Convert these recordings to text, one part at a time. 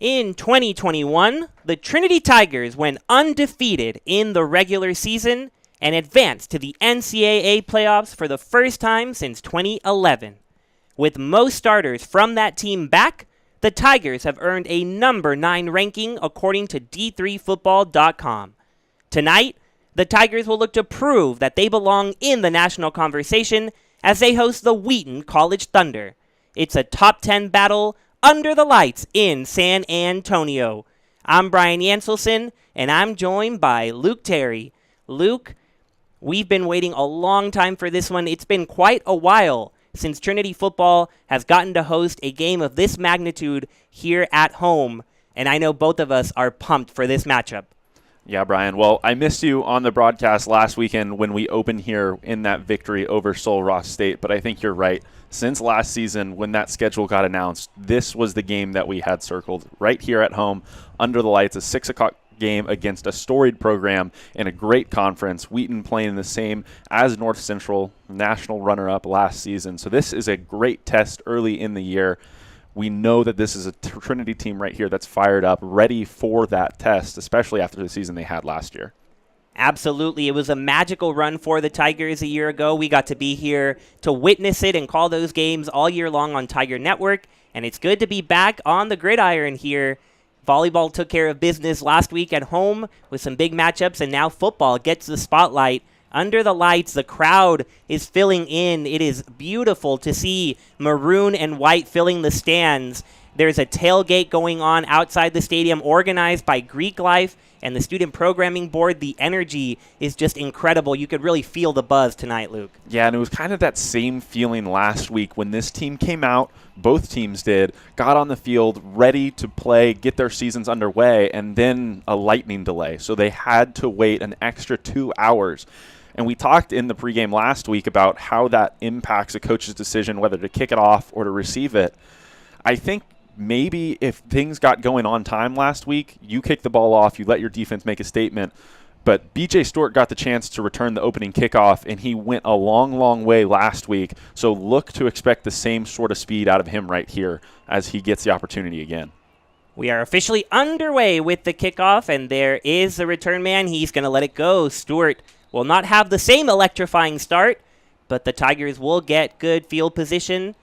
In 2021, the Trinity Tigers went undefeated in the regular season and advanced to the NCAA playoffs for the first time since 2011. With most starters from that team back, the Tigers have earned a number 9 ranking according to D3Football.com. Tonight, the Tigers will look to prove that they belong in the national conversation as they host the Wheaton College Thunder. It's a top 10 battle under the lights in San Antonio. I'm Brian Yanselson, and I'm joined by Luke Terry. Luke, we've been waiting a long time for this one. It's been quite a while since Trinity football has gotten to host a game of this magnitude here at home, and I know both of us are pumped for this matchup. Yeah, Brian. Well, I missed you on the broadcast last weekend when we opened here in that victory over Sul Ross State, but I think you're right. Since last season, when that schedule got announced, this was the game that we had circled right here at home under the lights, a 6 o'clock game against a storied program in a great conference. Wheaton playing the same as North Central, national runner-up last season. So this is a great test early in the year. We know that this is a Trinity team right here that's fired up, ready for that test, especially after the season they had last year. Absolutely. It was a magical run for the Tigers a year ago. We got to be here to witness it and call those games all year long on Tiger Network, and it's good to be back on the gridiron here. Volleyball took care of business last week at home with some big matchups, and now football gets the spotlight. Under the lights, the crowd is filling in. It is beautiful to see maroon and white filling the stands. There's a tailgate going on outside the stadium organized by Greek Life and the Student Programming Board. The energy is just incredible. You could really feel the buzz tonight, Luke. Yeah, and it was kind of that same feeling last week when this team came out, both teams did, got on the field, ready to play, get their seasons underway, and then a lightning delay. So they had to wait an extra 2 hours. And we talked in the pregame last week about how that impacts a coach's decision whether to kick it off or to receive it. I think maybe if things got going on time last week, you kick the ball off, you let your defense make a statement. But B.J. Stewart got the chance to return the opening kickoff, and he went a long, long way last week. So look to expect the same sort of speed out of him right here as he gets the opportunity again. We are officially underway with the kickoff, and there is the return man. He's going to let it go. Stewart will not have the same electrifying start, but the Tigers will get good field position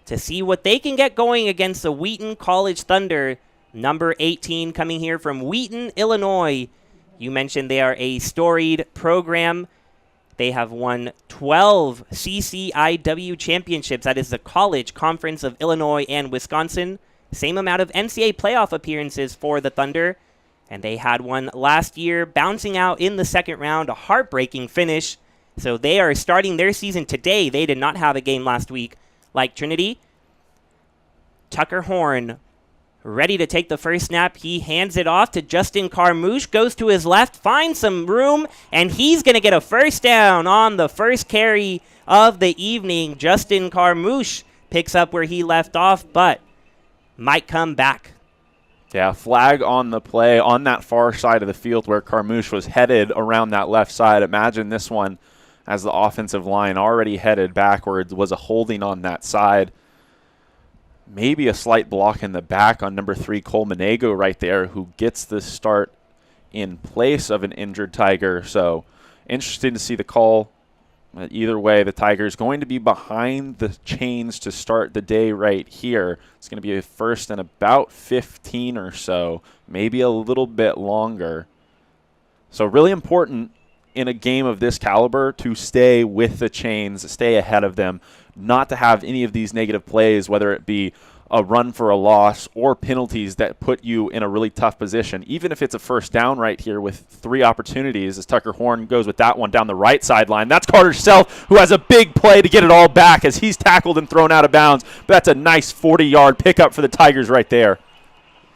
to see what they can get going against the Wheaton College Thunder. Number 18 coming here from Wheaton, Illinois. You mentioned they are a storied program. They have won 12 CCIW championships. That is the College Conference of Illinois and Wisconsin. Same amount of NCAA playoff appearances for the Thunder. And they had one last year, bouncing out in the second round, a heartbreaking finish. So they are starting their season today. They did not have a game last week like Trinity. Tucker Horn ready to take the first snap. He hands it off to Justin Carmouche, goes to his left, finds some room, and he's going to get a first down on the first carry of the evening. Justin Carmouche picks up where he left off, but might come back. Yeah, flag on the play on that far side of the field where Carmouche was headed around that left side. Imagine this one as the offensive line already headed backwards, was a holding on that side. Maybe a slight block in the back on number 3, Cole Monego right there, who gets the start in place of an injured Tiger. So interesting to see the call. Either way, the Tigers going to be behind the chains to start the day right here. It's going to be a first and about 15 or so, maybe a little bit longer. So really important in a game of this caliber to stay with the chains, stay ahead of them, not to have any of these negative plays, whether it be a run for a loss or penalties that put you in a really tough position. Even if it's a first down right here with 3 opportunities, as Tucker Horn goes with that one down the right sideline. That's Carter Self, who has a big play to get it all back as he's tackled and thrown out of bounds. But that's a nice 40-yard pickup for the Tigers right there.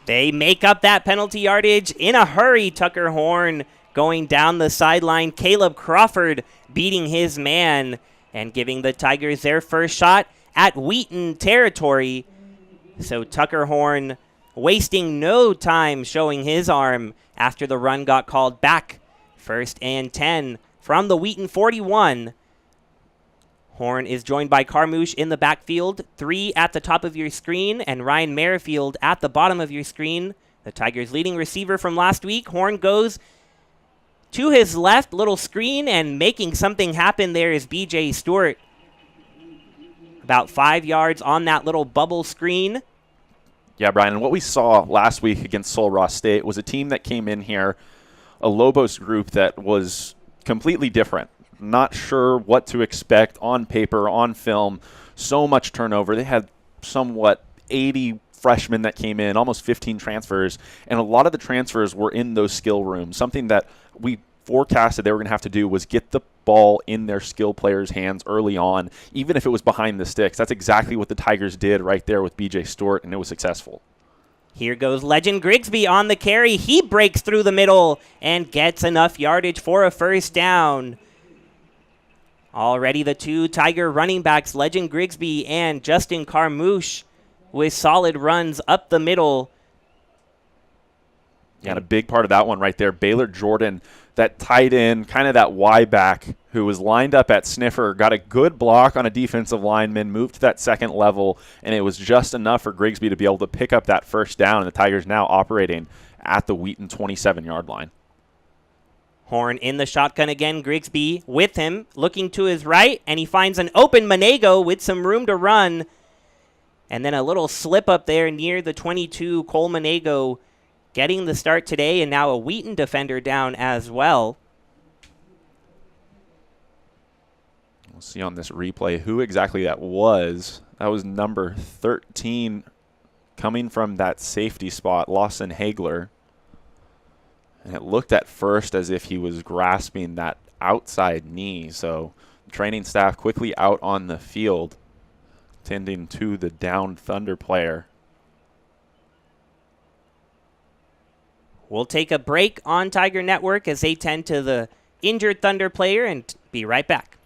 They make up that penalty yardage in a hurry. Tucker Horn going down the sideline. Caleb Crawford beating his man and giving the Tigers their first shot at Wheaton territory. So Tucker Horn wasting no time showing his arm after the run got called back. 1st and 10 from the Wheaton 41. Horn is joined by Carmouche in the backfield, 3 at the top of your screen, and Ryan Merrifield at the bottom of your screen. The Tigers' leading receiver from last week. Horn goes to his left, little screen, and making something happen there is BJ Stewart. About 5 yards on that little bubble screen. Yeah, Brian, and what we saw last week against Sul Ross State was a team that came in here, a Lobos group that was completely different. Not sure what to expect on paper, on film. So much turnover. They had somewhat 80 freshmen that came in, almost 15 transfers, and a lot of the transfers were in those skill rooms. Something that we forecasted they were going to have to do was get the ball in their skill players' hands early on, even if it was behind the sticks. That's exactly what the Tigers did right there with BJ Stewart, and it was successful. Here goes Legend Grigsby on the carry. He breaks through the middle and gets enough yardage for a first down. Already the 2 Tiger running backs, Legend Grigsby and Justin Carmouche, with solid runs up the middle. Yeah, and a big part of that one right there, Baylor Jordan, that tight end, kind of that Y back who was lined up at sniffer, got a good block on a defensive lineman, moved to that second level, and it was just enough for Grigsby to be able to pick up that first down, and the Tigers now operating at the Wheaton 27-yard line. Horn in the shotgun again, Grigsby with him, looking to his right, and he finds an open Monego with some room to run. And then a little slip up there near the 22, Cole Monego getting the start today, and now a Wheaton defender down as well. We'll see on this replay who exactly that was. That was number 13 coming from that safety spot, Lawson Hagler. And it looked at first as if he was grasping that outside knee. So the training staff quickly out on the field, tending to the downed Thunder player. We'll take a break on Tiger Network as they tend to the injured Thunder player and be right back.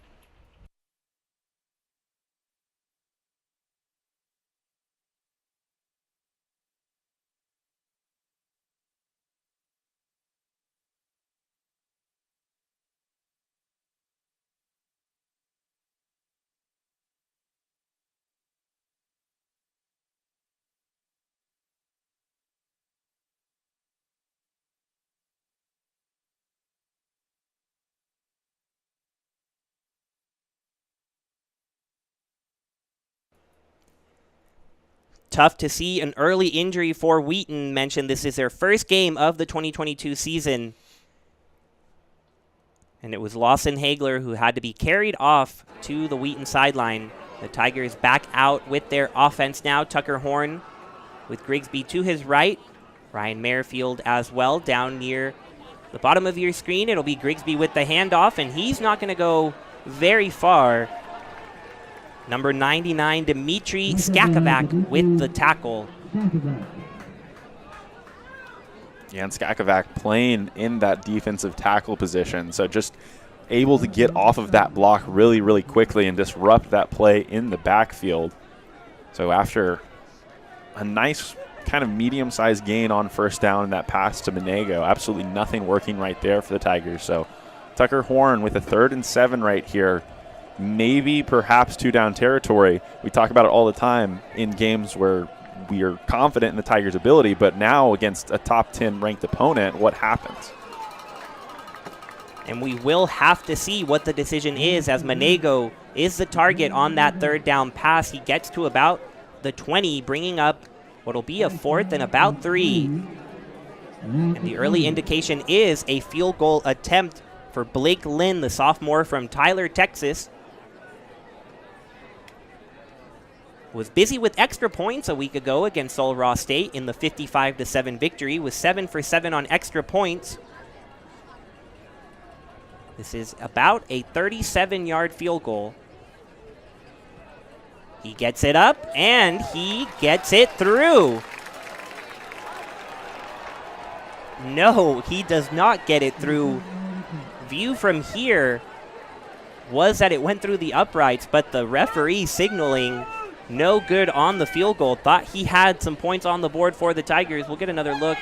Tough to see an early injury for Wheaton. Mentioned this is their first game of the 2022 season. And it was Lawson Hagler who had to be carried off to the Wheaton sideline. The Tigers back out with their offense now. Tucker Horn with Grigsby to his right. Ryan Merrifield as well down near the bottom of your screen. It'll be Grigsby with the handoff, and he's not going to go very far. Number 99, Dimitri Skakavac with the tackle. Yeah, and Skakavac playing in that defensive tackle position. So just able to get off of that block really, really quickly and disrupt that play in the backfield. So after a nice kind of medium-sized gain on first down in that pass to Monego, absolutely nothing working right there for the Tigers. So Tucker Horn with a 3rd and 7 right here. Maybe, perhaps 2-down territory. We talk about it all the time in games where we are confident in the Tigers' ability, but now against a top 10 ranked opponent, what happens? And we will have to see what the decision is, as Monego is the target on that 3rd down pass. He gets to about the 20, bringing up what'll be a 4th and about 3. And the early indication is a field goal attempt for Blake Lynn, the sophomore from Tyler, Texas. Was busy with extra points a week ago against Sul Ross State in the 55-7 victory, with 7 for 7 on extra points. This is about a 37-yard field goal. He gets it up, and he gets it through. No, he does not get it through. View from here was that it went through the uprights, but the referee signaling no good on the field goal. Thought he had some points on the board for the Tigers. We'll get another look.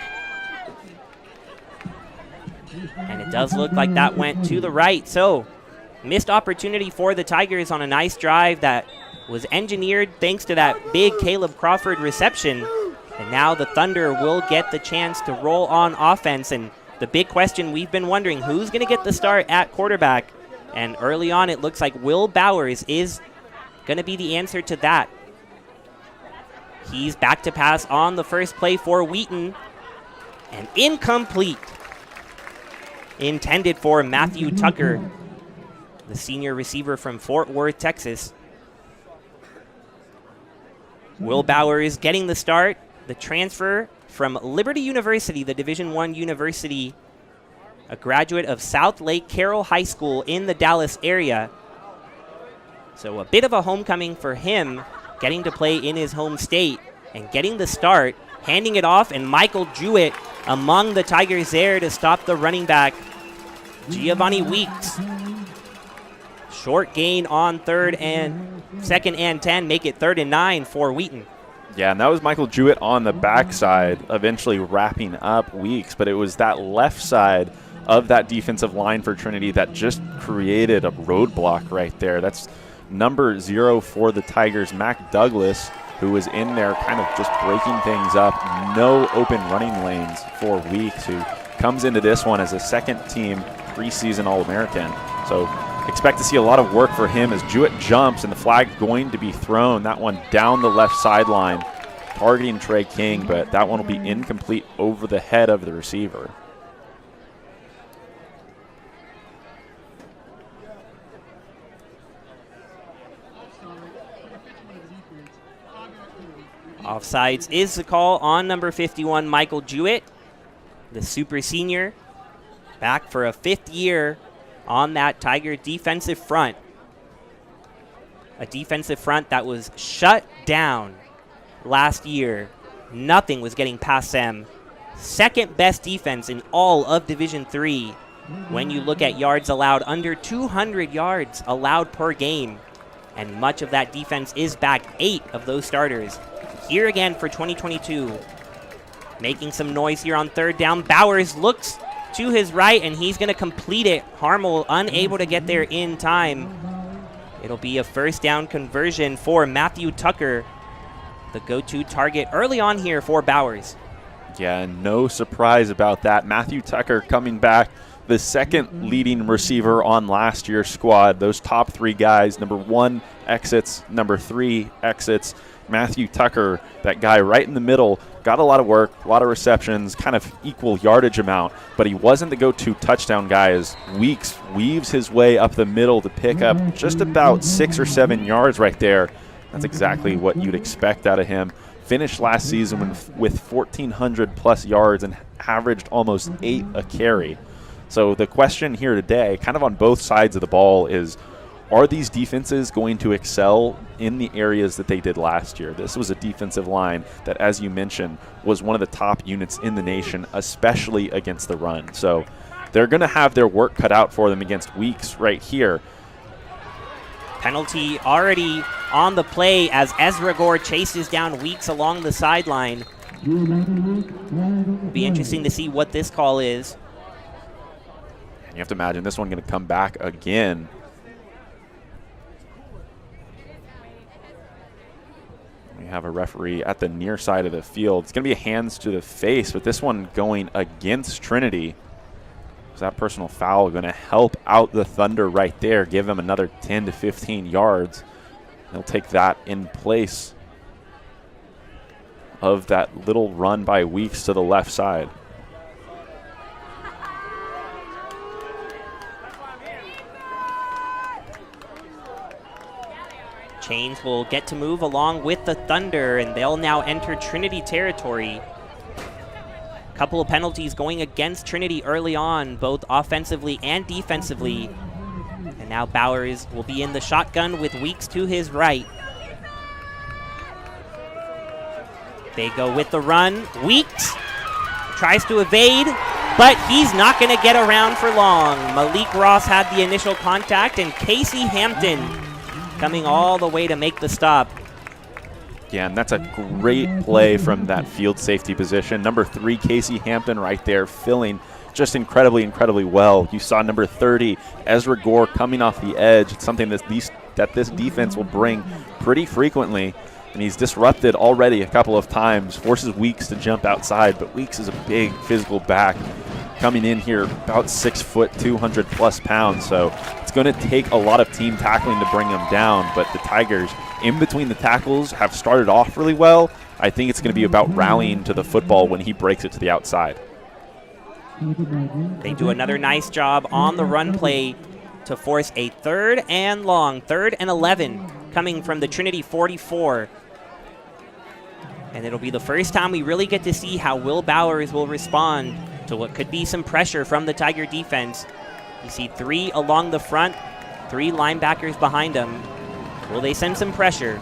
And it does look like that went to the right. So missed opportunity for the Tigers on a nice drive that was engineered thanks to that big Caleb Crawford reception. And now the Thunder will get the chance to roll on offense. And the big question we've been wondering, who's going to get the start at quarterback? And early on, it looks like Will Bowers is going to be the answer to that. He's back to pass on the first play for Wheaton. And incomplete. Intended for Matthew Tucker, the senior receiver from Fort Worth, Texas. Will Bowers getting the start. The transfer from Liberty University, the Division I university, a graduate of South Lake Carroll High School in the Dallas area. So a bit of a homecoming for him, getting to play in his home state and getting the start, handing it off, and Michael Jewett among the Tigers there to stop the running back, Giovanni Weeks. Short gain on second and 10, make it 3rd and 9 for Wheaton. Yeah, and that was Michael Jewett on the backside, eventually wrapping up Weeks, but it was that left side of that defensive line for Trinity that just created a roadblock right there. That's number 0 for the Tigers, Mac Douglas, who was in there kind of just breaking things up. No open running lanes for Weeks, who comes into this one as a second-team preseason All-American. So expect to see a lot of work for him as Jewett jumps, and the flag going to be thrown. That one down the left sideline, targeting Trey King, but that one will be incomplete over the head of the receiver. Offsides is the call on number 51, Michael Jewett, the super senior, back for a 5th year on that Tiger defensive front. A defensive front that was shut down last year. Nothing was getting past them. Second best defense in all of Division III when you look at yards allowed, under 200 yards allowed per game. And much of that defense is back. 8 of those starters here again for 2022. Making some noise here on 3rd down. Bowers looks to his right, and he's going to complete it. Harmel unable to get there in time. It'll be a 1st down conversion for Matthew Tucker, the go-to target early on here for Bowers. Yeah, no surprise about that. Matthew Tucker coming back, the second leading receiver on last year's squad. Those top 3 guys, number 1 exits, number 3 exits. Matthew Tucker, that guy right in the middle, got a lot of work, a lot of receptions, kind of equal yardage amount, but he wasn't the go-to touchdown guy as Weeks weaves his way up the middle to pick up just about 6 or 7 yards right there. That's exactly what you'd expect out of him. Finished last season with 1,400-plus yards and averaged almost 8 a carry. So the question here today, kind of on both sides of the ball, is are these defenses going to excel in the areas that they did last year? This was a defensive line that, as you mentioned, was one of the top units in the nation, especially against the run. So they're going to have their work cut out for them against Weeks right here. Penalty already on the play as Ezra Gore chases down Weeks along the sideline. It'll be interesting to see what this call is. You have to imagine this one going to come back again. We have a referee at the near side of the field. It's going to be a hands to the face, but this one going against Trinity. Is that personal foul going to help out the Thunder right there, give them another 10 to 15 yards? They'll take that in place of that little run by Weeks to the left side. Chains will get to move along with the Thunder, and they'll now enter Trinity territory. A couple of penalties going against Trinity early on, both offensively and defensively. And now Bowers will be in the shotgun with Weeks to his right. They go with the run. Weeks tries to evade, but he's not going to get around for long. Malik Ross had the initial contact, and Casey Hampton coming all the way to make the stop. Yeah, and that's a great play from that field safety position. Number 3, Casey Hampton right there filling just incredibly well. You saw number 30, Ezra Gore, coming off the edge. It's something that this defense will bring pretty frequently, and he's disrupted already a couple of times, forces Weeks to jump outside, but Weeks is a big physical back coming in here, about 6 foot, 200+ pounds, so it's going to take a lot of team tackling to bring him down, but the Tigers, in between the tackles, have started off really well. I think it's going to be about rallying to the football when he breaks it to the outside. They do another nice job on the run play to force a 3rd and long, 3rd and 11, coming from the Trinity 44. And it'll be the first time we really get to see how Will Bowers will respond to what could be some pressure from the Tiger defense. You see 3 along the front, 3 linebackers behind them. Will they send some pressure?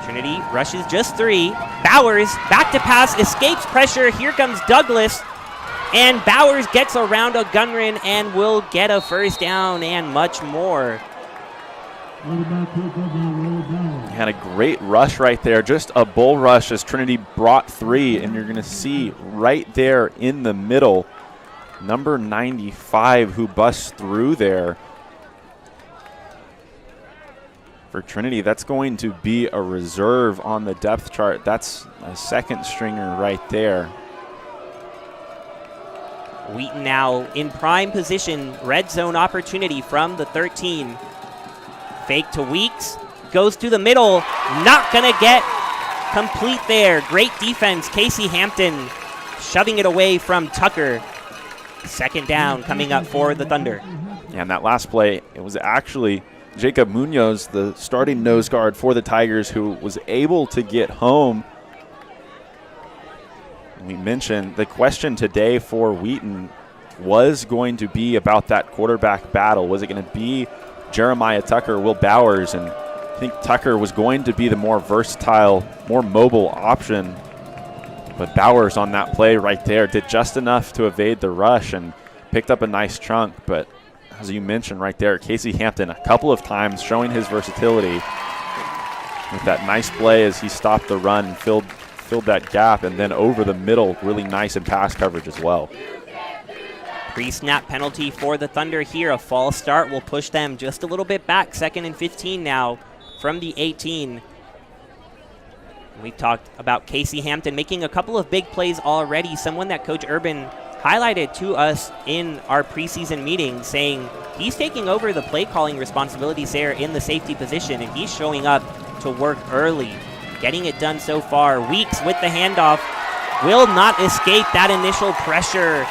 Trinity rushes just 3. Bowers back to pass, escapes pressure. Here comes Douglas. And Bowers gets around a gun run and will get a first down and much more. He had a great rush right there, just a bull rush as Trinity brought 3, and you're going to see right there in the middle, number 95 who busts through there. For Trinity, that's going to be a reserve on the depth chart. That's a second stringer right there. Wheaton now in prime position, red zone opportunity from the 13. Fake to Weeks, goes to the middle, not gonna get complete there. Great defense, Casey Hampton shoving it away from Tucker. Second down coming up for the Thunder. Yeah, and that last play, it was actually Jacob Munoz, the starting nose guard for the Tigers, who was able to get home. We mentioned the question today for Wheaton was going to be about that quarterback battle. Was it going to be Jeremiah Tucker or Will Bowers? And I think Tucker was going to be the more versatile, more mobile option. But Bowers on that play right there did just enough to evade the rush and picked up a nice chunk. But as you mentioned right there, Casey Hampton a couple of times showing his versatility with that nice play as he stopped the run, filled that gap, and then over the middle, really nice in pass coverage as well. Pre-snap penalty for the Thunder here. A false start will push them just a little bit back. 2nd and 15 now from the 18. We've talked about Casey Hampton making a couple of big plays already. Someone that Coach Urban highlighted to us in our preseason meeting, saying he's taking over the play calling responsibilities there in the safety position, and he's showing up to work early, getting it done so far. Weeks with the handoff will not escape that initial pressure.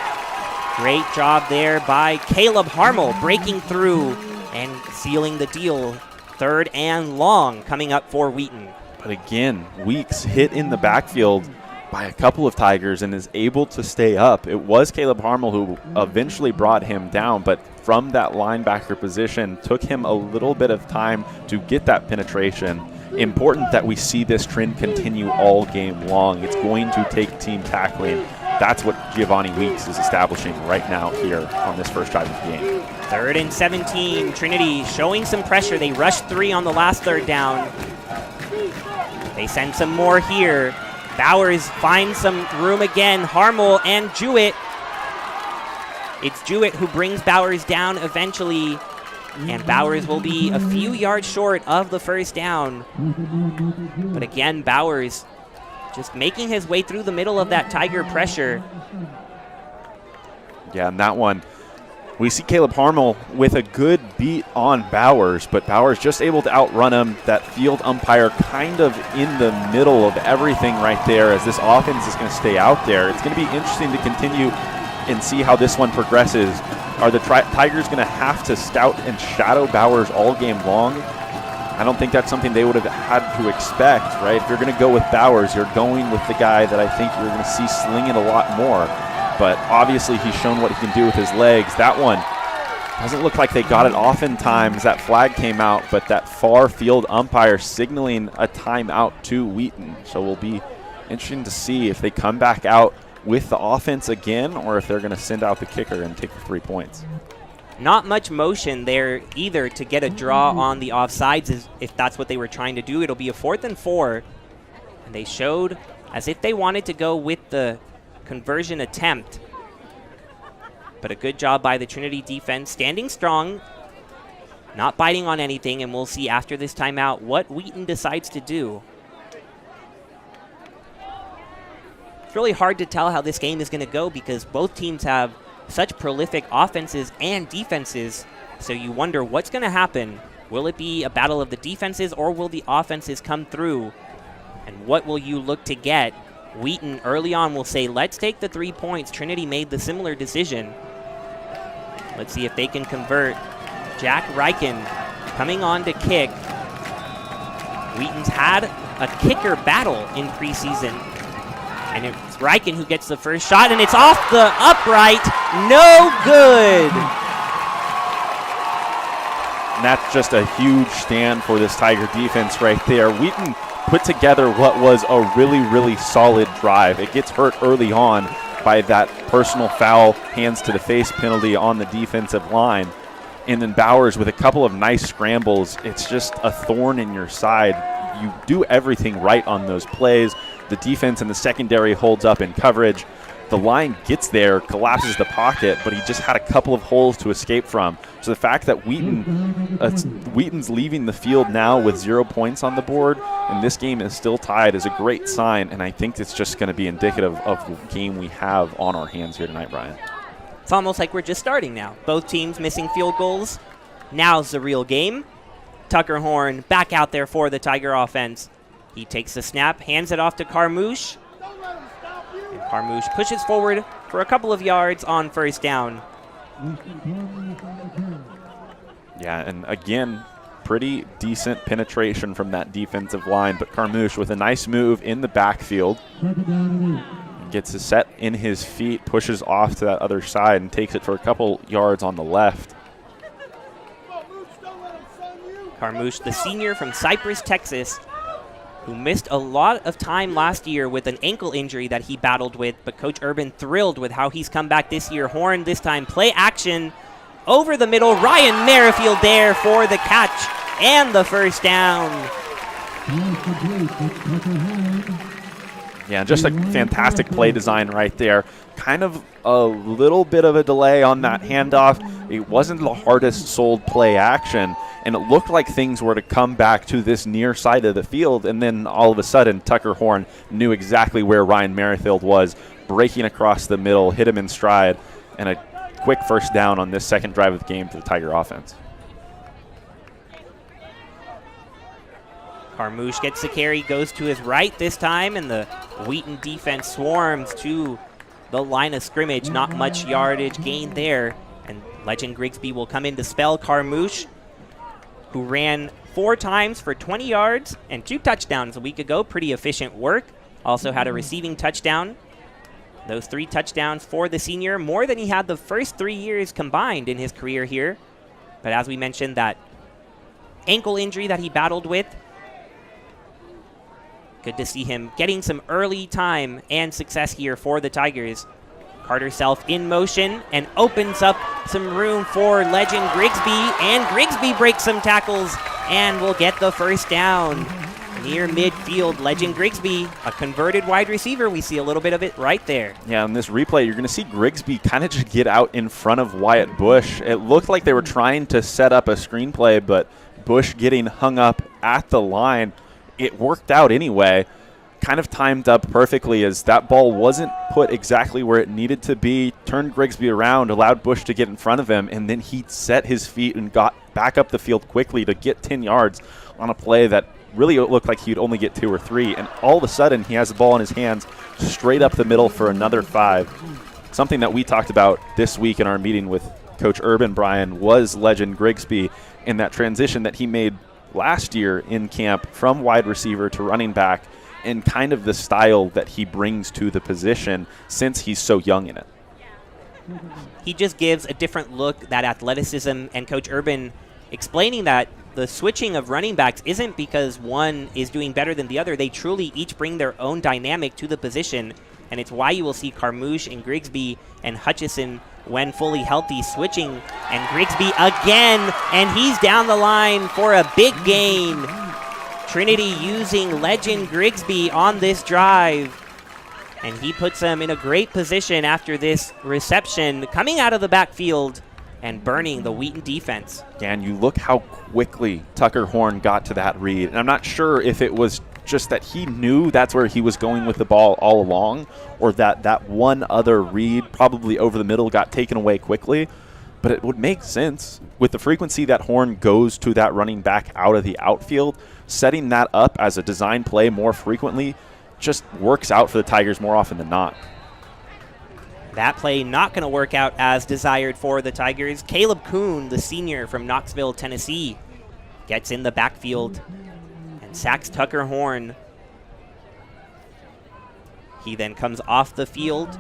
Great job there by Caleb Harmel, breaking through and sealing the deal. 3rd and long coming up for Wheaton. But again, Weeks hit in the backfield by a couple of Tigers and is able to stay up. It was Caleb Harmel who eventually brought him down, but from that linebacker position, took him a little bit of time to get that penetration. Important that we see this trend continue all game long. It's going to take team tackling. That's what Giovanni Weeks is establishing right now here on this first drive of the game. 3rd and 17, Trinity showing some pressure. They rushed 3 on the last 3rd down. They send some more here. Bowers finds some room again. Harmel and Jewett. It's Jewett who brings Bowers down eventually, and Bowers will be a few yards short of the first down. But again, Bowers just making his way through the middle of that Tiger pressure. Yeah, and that one, we see Caleb Harmel with a good beat on Bowers, but Bowers just able to outrun him. That field umpire kind of in the middle of everything right there as this offense is going to stay out there. It's going to be interesting to continue and see how this one progresses. Are the Tigers going to have to scout and shadow Bowers all game long? I don't think that's something they would have had to expect, right? If you're going to go with Bowers, you're going with the guy that I think you're going to see slinging a lot more. But obviously he's shown what he can do with his legs. That one doesn't look like they got it oftentimes. That flag came out, but that far field umpire signaling a timeout to Wheaton. So we'll be interesting to see if they come back out with the offense again or if they're going to send out the kicker and take the 3 points. Not much motion there either to get a draw on the offsides if that's what they were trying to do. It'll be a 4th and 4. And they showed as if they wanted to go with the conversion attempt. But a good job by the Trinity defense, standing strong, not biting on anything, and we'll see after this timeout what Wheaton decides to do. It's really hard to tell how this game is going to go because both teams have such prolific offenses and defenses, so you wonder what's going to happen. Will it be a battle of the defenses, or will the offenses come through? And what will you look to get? Wheaton early on will say, let's take the 3 points. Trinity made the similar decision. Let's see if they can convert. Jack Ryken coming on to kick. Wheaton's had a kicker battle in preseason. And it's Ryken who gets the first shot, and it's off the upright. No good. And that's just a huge stand for this Tiger defense right there. Wheaton put together what was a really, really solid drive. It gets hurt early on by that personal foul, hands to the face penalty on the defensive line. And then Bowers with a couple of nice scrambles. It's just a thorn in your side. You do everything right on those plays. The defense in the secondary holds up in coverage. The line gets there, collapses the pocket, but he just had a couple of holes to escape from. So the fact that Wheaton's leaving the field now with 0 points on the board, and this game is still tied, is a great sign, and I think it's just going to be indicative of the game we have on our hands here tonight, Brian. It's almost like we're just starting now. Both teams missing field goals. Now's the real game. Tucker Horn back out there for the Tiger offense. He takes the snap, hands it off to Carmouche. And Carmouche pushes forward for a couple of yards on first down. Yeah, and again, pretty decent penetration from that defensive line, but Carmouche with a nice move in the backfield. Gets a set in his feet, pushes off to that other side, and takes it for a couple yards on the left. Carmouche, the senior from Cypress, Texas, who missed a lot of time last year with an ankle injury that he battled with, but Coach Urban thrilled with how he's come back this year. Horn this time, play action over the middle. Ryan Merrifield there for the catch and the first down. Yeah, just a fantastic play design right there. Kind of a little bit of a delay on that handoff. It wasn't the hardest sold play action, and it looked like things were to come back to this near side of the field, and then all of a sudden Tucker Horn knew exactly where Ryan Merrifield was, breaking across the middle, hit him in stride, and a quick first down on this second drive of the game for the Tiger offense. Carmouche gets the carry, goes to his right this time, and the Wheaton defense swarms to the line of scrimmage. Not much yardage gained there, and Legend Grigsby will come in to spell Carmouche, who ran 4 times for 20 yards and 2 touchdowns a week ago. Pretty efficient work. Also had a receiving touchdown. Those 3 touchdowns for the senior, more than he had the first 3 years combined in his career here. But as we mentioned, that ankle injury that he battled with, good to see him getting some early time and success here for the Tigers. Carter Self in motion and opens up some room for Legend Grigsby, and Grigsby breaks some tackles and will get the first down. Near midfield, Legend Grigsby, a converted wide receiver. We see a little bit of it right there. Yeah, in this replay, you're going to see Grigsby kind of just get out in front of Wyatt Bush. It looked like they were trying to set up a screenplay, but Bush getting hung up at the line, it worked out anyway. Kind of timed up perfectly as that ball wasn't put exactly where it needed to be, turned Grigsby around, allowed Bush to get in front of him, and then he set his feet and got back up the field quickly to get 10 yards on a play that really looked like he'd only get 2 or 3, and all of a sudden he has the ball in his hands straight up the middle for another 5. Something that we talked about this week in our meeting with Coach Urban, Brian, was Legend Grigsby in that transition that he made last year in camp from wide receiver to running back, and kind of the style that he brings to the position since he's so young in it. He just gives a different look, that athleticism, and Coach Urban explaining that the switching of running backs isn't because one is doing better than the other. They truly each bring their own dynamic to the position, and it's why you will see Carmouche and Grigsby and Hutchison, when fully healthy, switching, and Grigsby again, and he's down the line for a big gain. Trinity using legend Grigsby on this drive. And he puts them in a great position after this reception, coming out of the backfield and burning the Wheaton defense. Yeah, and you look how quickly Tucker Horn got to that read. And I'm not sure if it was just that he knew that's where he was going with the ball all along, or that one other read probably over the middle got taken away quickly. But it would make sense with the frequency that Horn goes to that running back out of the outfield, setting that up as a design play more frequently just works out for the Tigers more often than not. That play not going to work out as desired for the Tigers. Caleb Kuhn, the senior from Knoxville, Tennessee, gets in the backfield and sacks Tucker Horn. He then comes off the field.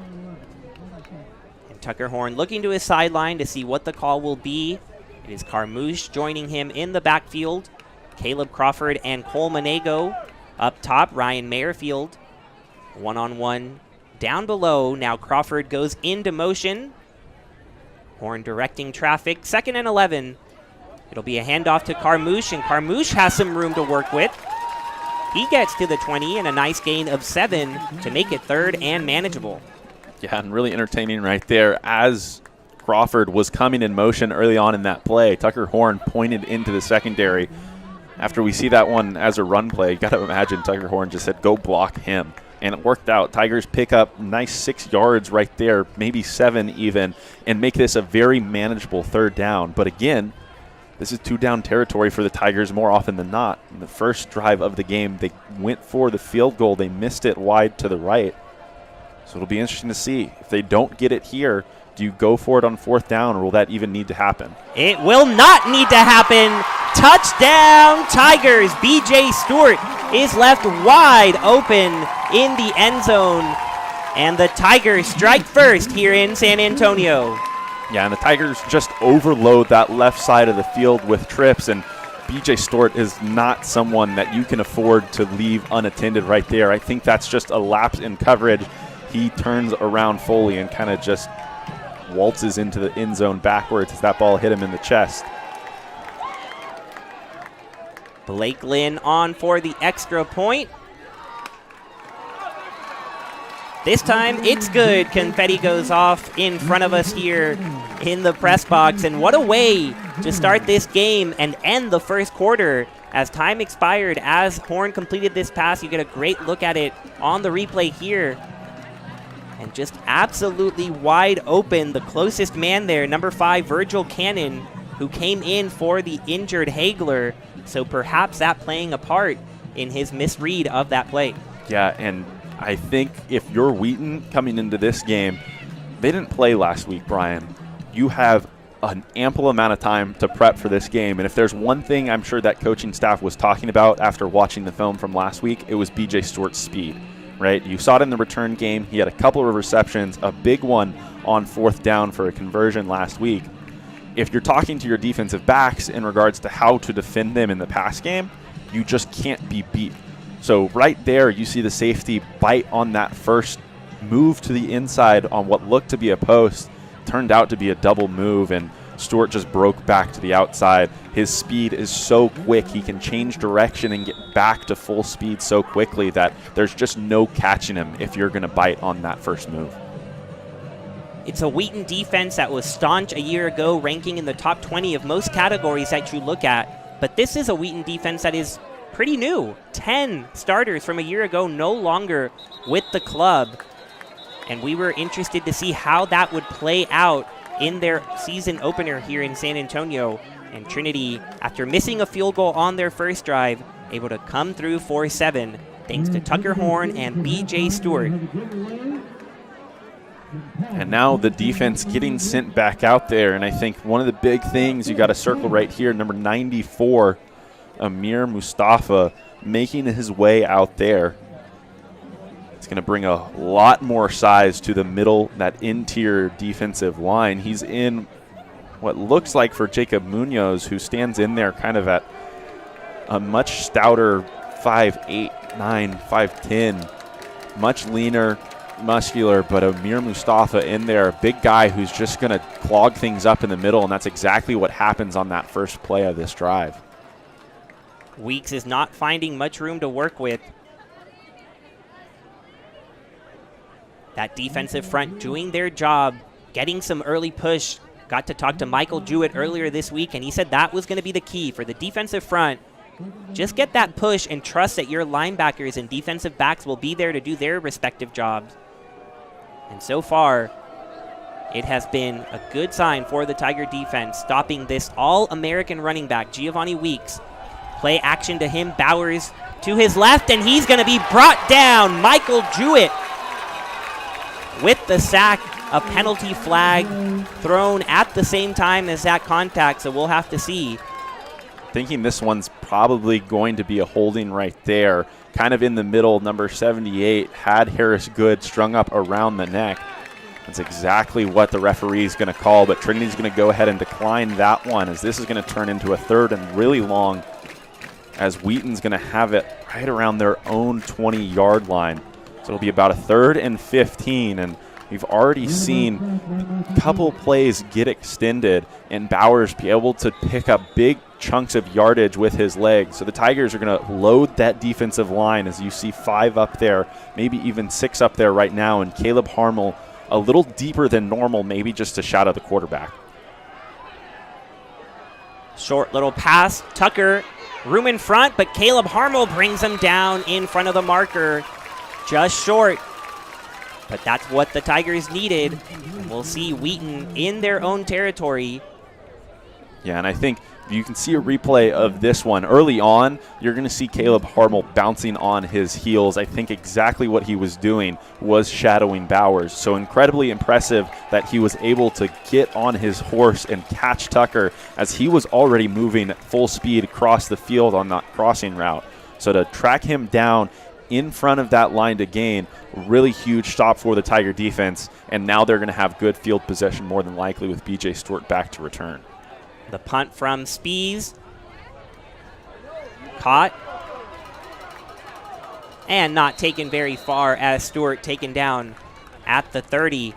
And Tucker Horn looking to his sideline to see what the call will be. It is Carmouche joining him in the backfield. Caleb Crawford and Cole Monego up top. Ryan Merrifield one-on-one down below. Now Crawford goes into motion. Horn directing traffic. 2nd and 11. It'll be a handoff to Carmouche, and Carmouche has some room to work with. He gets to the 20 and a nice gain of 7 to make it 3rd and manageable. Yeah, and really entertaining right there. As Crawford was coming in motion early on in that play, Tucker Horn pointed into the secondary. After we see that one as a run play, you got to imagine Tucker Horn just said, go block him. And it worked out. Tigers pick up nice 6 yards right there, maybe 7 even, and make this a very manageable 3rd down. But again, this is 2-down territory for the Tigers more often than not. In the first drive of the game, they went for the field goal. They missed it wide to the right. So it'll be interesting to see. If they don't get it here, do you go for it on 4th down, or will that even need to happen? It will not need to happen. Touchdown, Tigers. B.J. Stewart is left wide open in the end zone. And the Tigers strike first here in San Antonio. Yeah, and the Tigers just overload that left side of the field with trips, and B.J. Stewart is not someone that you can afford to leave unattended right there. I think that's just a lapse in coverage. He turns around fully and kind of just waltzes into the end zone backwards as that ball hit him in the chest. Blake Lynn on for the extra point. This time it's good. Confetti goes off in front of us here in the press box. And what a way to start this game and end the first quarter. As time expired, as Horn completed this pass, you get a great look at it on the replay here. And just absolutely wide open, the closest man there, number 5, Virgil Cannon, who came in for the injured Hagler. So perhaps that playing a part in his misread of that play. Yeah, and I think if you're Wheaton coming into this game, they didn't play last week, Brian. You have an ample amount of time to prep for this game. And if there's one thing I'm sure that coaching staff was talking about after watching the film from last week, it was B.J. Stewart's speed. Right? You saw it in the return game. He had a couple of receptions, a big one on 4th down for a conversion last week. If you're talking to your defensive backs in regards to how to defend them in the pass game, you just can't be beat. So right there, you see the safety bite on that first move to the inside on what looked to be a post. Turned out to be a double move, and Stewart just broke back to the outside. His speed is so quick. He can change direction and get back to full speed so quickly that there's just no catching him if you're going to bite on that first move. It's a Wheaton defense that was staunch a year ago, ranking in the top 20 of most categories that you look at. But this is a Wheaton defense that is pretty new. 10 starters from a year ago no longer with the club. And we were interested to see how that would play out in their season opener here in San Antonio. And Trinity, after missing a field goal on their first drive, able to come through 4-7 thanks to Tucker Horn and B.J. Stewart. And now the defense getting sent back out there. And I think one of the big things you got to circle right here, number 94, Amir Mustafa, making his way out there. It's going to bring a lot more size to the middle, that interior defensive line. He's in what looks like for Jacob Munoz, who stands in there kind of at a much stouter 5'8", 9, 5'10", much leaner, muscular, but Amir Mustafa in there, a big guy who's just going to clog things up in the middle, and that's exactly what happens on that first play of this drive. Weeks is not finding much room to work with. That defensive front doing their job, getting some early push. Got to talk to Michael Jewett earlier this week, and he said that was going to be the key for the defensive front. Just get that push and trust that your linebackers and defensive backs will be there to do their respective jobs. And so far, it has been a good sign for the Tiger defense, stopping this All-American running back, Giovanni Weeks. Play action to him, Bowers to his left, and he's going to be brought down. Michael Jewett with the sack, a penalty flag thrown at the same time as that contact, so we'll have to see. Thinking this one's probably going to be a holding right there. Kind of in the middle, number 78 had Harris Good strung up around the neck. That's exactly what the referee is going to call, but Trinity's going to go ahead and decline that one, as this is going to turn into a third and really long, as Wheaton's going to have it right around their own 20-yard line. So it'll be about a 3rd and 15, and we've already seen a couple plays get extended and Bowers be able to pick up big chunks of yardage with his legs. So the Tigers are going to load that defensive line, as you see 5 up there, maybe even 6 up there right now, and Caleb Harmel a little deeper than normal, maybe just to shout at the quarterback. Short little pass. Tucker, room in front, but Caleb Harmel brings him down in front of the marker. Just short. But that's what the Tigers needed. We'll see Wheaton in their own territory. Yeah, and I think you can see a replay of this one. Early on, you're going to see Caleb Harmel bouncing on his heels. I think exactly what he was doing was shadowing Bowers. So incredibly impressive that he was able to get on his horse and catch Tucker, as he was already moving at full speed across the field on that crossing route. So to track him down in front of that line to gain, really huge stop for the Tiger defense, and now they're going to have good field possession more than likely with B.J. Stewart back to return. The punt from Spees. Caught. And not taken very far, as Stewart taken down at the 30.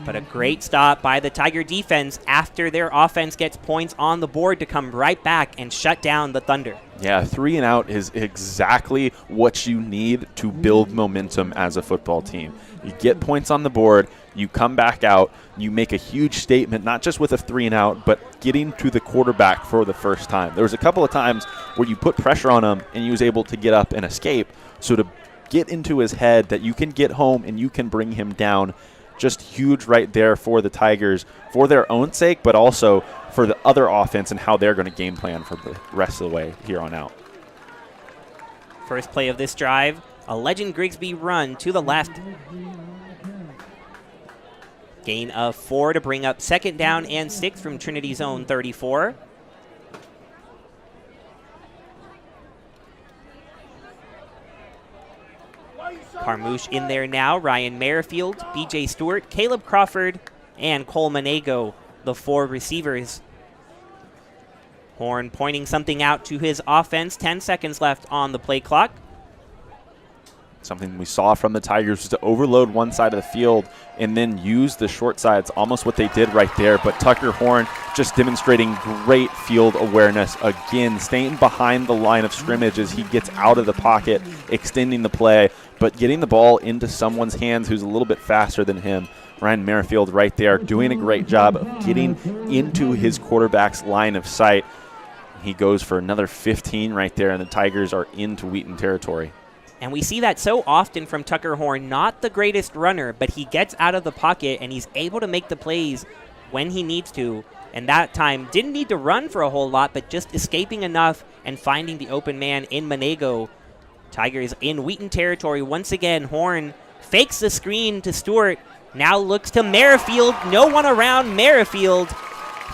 But a great stop by the Tiger defense after their offense gets points on the board to come right back and shut down the Thunder. Yeah, 3 and out is exactly what you need to build momentum as a football team. You get points on the board, you come back out, you make a huge statement, not just with a 3 and out, but getting to the quarterback for the first time. There was a couple of times where you put pressure on him and he was able to get up and escape. So to get into his head that you can get home and you can bring him down, just huge right there for the Tigers, for their own sake, but also for the other offense and how they're going to game plan for the rest of the way here on out. First play of this drive, a Legend Grigsby run to the left. Gain of 4 to bring up 2nd down and 6 from Trinity's own 34. Carmouche in there now. Ryan Merrifield, B.J. Stewart, Caleb Crawford, and Cole Manego, the 4 receivers. Horn pointing something out to his offense. 10 seconds left on the play clock. Something we saw from the Tigers was to overload one side of the field and then use the short sides, almost what they did right there. But Tucker Horn just demonstrating great field awareness again, staying behind the line of scrimmage as he gets out of the pocket, extending the play, but getting the ball into someone's hands who's a little bit faster than him. Ryan Merrifield right there doing a great job of getting into his quarterback's line of sight. He goes for another 15 right there, and the Tigers are into Wheaton territory. And we see that so often from Tucker Horn, not the greatest runner, but he gets out of the pocket and he's able to make the plays when he needs to. And that time didn't need to run for a whole lot, but just escaping enough and finding the open man in Manego. Tigers in Wheaton territory once again. Horn fakes the screen to Stewart, now looks to Merrifield. No one around Merrifield.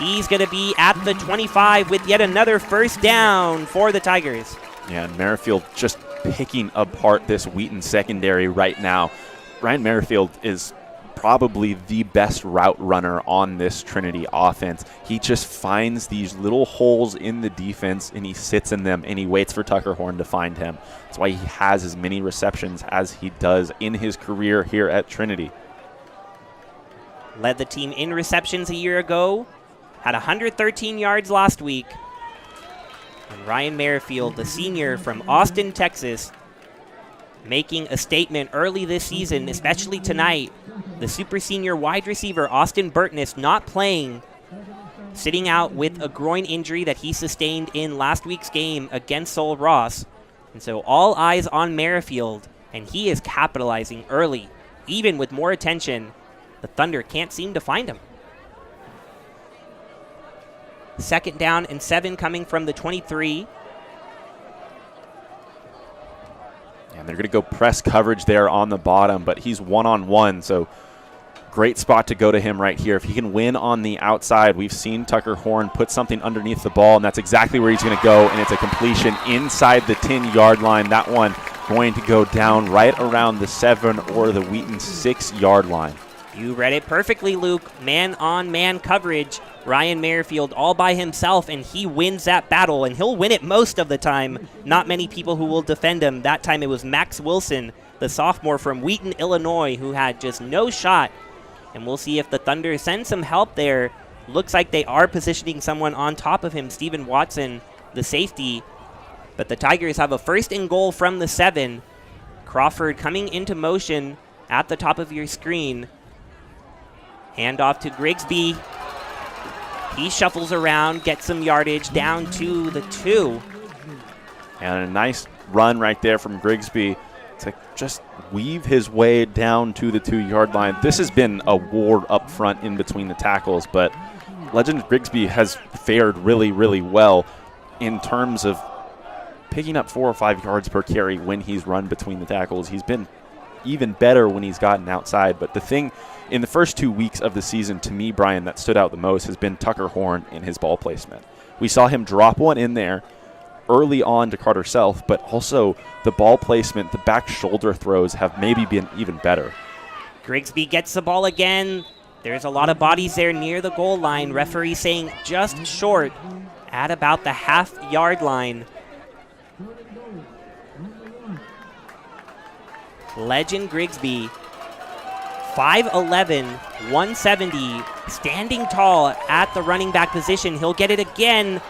He's going to be at the 25 with yet another 1st down for the Tigers. Yeah, and Merrifield just picking apart this Wheaton secondary right now. Ryan Merrifield is probably the best route runner on this Trinity offense. He just finds these little holes in the defense and he sits in them and he waits for Tucker Horn to find him. That's why he has as many receptions as he does in his career here at Trinity. Led the team in receptions a year ago. Had 113 yards last week. And Ryan Merrifield, the senior from Austin, Texas, making a statement early this season, especially tonight. The super senior wide receiver, Austin Burtness, not playing, sitting out with a groin injury that he sustained in last week's game against Sol Ross. And so all eyes on Merrifield, and he is capitalizing early. Even with more attention, the Thunder can't seem to find him. 2nd down and 7 coming from the 23. And they're going to go press coverage there on the bottom, but he's one-on-one, so great spot to go to him right here. If he can win on the outside, we've seen Tucker Horn put something underneath the ball, and that's exactly where he's going to go, and it's a completion inside the 10-yard line. That one going to go down right around the 7 or the Wheaton 6-yard line. You read it perfectly, Luke. Man-on-man coverage. Ryan Merrifield all by himself, and he wins that battle, and he'll win it most of the time. Not many people who will defend him. That time it was Max Wilson, the sophomore from Wheaton, Illinois, who had just no shot. And we'll see if the Thunder send some help there. Looks like they are positioning someone on top of him, Steven Watson, the safety. But the Tigers have a 1st and goal from the 7. Crawford coming into motion at the top of your screen. Handoff to Grigsby. He shuffles around, gets some yardage down to the 2. And a nice run right there from Grigsby to just weave his way down to the 2-yard line. This has been a war up front in between the tackles, but Legend Grigsby has fared really, really well in terms of picking up 4 or 5 yards per carry when he's run between the tackles. He's been even better when he's gotten outside, but the thing in the first 2 weeks of the season, to me, Brian, that stood out the most has been Tucker Horn in his ball placement. We saw him drop one in there early on to Carter Self, but also the ball placement, the back shoulder throws have maybe been even better. Grigsby gets the ball again. There's a lot of bodies there near the goal line. Referee saying just short at about the half-yard line. Legend Grigsby, 5'11", 170, standing tall at the running back position. He'll get it again.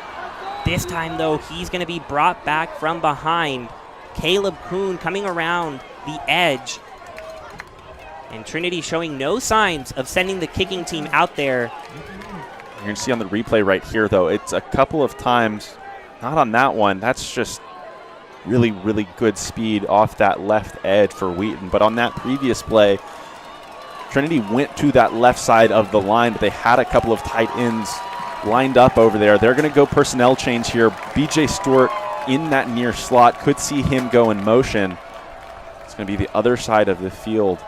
This time, though, he's going to be brought back from behind. Caleb Kuhn coming around the edge. And Trinity showing no signs of sending the kicking team out there. You're going to see on the replay right here, though, it's a couple of times, not on that one. That's just really, really good speed off that left edge for Wheaton. But on that previous play, Trinity went to that left side of the line, but they had a couple of tight ends lined up over there. They're going to go personnel change here. B.J. Stewart in that near slot. Could see him go in motion. It's going to be the other side of the field.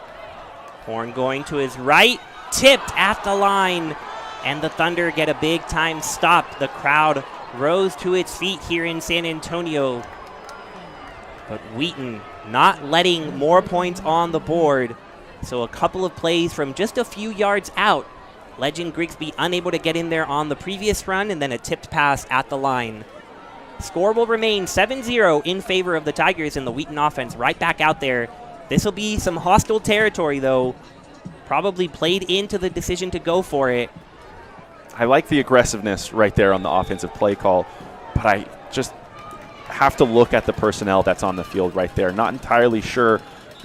Horn going to his right, tipped at the line, and the Thunder get a big-time stop. The crowd rose to its feet here in San Antonio. But Wheaton not letting more points on the board. So a couple of plays from just a few yards out. Legend Grigsby unable to get in there on the previous run, and then a tipped pass at the line. Score will remain 7-0 in favor of the Tigers, and the Wheaton offense right back out there. This will be some hostile territory, though. Probably played into the decision to go for it. I like the aggressiveness right there on the offensive play call, but I just have to look at the personnel that's on the field right there. Not entirely sure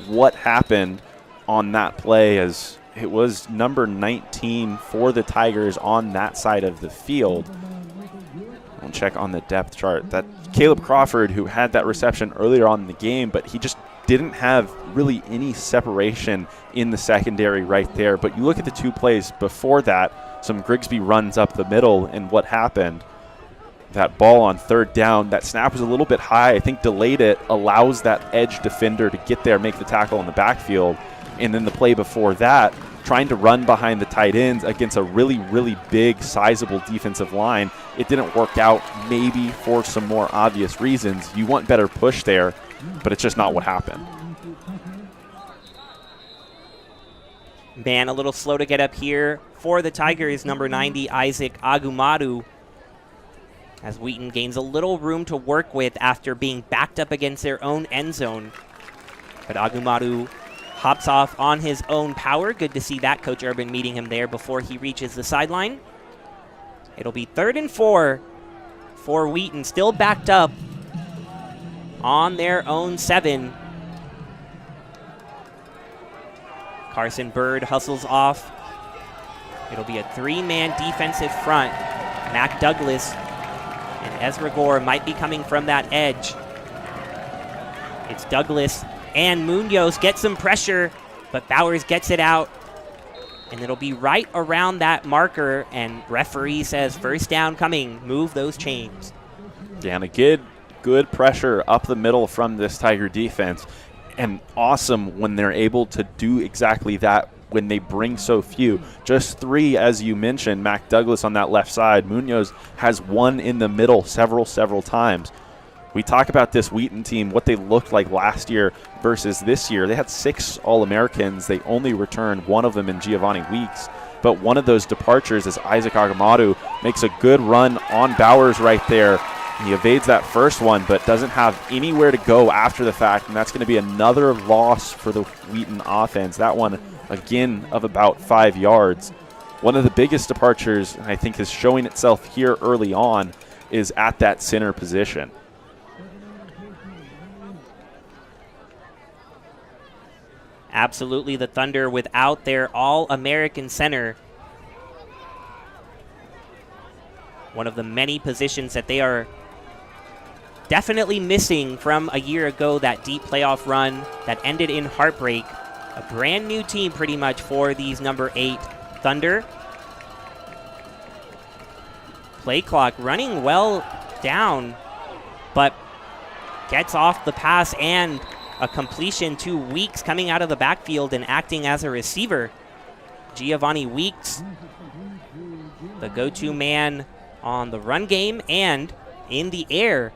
what happened on that play, as it was number 19 for the Tigers on that side of the field. I'll check on the depth chart. That Caleb Crawford, who had that reception earlier on in the game, but he just didn't have really any separation in the secondary right there. But you look at the 2 plays before that, some Grigsby runs up the middle, and what happened? That ball on 3rd down, that snap was a little bit high. I think delayed it, allows that edge defender to get there, make the tackle in the backfield. And then the play before that, trying to run behind the tight ends against a really, really big, sizable defensive line. It didn't work out, maybe for some more obvious reasons. You want better push there, but it's just not what happened. Man, a little slow to get up here for the Tigers, number 90, Isaac Agumadu, as Wheaton gains a little room to work with after being backed up against their own end zone. But Agumadu hops off on his own power. Good to see that, Coach Urban meeting him there before he reaches the sideline. It'll be 3rd and 4 for Wheaton, still backed up on their own 7. Carson Bird hustles off. It'll be a 3-man defensive front. Mac Douglas and Ezra Gore might be coming from that edge. It's Douglas and Munoz get some pressure, but Bowers gets it out. And it'll be right around that marker, and referee says first down coming. Move those chains. Yeah, and a good pressure up the middle from this Tiger defense. And awesome when they're able to do exactly that when they bring so few. Just 3, as you mentioned, Mac Douglas on that left side. Munoz has 1 in the middle several times. We talk about this Wheaton team, what they looked like last year versus this year. They had 6 All-Americans. They only returned 1 of them in Giovanni Weeks. But one of those departures is Isaac Agamadu. Makes a good run on Bowers right there. He evades that first one, but doesn't have anywhere to go after the fact, and that's going to be another loss for the Wheaton offense. That one, again, of about 5 yards. One of the biggest departures, I think, is showing itself here early on, is at that center position. Absolutely, the Thunder without their All-American center. One of the many positions that they are definitely missing from a year ago, that deep playoff run that ended in heartbreak. A brand new team pretty much for these number 8 Thunder. Play clock running well down, but gets off the pass and a completion to Weeks coming out of the backfield and acting as a receiver. Giovanni Weeks, the go-to man on the run game and in the air.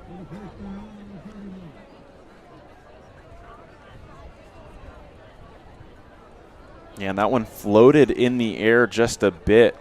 Yeah, and that one floated in the air just a bit.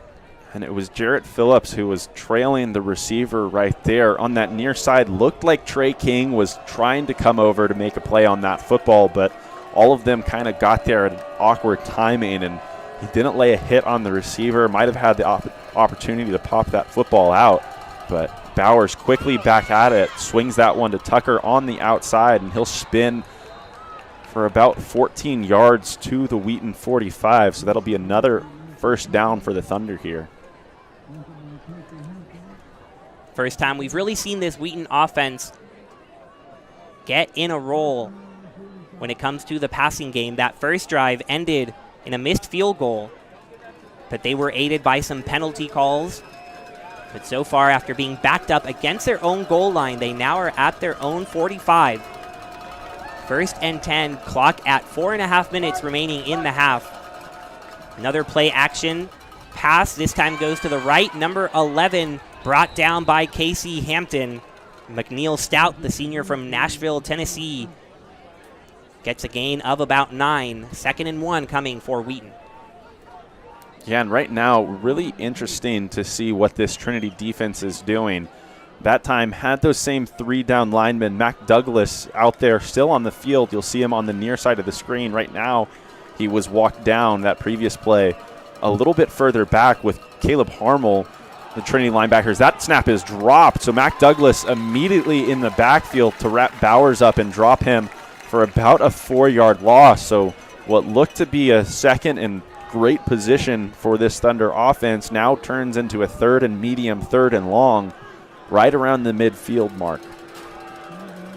And it was Jarrett Phillips who was trailing the receiver right there. On that near side, looked like Trey King was trying to come over to make a play on that football, but all of them kind of got there at an awkward timing, and he didn't lay a hit on the receiver. Might have had the opportunity to pop that football out, but Bowers quickly back at it, swings that one to Tucker on the outside, and he'll spin for about 14 yards to the Wheaton 45, so that'll be another first down for the Thunder here. First time we've really seen this Wheaton offense get in a roll when it comes to the passing game. That first drive ended in a missed field goal, but they were aided by some penalty calls. But so far, after being backed up against their own goal line, they now are at their own 45. First and 10, clock at 4.5 minutes remaining in the half. Another play action pass, this time goes to the right. Number 11 brought down by Casey Hampton. McNeil Stout, the senior from Nashville, Tennessee, gets a gain of about 9. 2nd and 1 coming for Wheaton. Yeah, and right now, really interesting to see what this Trinity defense is doing. That time had those same 3 down linemen. Mac Douglas out there still on the field. You'll see him on the near side of the screen. Right now, he was walked down that previous play a little bit further back with Caleb Harmel, the Trinity linebackers. That snap is dropped, so Mac Douglas immediately in the backfield to wrap Bowers up and drop him for about a 4-yard loss. So what looked to be a second and great position for this Thunder offense now turns into a 3rd and medium, 3rd and long, right around the midfield mark.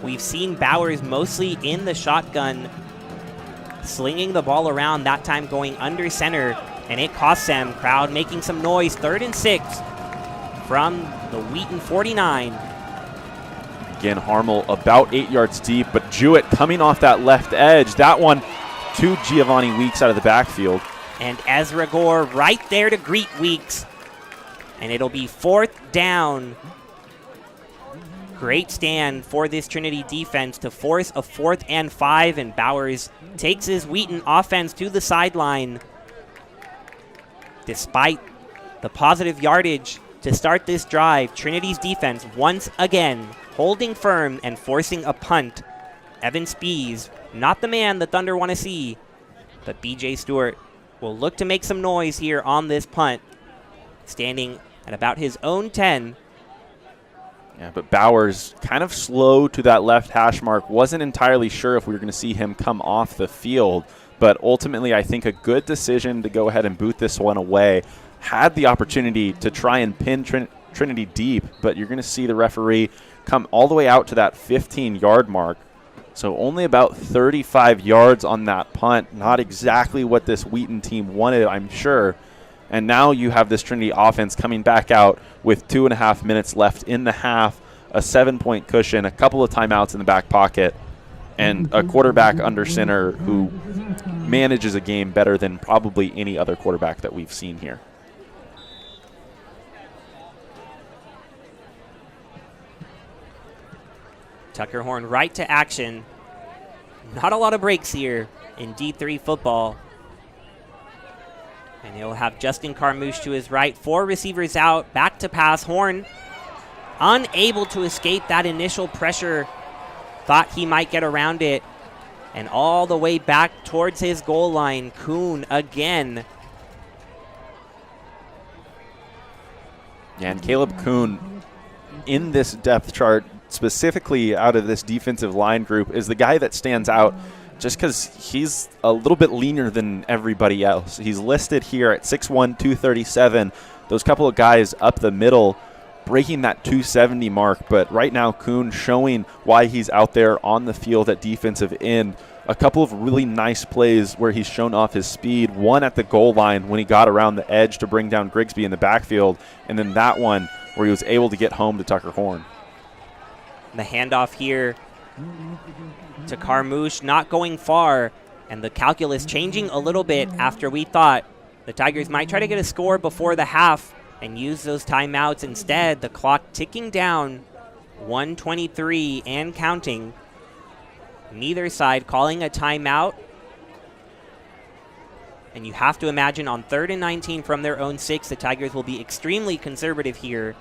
We've seen Bowers mostly in the shotgun, slinging the ball around, that time going under center, and it costs them. Crowd making some noise. 3rd and 6 from the Wheaton 49. Again, Harmel about 8 yards deep, but Jewett coming off that left edge. That one to Giovanni Weeks out of the backfield. And Ezra Gore right there to greet Weeks. And it'll be 4th down. Great stand for this Trinity defense to force a 4th and 5, and Bowers takes his Wheaton offense to the sideline. Despite the positive yardage to start this drive, Trinity's defense once again holding firm and forcing a punt. Evan Spees, not the man the Thunder want to see, but BJ Stewart will look to make some noise here on this punt, standing at about his own 10. Yeah, but Bowers kind of slow to that left hash mark. Wasn't entirely sure if we were going to see him come off the field, but ultimately I think a good decision to go ahead and boot this one away. Had the opportunity to try and pin Trinity deep, but you're going to see the referee come all the way out to that 15-yard mark. So only about 35 yards on that punt. Not exactly what this Wheaton team wanted, I'm sure. And now you have this Trinity offense coming back out with 2.5 minutes left in the half, a 7-point cushion, a couple of timeouts in the back pocket, and a quarterback under center who manages a game better than probably any other quarterback that we've seen here. Tucker Horn right to action. Not a lot of breaks here in D3 football. And he'll have Justin Carmouche to his right. 4 receivers out. Back to pass. Horn unable to escape that initial pressure. Thought he might get around it. And all the way back towards his goal line. Kuhn again. Yeah, and Caleb Kuhn in this depth chart, specifically out of this defensive line group, is the guy that stands out just because he's a little bit leaner than everybody else. He's listed here at 6'1", 237. Those couple of guys up the middle breaking that 270 mark, but right now Kuhn showing why he's out there on the field at defensive end. A couple of really nice plays where he's shown off his speed. One at the goal line when he got around the edge to bring down Grigsby in the backfield, and then that one where he was able to get home to Tucker Horn. The handoff here to Carmouche, not going far, and the calculus changing a little bit after we thought the Tigers might try to get a score before the half and use those timeouts instead. The clock ticking down, 1:23 and counting. Neither side calling a timeout. And you have to imagine on 3rd and 19 from their own 6, the Tigers will be extremely conservative here.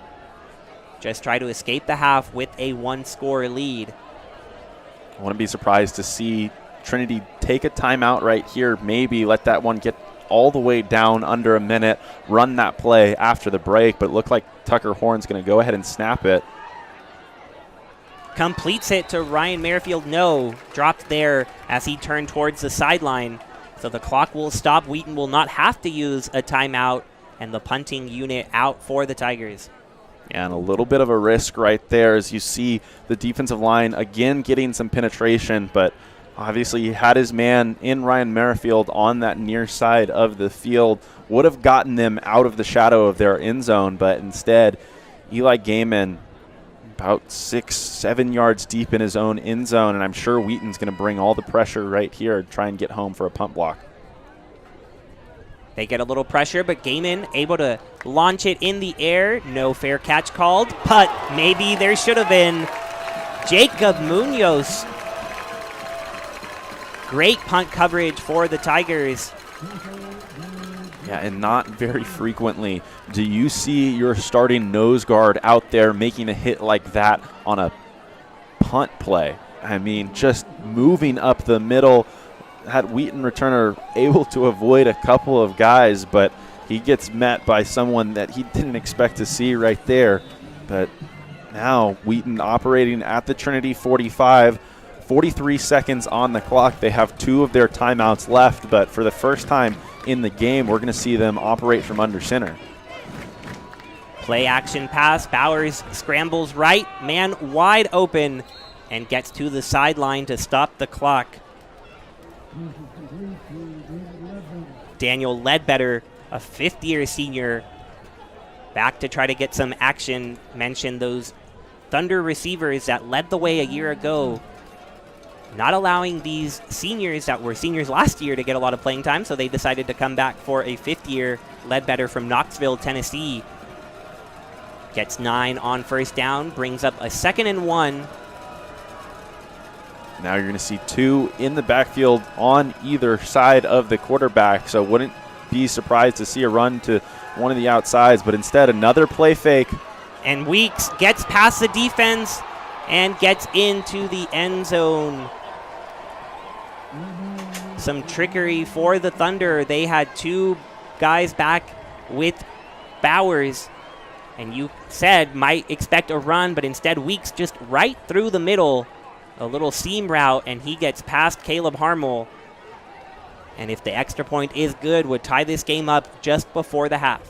Just try to escape the half with a 1-score lead. I wouldn't be surprised to see Trinity take a timeout right here, maybe let that one get all the way down under a minute, run that play after the break, but it looked like Tucker Horn's going to go ahead and snap it. Completes it to Ryan Merrifield. No, dropped there as he turned towards the sideline. So the clock will stop. Wheaton will not have to use a timeout, and the punting unit out for the Tigers. Yeah, and a little bit of a risk right there as you see the defensive line again getting some penetration, but obviously he had his man in Ryan Merrifield on that near side of the field. Would have gotten them out of the shadow of their end zone, but instead Eli Gaiman about 6-7 yards deep in his own end zone, and I'm sure Wheaton's going to bring all the pressure right here to try and get home for a punt block. They get a little pressure, but Gaiman able to launch it in the air. No fair catch called, but maybe there should have been. Jacob Munoz. Great punt coverage for the Tigers. Yeah, and not very frequently do you see your starting nose guard out there making a hit like that on a punt play. I mean, just moving up the middle. Had Wheaton returner able to avoid a couple of guys, but he gets met by someone that he didn't expect to see right there. But now Wheaton operating at the Trinity 45, 43 seconds on the clock. They have 2 of their timeouts left, but for the first time in the game, we're going to see them operate from under center. Play action pass. Bowers scrambles right, man wide open, and gets to the sideline to stop the clock. Daniel Ledbetter, a 5th-year senior, back to try to get some action. Mentioned those Thunder receivers that led the way a year ago, not allowing these seniors that were seniors last year to get a lot of playing time, so they decided to come back for a 5th-year. Ledbetter from Knoxville, Tennessee, gets 9 on first down, brings up a 2nd and 1. Now you're going to see 2 in the backfield on either side of the quarterback, so wouldn't be surprised to see a run to one of the outsides, but instead another play fake. And Weeks gets past the defense and gets into the end zone. Some trickery for the Thunder. They had 2 guys back with Bowers, and you said might expect a run, but instead Weeks just right through the middle, a little seam route, and he gets past Caleb Harmel. And if the extra point is good, would tie this game up just before the half.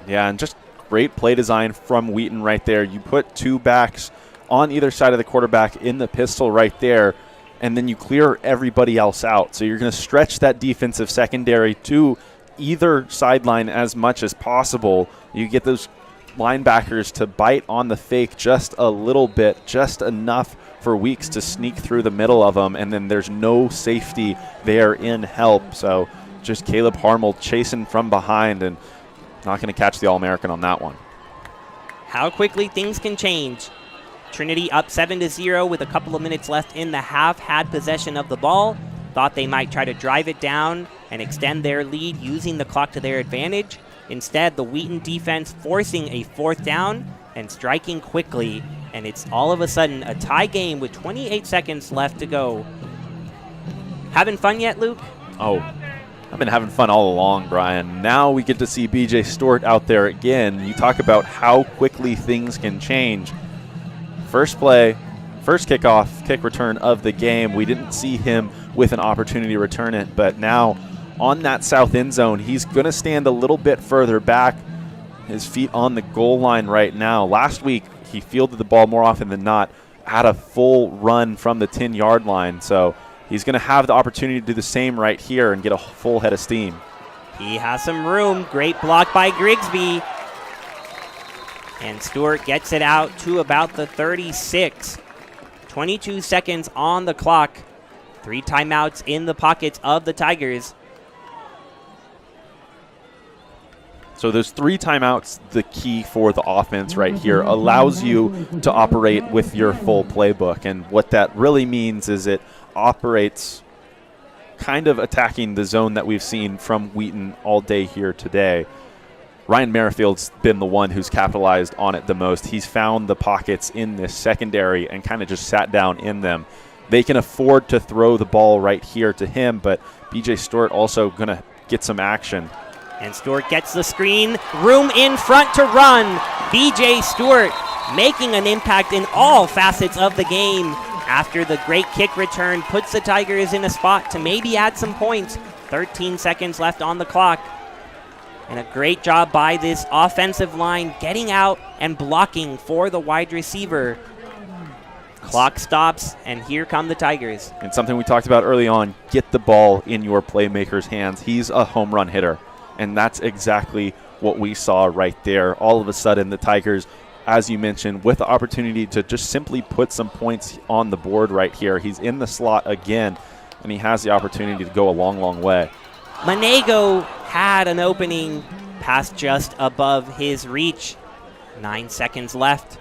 Yeah, and just great play design from Wheaton right there. You put two backs on either side of the quarterback in the pistol right there, and then you clear everybody else out. So you're going to stretch that defensive secondary to either sideline as much as possible. You get those linebackers to bite on the fake just a little bit, just enough for Weeks to sneak through the middle of them, and then there's no safety there in help. So just Caleb Harmel chasing from behind and not going to catch the All-American on that one. How quickly things can change. Trinity up 7-0 with a couple of minutes left in the half, had possession of the ball, thought they might try to drive it down and extend their lead using the clock to their advantage. Instead, the Wheaton defense forcing a 4th down and striking quickly, and it's all of a sudden a tie game with 28 seconds left to go. Having fun yet, Luke? Oh, I've been having fun all along, Brian. Now we get to see BJ Stewart out there again. You talk about how quickly things can change. First play, first kickoff, kick return of the game. We didn't see him with an opportunity to return it, but now on that south end zone, he's going to stand a little bit further back, his feet on the goal line right now. Last week, he fielded the ball more often than not, had a full run from the 10-yard line. So he's going to have the opportunity to do the same right here and get a full head of steam. He has some room. Great block by Grigsby. And Stewart gets it out to about the 36. 22 seconds on the clock. 3 timeouts in the pockets of the Tigers. So those 3 timeouts, the key for the offense right here, allows you to operate with your full playbook. And what that really means is it operates kind of attacking the zone that we've seen from Wheaton all day here today. Ryan Merrifield's been the one who's capitalized on it the most. He's found the pockets in this secondary and kind of just sat down in them. They can afford to throw the ball right here to him, but BJ Stewart also going to get some action. And Stewart gets the screen. Room in front to run. BJ Stewart making an impact in all facets of the game. After the great kick return, puts the Tigers in a spot to maybe add some points. 13 seconds left on the clock. And a great job by this offensive line getting out and blocking for the wide receiver. Clock stops, and here come the Tigers. And something we talked about early on, get the ball in your playmaker's hands. He's a home run hitter. And that's exactly what we saw right there. All of a sudden, the Tigers, as you mentioned, with the opportunity to just simply put some points on the board right here. He's in the slot again, and he has the opportunity to go a long, long way. Manego had an opening, pass just above his reach. 9 seconds left.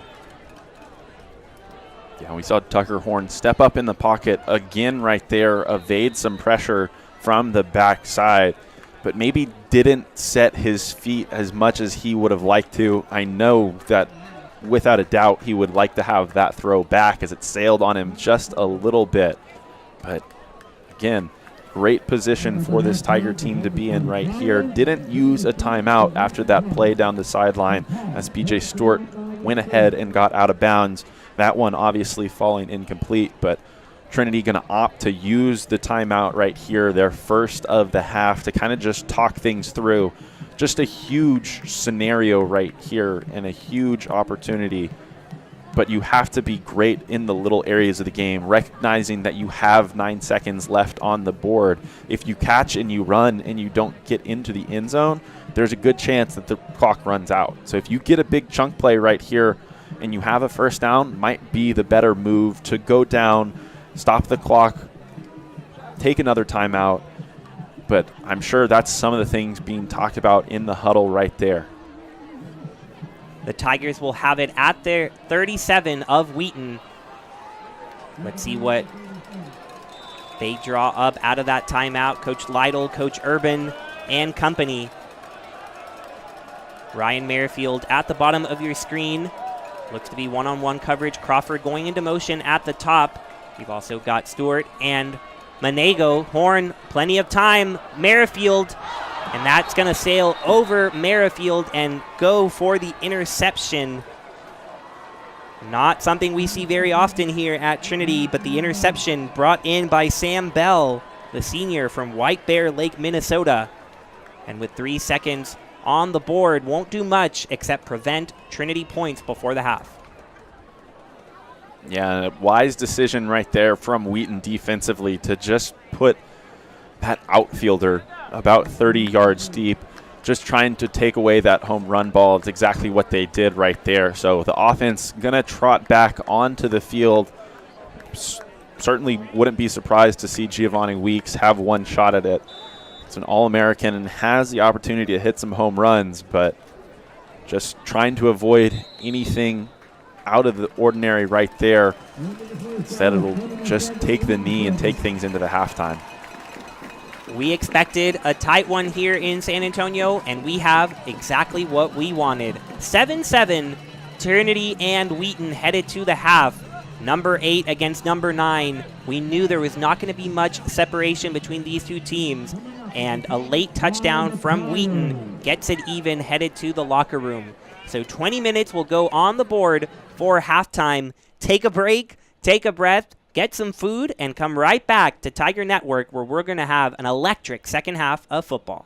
Yeah, we saw Tucker Horn step up in the pocket again right there, evade some pressure from the backside, but maybe didn't set his feet as much as he would have liked to. I know that without a doubt he would like to have that throw back as it sailed on him just a little bit. But again, great position for this Tiger team to be in right here. Didn't use a timeout after that play down the sideline as BJ Stewart went ahead and got out of bounds. That one obviously falling incomplete, but Trinity going to opt to use the timeout right here, their first of the half, to kind of just talk things through. Just a huge scenario right here and a huge opportunity. But you have to be great in the little areas of the game, recognizing that you have 9 seconds left on the board. If you catch and you run and you don't get into the end zone, there's a good chance that the clock runs out. So if you get a big chunk play right here and you have a first down, might be the better move to go down, stop the clock, take another timeout. But I'm sure that's some of the things being talked about in the huddle right there. The Tigers will have it at their 37 of Wheaton. Let's see what they draw up out of that timeout. Coach Lytle, Coach Urban, and company. Ryan Merrifield at the bottom of your screen. Looks to be one-on-one coverage. Crawford going into motion at the top. You've also got Stewart and Manego. Horn, plenty of time. Merrifield, And that's going to sail over Merrifield and go for the interception. Not something we see very often here at Trinity, but the interception brought in by Sam Bell, the senior from White Bear Lake, Minnesota. And with 3 seconds on the board, won't do much except prevent Trinity points before the half. Yeah, a wise decision right there from Wheaton defensively to just put that outfielder about 30 yards deep, just trying to take away that home run ball. It's exactly what they did right there. So the offense going to trot back onto the field. Certainly wouldn't be surprised to see Giovanni Weeks have one shot at it. It's an All-American and has the opportunity to hit some home runs, but just trying to avoid anything out of the ordinary right there. Instead, it'll just take the knee and take things into the halftime. We expected a tight one here in San Antonio, and we have exactly what we wanted. 7-7, Trinity and Wheaton headed to the half. Number 8 against number 9. We knew there was not going to be much separation between these two teams, and a late touchdown from Wheaton gets it even, headed to the locker room. So 20 minutes will go on the board for halftime. Take a break, take a breath, get some food, and come right back to Tiger Network, where we're going to have an electric second half of football.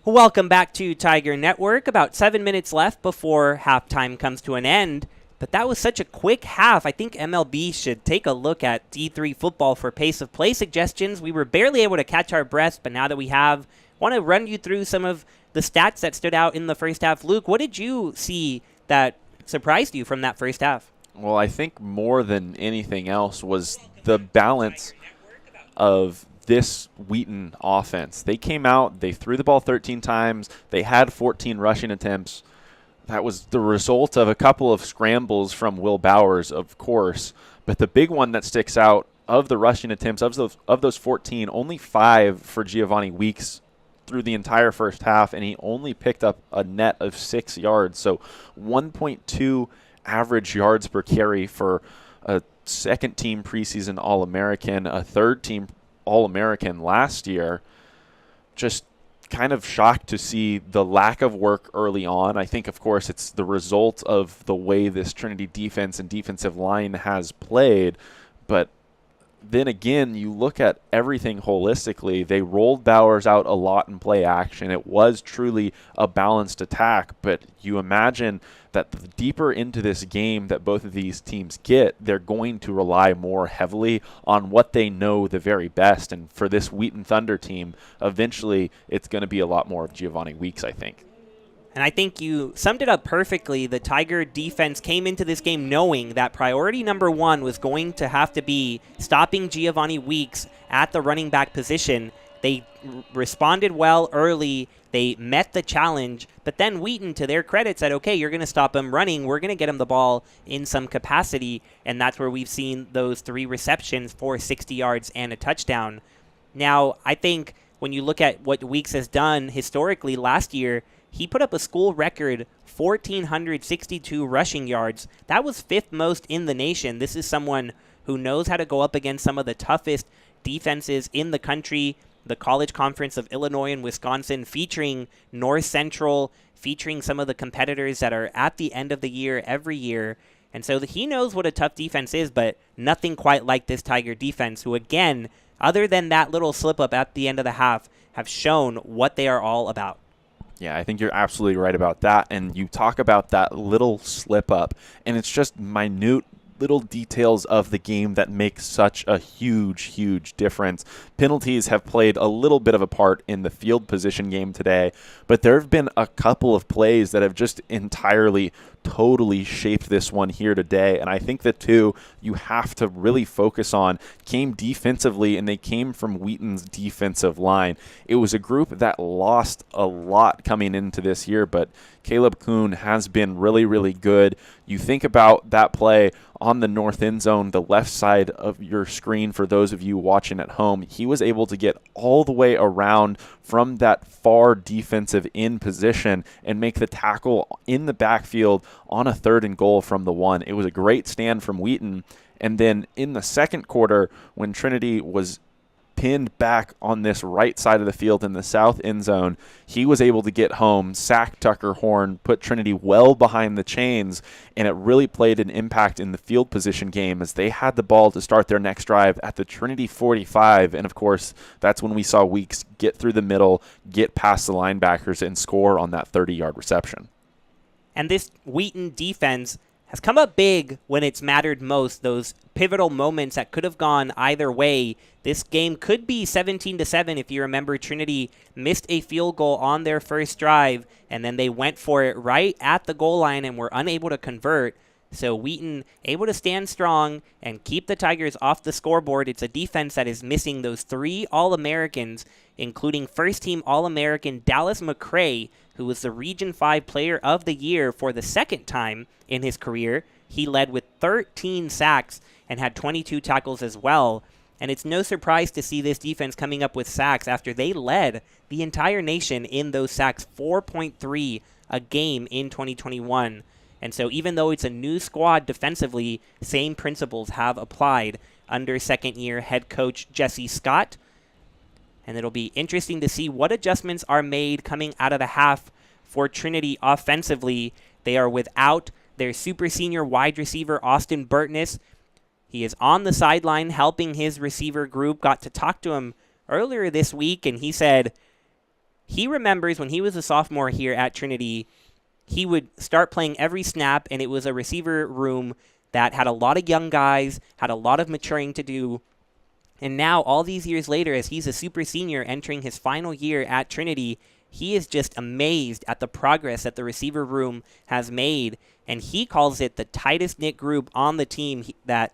Welcome back to Tiger Network. About 7 minutes left before halftime comes to an end. But that was such a quick half. I think MLB should take a look at D3 football for pace of play suggestions. We were barely able to catch our breath, but now that we have, want to run you through some of the stats that stood out in the first half. Luke, what did you see that surprised you from that first half? Well, I think more than anything else was the balance of this Wheaton offense. They came out, they threw the ball 13 times, they had 14 rushing attempts. That was the result of a couple of scrambles from Will Bowers, of course. But the big one that sticks out of the rushing attempts, of those 14, only 5 for Giovanni Weeks through the entire first half, and he only picked up a net of 6 yards. So 1.2 average yards per carry for a second-team preseason All-American, a third-team All-American last year. Just kind of shocked to see the lack of work early on. I think, of course, it's the result of the way this Trinity defense and defensive line has played. But then again, you look at everything holistically. They rolled Bowers out a lot in play action. It was truly a balanced attack, but you imagine that the deeper into this game that both of these teams get, they're going to rely more heavily on what they know the very best. And for this Wheaton Thunder team, eventually it's going to be a lot more of Giovanni Weeks, I think. And I think you summed it up perfectly. The Tiger defense came into this game knowing that priority number one was going to have to be stopping Giovanni Weeks at the running back position. They responded well early. They met the challenge. But then Wheaton, to their credit, said, okay, you're going to stop him running. We're going to get him the ball in some capacity. And that's where we've seen those 3 receptions for 60 yards and a touchdown. Now, I think when you look at what Weeks has done historically last year, he put up a school record 1,462 rushing yards. That was 5th most in the nation. This is someone who knows how to go up against some of the toughest defenses in the country. The College Conference of Illinois and Wisconsin, featuring North Central, featuring some of the competitors that are at the end of the year every year. And so he knows what a tough defense is, but nothing quite like this Tiger defense, who again, other than that little slip up at the end of the half, have shown what they are all about. Yeah, I think you're absolutely right about that. And you talk about that little slip up, and it's just minute little details of the game that make such a huge difference. Penalties have played a little bit of a part in the field position game today, but there have been a couple of plays that have just entirely, totally shaped this one here today. And I think the two you have to really focus on came defensively, and they came from Wheaton's defensive line. It was a group that lost a lot coming into this year, but Caleb Kuhn has been really good. You think about that play on the north end zone, the left side of your screen for those of you watching at home. He was able to get all the way around from that far defensive end position and make the tackle in the backfield on a 3rd and goal from the 1. It was a great stand from Wheaton. And then in the second quarter, when Trinity was pinned back on this right side of the field in the south end zone, he was able to get home, sack Tucker Horn, put Trinity well behind the chains, and it really played an impact in the field position game as they had the ball to start their next drive at the Trinity 45. And of course, that's when we saw Weeks get through the middle, get past the linebackers, and score on that 30-yard reception. And this Wheaton defense has come up big when it's mattered most, those pivotal moments that could have gone either way. This game could be 17-7 if you remember. Trinity missed a field goal on their first drive, and then they went for it right at the goal line and were unable to convert. So Wheaton able to stand strong and keep the Tigers off the scoreboard. It's a defense that is missing those 3 All-Americans, including first-team All-American Dallas McCray, who was the Region 5 Player of the Year for the second time in his career. He led with 13 sacks and had 22 tackles as well. And it's no surprise to see this defense coming up with sacks after they led the entire nation in those sacks, 4.3 a game in 2021. And so even though it's a new squad defensively, same principles have applied under second-year head coach Jesse Scott. And it'll be interesting to see what adjustments are made coming out of the half for Trinity offensively. They are without their super senior wide receiver, Austin Burtness. He is on the sideline helping his receiver group. Got to talk to him earlier this week, and he said He remembers when he was a sophomore here at Trinity, he would start playing every snap, and it was a receiver room that had a lot of young guys, had a lot of maturing to do. And now, all these years later, as he's a super senior entering his final year at Trinity, he is just amazed at the progress that the receiver room has made. And he calls it the tightest knit group on the team, that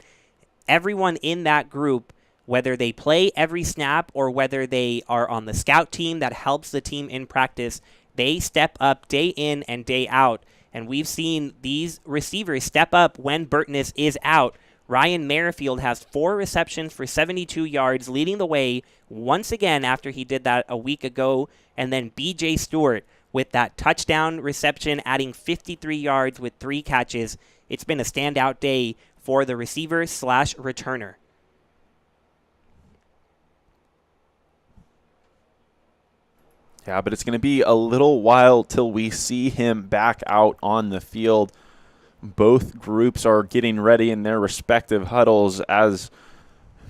everyone in that group, whether they play every snap or whether they are on the scout team that helps the team in practice, they step up day in and day out. And we've seen these receivers step up when Burtness is out. Ryan Merrifield has 4 receptions for 72 yards, leading the way once again after he did that a week ago. And then B.J. Stewart with that touchdown reception, adding 53 yards with 3 catches. It's been a standout day for the receiver/returner. Yeah, but it's going to be a little while till we see him back out on the field. Both groups are getting ready in their respective huddles as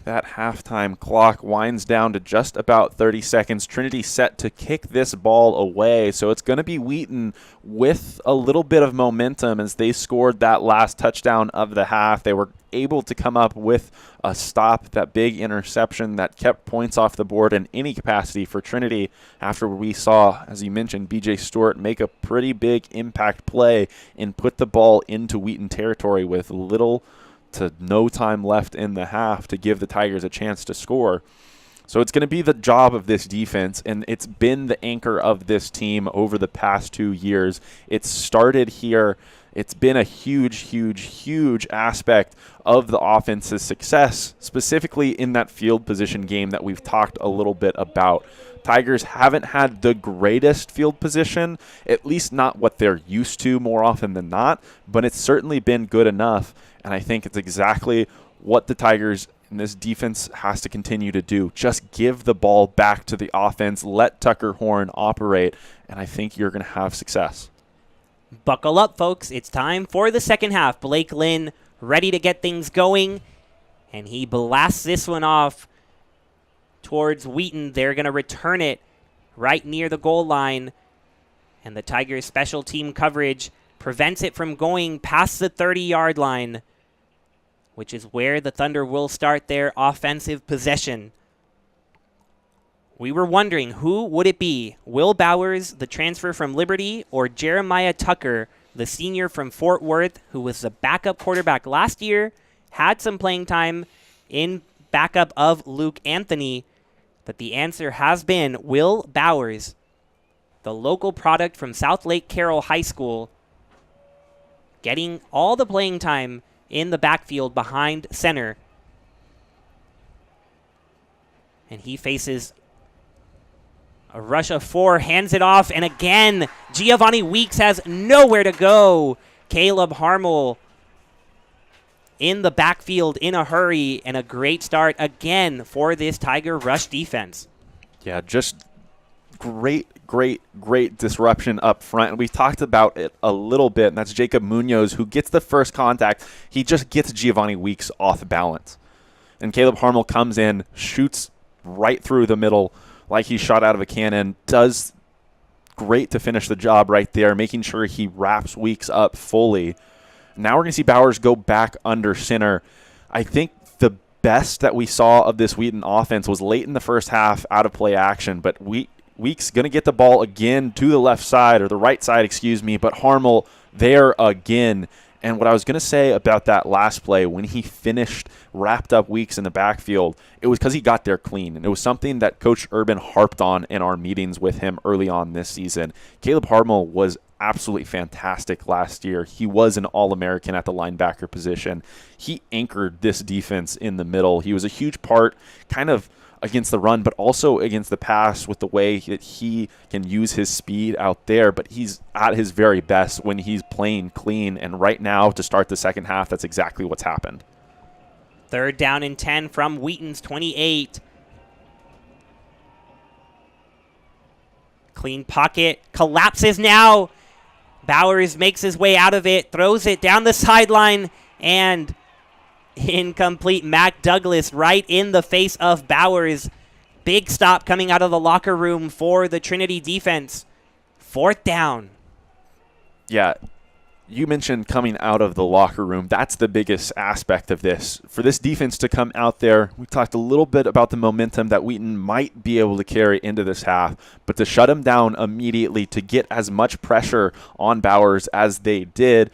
that halftime clock winds down to just about 30 seconds. Trinity set to kick this ball away, so it's going to be Wheaton with a little bit of momentum as they scored that last touchdown of the half. They were able to come up with a stop, that big interception that kept points off the board in any capacity for Trinity after we saw, as you mentioned, B.J. Stewart make a pretty big impact play and put the ball into Wheaton territory with little to no time left in the half to give the Tigers a chance to score. So it's going to be the job of this defense, and it's been the anchor of this team over the past 2 years. It started here. It's been a huge aspect of the offense's success, specifically in that field position game that we've talked a little bit about. Tigers haven't had the greatest field position, at least not what they're used to more often than not, but it's certainly been good enough, and I think it's exactly what the Tigers and this defense has to continue to do. Just give the ball back to the offense, let Tucker Horn operate, and I think you're going to have success. Buckle up, folks. It's time for the second half. Blake Lynn ready to get things going, and he blasts this one off towards Wheaton. They're going to return it right near the goal line, and the Tigers' special team coverage prevents it from going past the 30-yard line, which is where the Thunder will start their offensive possession. We were wondering, who would it be? Will Bowers, the transfer from Liberty, or Jeremiah Tucker, the senior from Fort Worth, who was the backup quarterback last year, had some playing time in backup of Luke Anthony, but the answer has been Will Bowers, the local product from South Lake Carroll High School, getting all the playing time in the backfield behind center. And he faces a rush of 4, hands it off, and again, Giovanni Weeks has nowhere to go. Caleb Harmel in the backfield in a hurry, and a great start again for this Tiger rush defense. Yeah, just great disruption up front. And we've talked about it a little bit, and that's Jacob Munoz, who gets the first contact. He just gets Giovanni Weeks off balance. And Caleb Harmel comes in, shoots right through the middle like he shot out of a cannon, does great to finish the job right there, making sure he wraps Weeks up fully. Now we're going to see Bowers go back under center. I think the best that we saw of this Wheaton offense was late in the first half, out of play action, but Weeks going to get the ball again to the left side, or the right side, but Harmel there again. And what I was going to say about that last play, when he finished, wrapped up Weeks in the backfield, it was because he got there clean. And it was something that Coach Urban harped on in our meetings with him early on this season. Caleb Harmel was absolutely fantastic last year. He was an All-American at the linebacker position. He anchored this defense in the middle. He was a huge part kind of against the run, but also against the pass with the way that he can use his speed out there. But he's at his very best when he's playing clean. And right now, to start the second half, that's exactly what's happened. 3rd down and 10 from Wheaton's 28. Clean pocket, collapses now. Bowers makes his way out of it, throws it down the sideline, and incomplete. Mac Douglas right in the face of Bowers. Big stop coming out of the locker room for the Trinity defense. 4th down. Yeah, you mentioned coming out of the locker room. That's the biggest aspect of this. For this defense to come out there, we talked a little bit about the momentum that Wheaton might be able to carry into this half, but to shut him down immediately, to get as much pressure on Bowers as they did,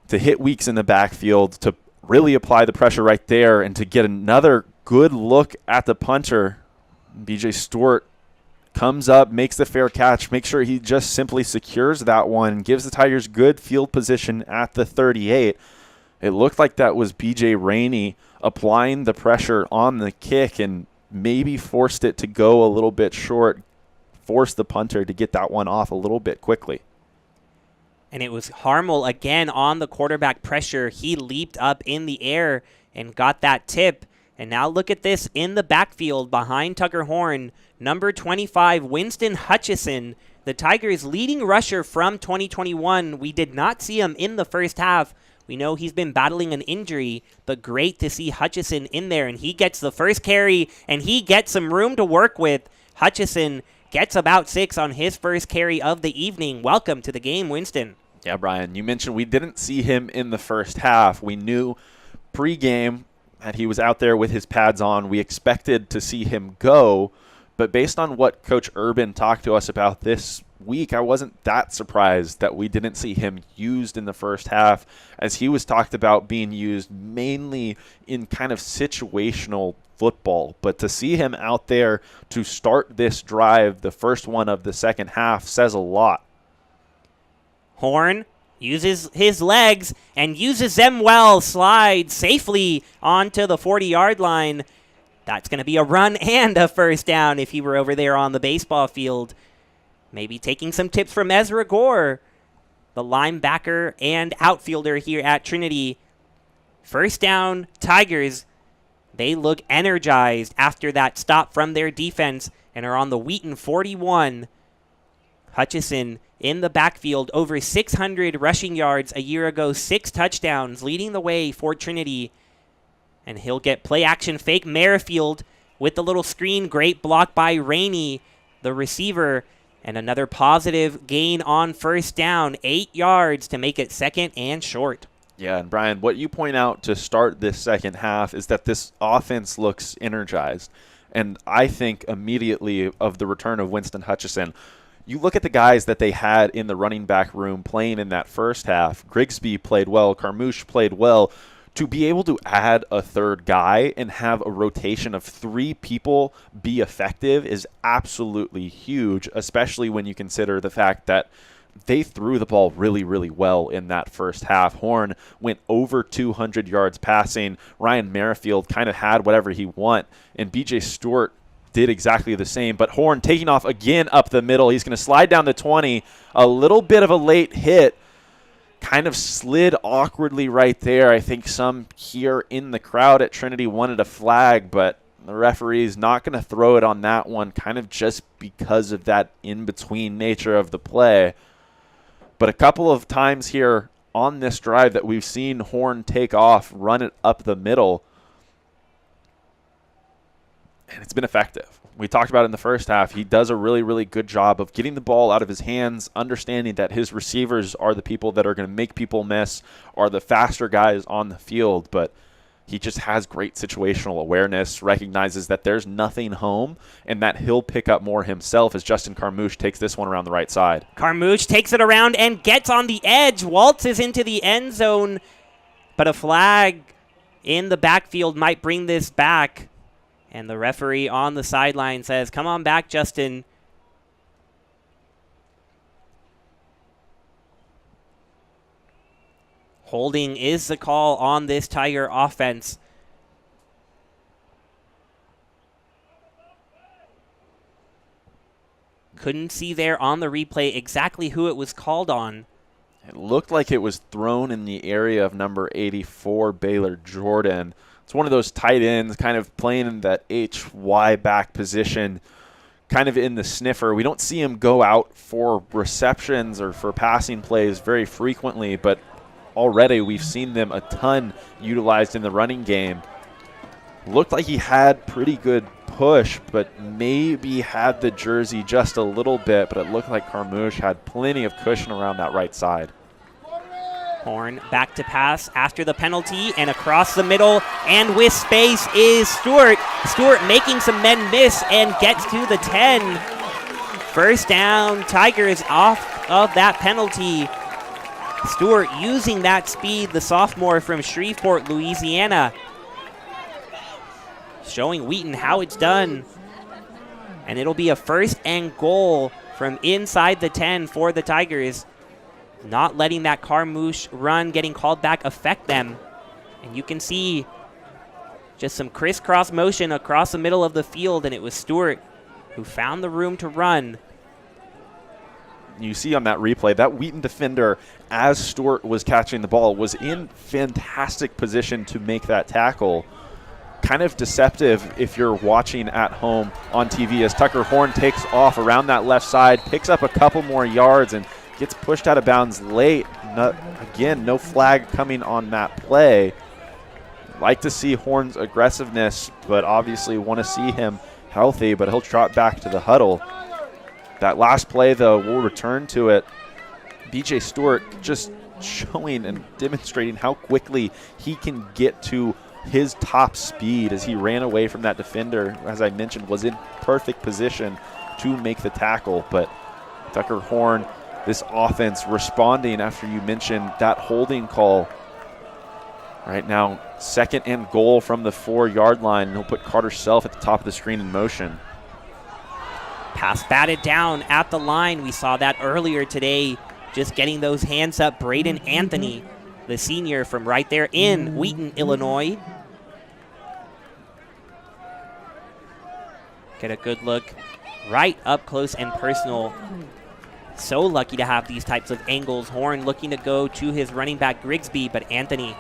to hit Weeks in the backfield, to really apply the pressure right there, and to get another good look at the punter. BJ Stewart comes up, makes the fair catch, makes sure he just simply secures that one, gives the Tigers good field position at the 38. It looked like that was BJ Rainey applying the pressure on the kick and maybe forced it to go a little bit short, forced the punter to get that one off a little bit quickly. And it was Harmel again on the quarterback pressure. He leaped up in the air and got that tip. And now look at this in the backfield behind Tucker Horn. Number 25, Winston Hutchison, the Tigers' leading rusher from 2021. We did not see him in the first half. We know he's been battling an injury, but great to see Hutchison in there. And he gets the first carry, and he gets some room to work with. Hutchison gets about 6 on his first carry of the evening. Welcome to the game, Winston. Yeah, Brian, you mentioned we didn't see him in the first half. We knew pregame that he was out there with his pads on. We expected to see him go, but based on what Coach Urban talked to us about this week, I wasn't that surprised that we didn't see him used in the first half, as he was talked about being used mainly in kind of situational football. But to see him out there to start this drive, the first one of the second half, says a lot. Horn uses his legs and uses them well, slides safely onto the 40-yard line. That's going to be a run and a first down if he were over there on the baseball field. Maybe taking some tips from Ezra Gore, the linebacker and outfielder here at Trinity. First down, Tigers. They look energized after that stop from their defense and are on the Wheaton 41. Hutchison in the backfield, over 600 rushing yards a year ago, 6 touchdowns, leading the way for Trinity. And he'll get play action fake Merrifield with the little screen. Great block by Rainey, the receiver. And another positive gain on first down, 8 yards to make it second and short. Yeah, and Brian, what you point out to start this second half is that this offense looks energized. And I think immediately of the return of Winston Hutchison. You look at the guys that they had in the running back room playing in that first half. Grigsby played well. Carmouche played well. To be able to add a third guy and have a rotation of 3 people be effective is absolutely huge, especially when you consider the fact that they threw the ball really, really well in that first half. Horn went over 200 yards passing. Ryan Merrifield kind of had whatever he want, and BJ Stewart did exactly the same. But Horn taking off again up the middle. He's going to slide down the 20. A little bit of a late hit. Kind of slid awkwardly right there. I think some here in the crowd at Trinity wanted a flag, but the referee's not going to throw it on that one, kind of just because of that in-between nature of the play. But a couple of times here on this drive that we've seen Horn take off, run it up the middle, and it's been effective. We talked about it in the first half. He does a really, really good job of getting the ball out of his hands, understanding that his receivers are the people that are going to make people miss, are the faster guys on the field, but he just has great situational awareness, recognizes that there's nothing home, and that he'll pick up more himself as Justin Carmouche takes this one around the right side. Carmouche takes it around and gets on the edge, waltzes into the end zone, but a flag in the backfield might bring this back. And the referee on the sideline says, "Come on back, Justin." Holding is the call on this Tiger offense. Couldn't see there on the replay exactly who it was called on. It looked like it was thrown in the area of number 84, Baylor Jordan. It's one of those tight ends kind of playing in that HY back position, kind of in the sniffer. We don't see him go out for receptions or for passing plays very frequently, but already we've seen them a ton utilized in the running game. looked like he had pretty good push, but maybe had the jersey just a little bit, but it looked like Carmouche had plenty of cushion around that right side. Horn back to pass after the penalty and across the middle, and with space is Stewart. Stewart making some men miss and gets to the 10. First down, Tigers off of that penalty. Stewart using that speed, the sophomore from Shreveport, Louisiana. Showing Wheaton how it's done. And it'll be a first and goal from inside the 10 for the Tigers. Not letting that Carmouche run getting called back affect them. And you can see just some crisscross motion across the middle of the field, and it was Stewart who found the room to run. You see on that replay, that Wheaton defender, as Stewart was catching the ball, was in fantastic position to make that tackle. Kind of deceptive if you're watching at home on TV as Tucker Horn takes off around that left side, picks up a couple more yards, and gets pushed out of bounds late. No flag coming on that play. Like to see Horn's aggressiveness, but obviously want to see him healthy, but he'll trot back to the huddle. That last play, though, we'll return to it. BJ Stewart just showing and demonstrating how quickly he can get to his top speed as he ran away from that defender, as I mentioned, was in perfect position to make the tackle. But Tucker Horn, this offense responding after you mentioned that holding call. Right now, second and goal from the 4-yard line. He'll put Carter Self at the top of the screen in motion. Pass batted down at the line. We saw that earlier today. Just getting those hands up. Braden Anthony, the senior from right there in Wheaton, Illinois. Get a good look right up close and personal. So lucky to have these types of angles. Horn looking to go to his running back Grigsby, but Anthony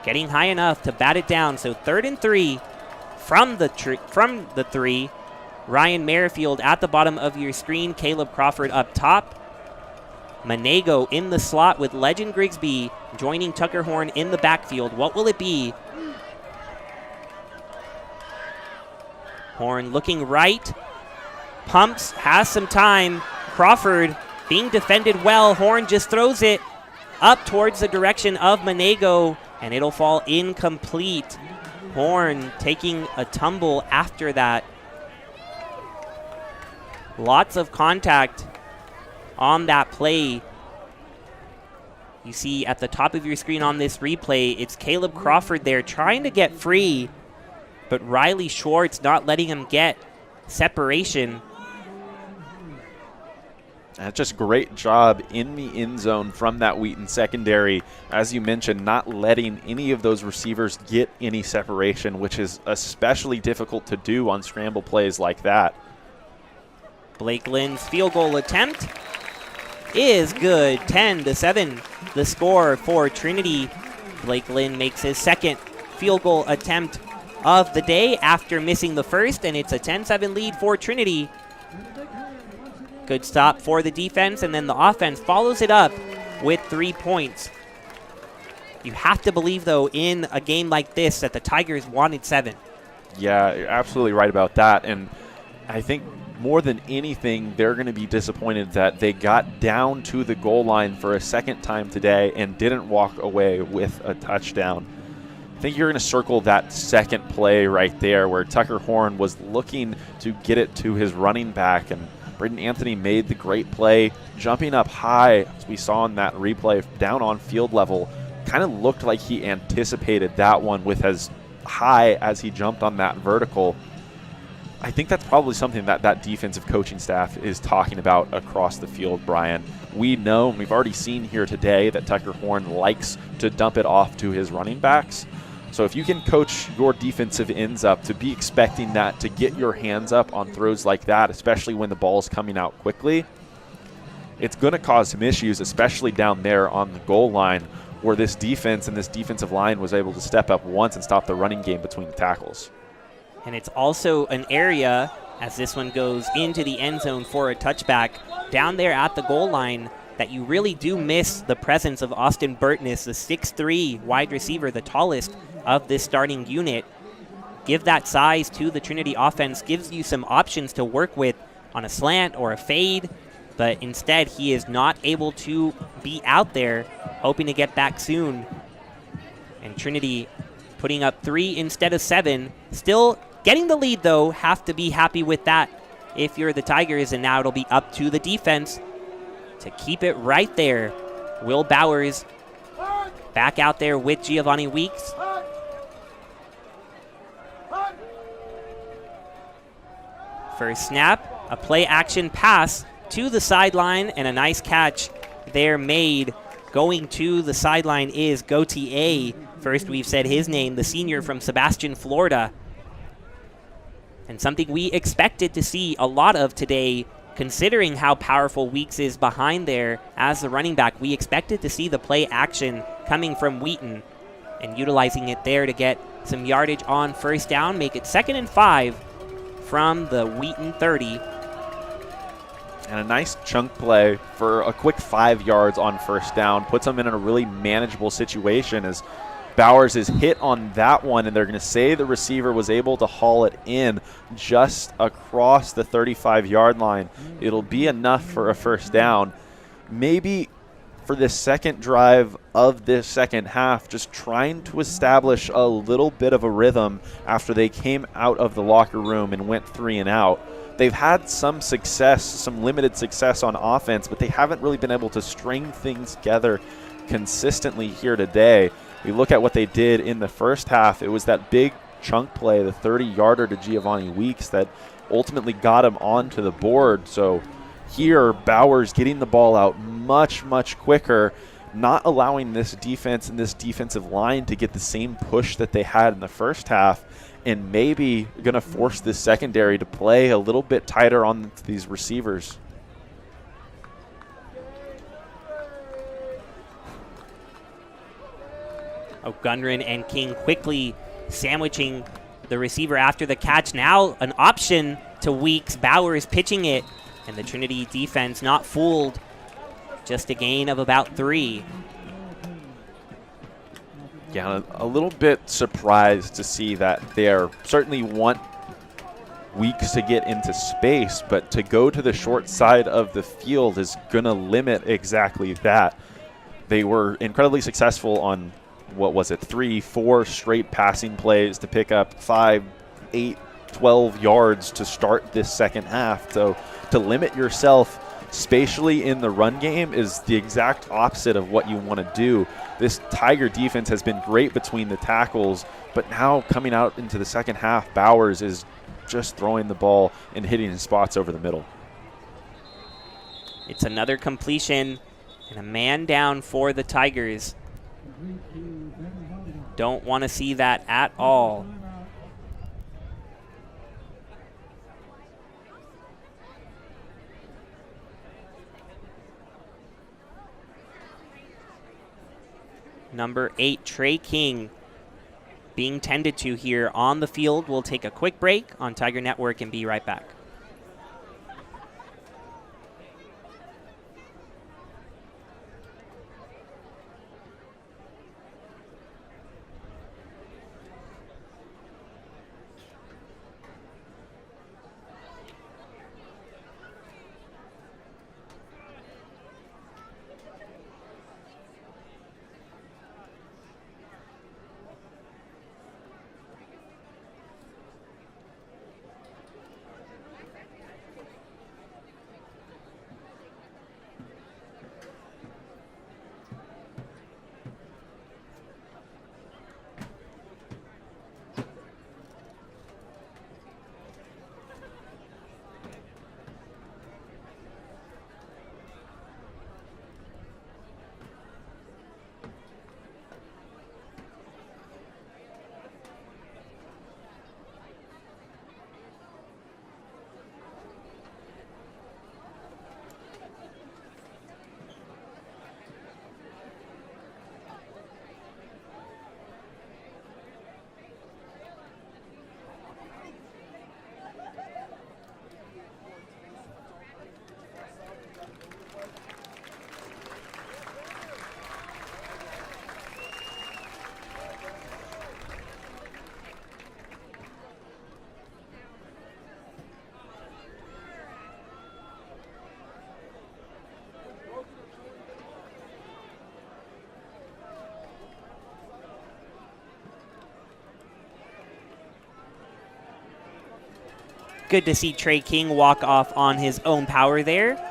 getting high enough to bat it down. So 3rd and 3 from the 3. Ryan Merrifield at the bottom of your screen. Caleb Crawford up top. Manego in the slot with Legend Grigsby joining Tucker Horn in the backfield. What will it be? Horn looking right. Pumps, has some time. Crawford being defended well. Horn just throws it up towards the direction of Manego, and it'll fall incomplete. Horn taking a tumble after that. Lots of contact on that play. You see at the top of your screen on this replay, it's Caleb Crawford there trying to get free, but Riley Schwartz not letting him get separation. Just great job in the end zone from that Wheaton secondary. As you mentioned, not letting any of those receivers get any separation, which is especially difficult to do on scramble plays like that. Blake Lynn's field goal attempt is good. 10-7 the score for Trinity. Blake Lynn makes his second field goal attempt of the day after missing the first, and it's a 10-7 lead for Trinity. Good stop for the defense, and then the offense follows it up with 3 points. You have to believe, though, in a game like this that the Tigers wanted 7. Yeah, you're absolutely right about that. And I think more than anything, they're going to be disappointed that they got down to the goal line for a second time today and didn't walk away with a touchdown. I think you're going to circle that second play right there where Tucker Horn was looking to get it to his running back, and Braden Anthony made the great play, jumping up high, as we saw in that replay, down on field level. Kind of looked like he anticipated that one with as high as he jumped on that vertical. I think that's probably something that that defensive coaching staff is talking about across the field, Brian. We know, and we've already seen here today, that Tucker Horn likes to dump it off to his running backs. So if you can coach your defensive ends up to be expecting that, to get your hands up on throws like that, especially when the ball's coming out quickly, it's going to cause some issues, especially down there on the goal line, where this defense and this defensive line was able to step up once and stop the running game between the tackles. And it's also an area, as this one goes into the end zone for a touchback, down there at the goal line, that you really do miss the presence of Austin Burtness, the 6'3" wide receiver, the tallest of this starting unit. give that size to the Trinity offense, gives you some options to work with on a slant or a fade, but instead he is not able to be out there, hoping to get back soon. And Trinity putting up 3 instead of 7. Still getting the lead, though. Have to be happy with that if you're the Tigers, and now it'll be up to the defense to keep it right there. Will Bowers back out there with Giovanni Weeks. First snap, a play action pass to the sideline, and a nice catch there made. Going to the sideline is Gautier. First we've said his name, the senior from Sebastian, Florida. And something we expected to see a lot of today, considering how powerful Weeks is behind there as the running back. We expected to see the play action coming from Wheaton and utilizing it there to get some yardage on first down, make it 2nd and 5 from the Wheaton 30. And a nice chunk play for a quick 5 yards on first down. Puts them in a really manageable situation as Bowers is hit on that one, and they're going to say the receiver was able to haul it in just across the 35-yard line. It'll be enough for a first down. Maybe for the second drive of this second half, just trying to establish a little bit of a rhythm after they came out of the locker room and went 3 and out. They've had some success, some limited success on offense, but they haven't really been able to string things together consistently here today. We look at what they did in the first half. It was that big chunk play, the 30-yarder to Giovanni Weeks, that ultimately got him onto the board. So here, Bowers getting the ball out much, much quicker, not allowing this defense and this defensive line to get the same push that they had in the first half, and maybe going to force this secondary to play a little bit tighter on these receivers. Gundren and King quickly sandwiching the receiver after the catch. Now an option to Weeks. Bowers pitching it, and the Trinity defense not fooled. Just a gain of about 3. Yeah, a little bit surprised to see that they certainly want Weeks to get into space, but to go to the short side of the field is going to limit exactly that. They were incredibly successful on, 3-4 straight passing plays to pick up 5, 8, 12 yards to start this second half. So to limit yourself spatially in the run game is the exact opposite of what you want to do. This Tiger defense has been great between the tackles, but now coming out into the second half, Bowers is just throwing the ball and hitting his spots over the middle. It's another completion and a man down for the Tigers. Don't want to see that at all. Number 8, Trey King, being tended to here on the field. We'll take a quick break on Tiger Network and be right back. Good to see Trey King walk off on his own power there.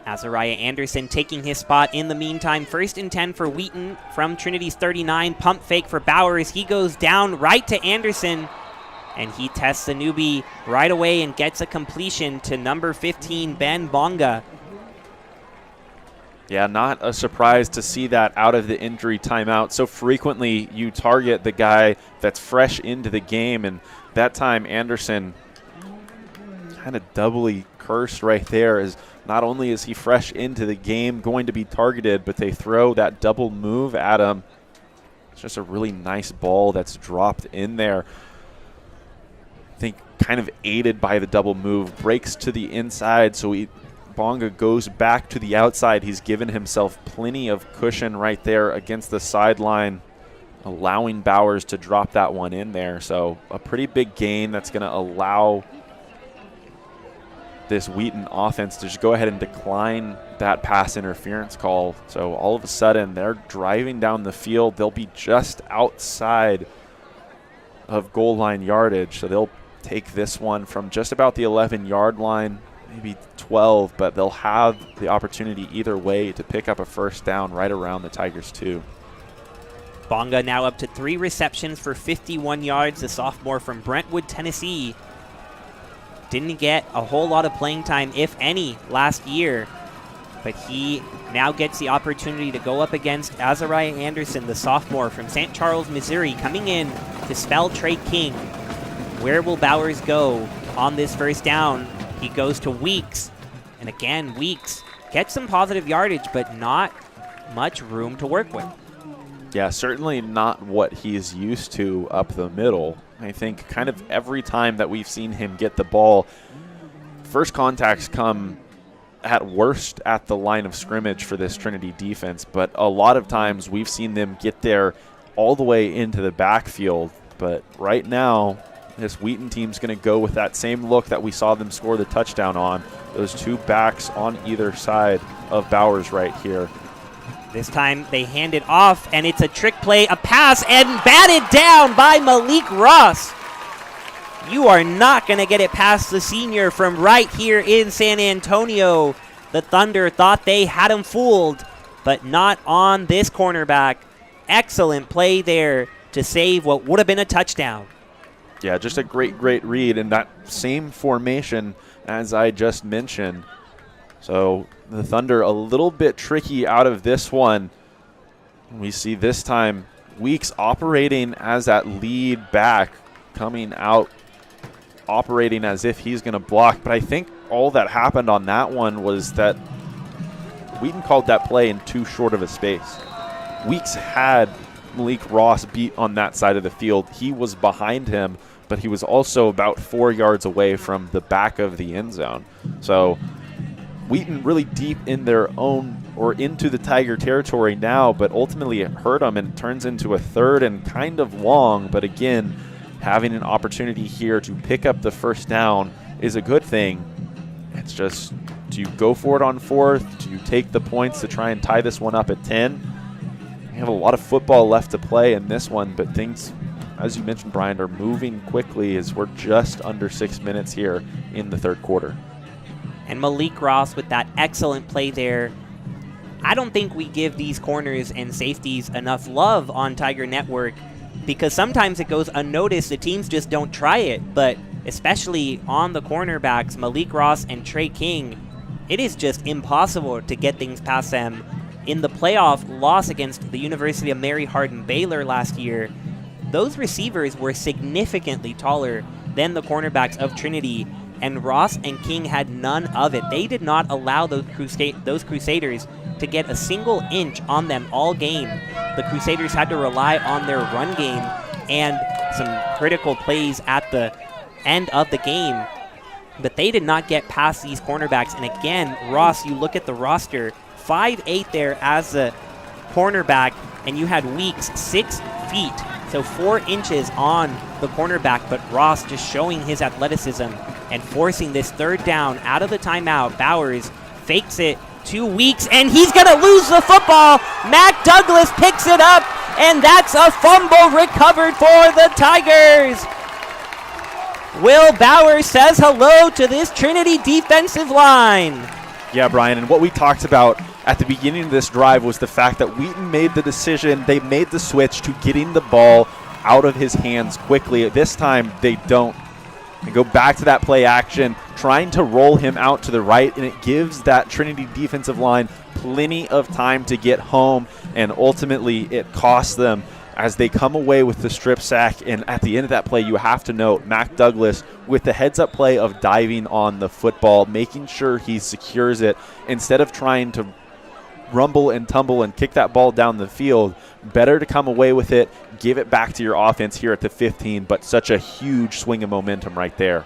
Azariah Anderson taking his spot in the meantime. 1st and 10 for Wheaton from Trinity's 39. Pump fake for Bowers. He goes down right to Anderson, and he tests the newbie right away and gets a completion to number 15, Ben Bonga. Yeah, not a surprise to see that out of the injury timeout. So frequently you target the guy that's fresh into the game, and that time Anderson kind of doubly cursed right there, as not only is he fresh into the game going to be targeted, but they throw that double move at him. It's just a really nice ball that's dropped in there. I think kind of aided by the double move, breaks to the inside, so Bonga goes back to the outside. He's given himself plenty of cushion right there against the sideline, allowing Bowers to drop that one in there. So a pretty big gain that's going to allow this Wheaton offense to just go ahead and decline that pass interference call. So all of a sudden they're driving down the field. They'll be just outside of goal line yardage. So they'll take this one from just about the 11-yard line, maybe 12, but they'll have the opportunity either way to pick up a first down right around the Tigers' 2. Bonga now up to 3 receptions for 51 yards. The sophomore from Brentwood, Tennessee. Didn't get a whole lot of playing time, if any, last year, but he now gets the opportunity to go up against Azariah Anderson, the sophomore from St. Charles, Missouri, coming in to spell Trey King. Where will Bowers go on this first down? He goes to Weeks, and again, Weeks gets some positive yardage, but not much room to work with. Yeah, certainly not what he's used to up the middle. I think kind of every time that we've seen him get the ball, first contacts come at worst at the line of scrimmage for this Trinity defense, but a lot of times we've seen them get there all the way into the backfield. But right now, this Wheaton team's going to go with that same look that we saw them score the touchdown on, those 2 backs on either side of Bowers right here. This time they hand it off, and it's a trick play, a pass, and batted down by Malik Ross. You are not going to get it past the senior from right here in San Antonio. The Thunder thought they had him fooled, but not on this cornerback. Excellent play there to save what would have been a touchdown. Yeah, just a great read in that same formation as I just mentioned. So the Thunder a little bit tricky out of this one. We see this time Weeks operating as that lead back, coming out, operating as if he's going to block. But I think all that happened on that one was that Wheaton called that play in too short of a space. Weeks had Malik Ross beat on that side of the field. He was behind him, but he was also about 4 yards away from the back of the end zone. So Wheaton really deep in their own or into the Tiger territory now, but ultimately it hurt them and turns into a 3rd and kind of long. But again, having an opportunity here to pick up the first down is a good thing. It's just, do you go for it on 4th? Do you take the points to try and tie this one up at 10? We have a lot of football left to play in this one, but things, as you mentioned, Brian, are moving quickly as we're just under 6 minutes here in the 3rd quarter. And Malik Ross with that excellent play there. I don't think we give these corners and safeties enough love on Tiger Network, because sometimes it goes unnoticed. The teams just don't try it. But especially on the cornerbacks, Malik Ross and Trey King, it is just impossible to get things past them. In the playoff loss against the University of Mary Hardin Baylor last year, those receivers were significantly taller than the cornerbacks of Trinity, and Ross and King had none of it. They did not allow those Crusaders to get a single inch on them all game. The Crusaders had to rely on their run game and some critical plays at the end of the game, but they did not get past these cornerbacks. And again, Ross, you look at the roster, 5'8" there as a cornerback, and you had Weeks 6 feet, so 4 inches on the cornerback, but Ross just showing his athleticism and forcing this 3rd down out of the timeout. Bowers fakes it to Weeks, and he's going to lose the football. Mac Douglas picks it up, and that's a fumble recovered for the Tigers. Will Bauer says hello to this Trinity defensive line. Yeah, Brian, and what we talked about at the beginning of this drive was the fact that Wheaton made the decision, they made the switch to getting the ball out of his hands quickly. This time, they don't. They go back to that play action, trying to roll him out to the right, and it gives that Trinity defensive line plenty of time to get home, and ultimately it costs them as they come away with the strip sack. And at the end of that play, you have to note Mac Douglas with the heads-up play of diving on the football, making sure he secures it instead of trying to rumble and tumble and kick that ball down the field. Better to come away with it, give it back to your offense here at the 15, but such a huge swing of momentum right there.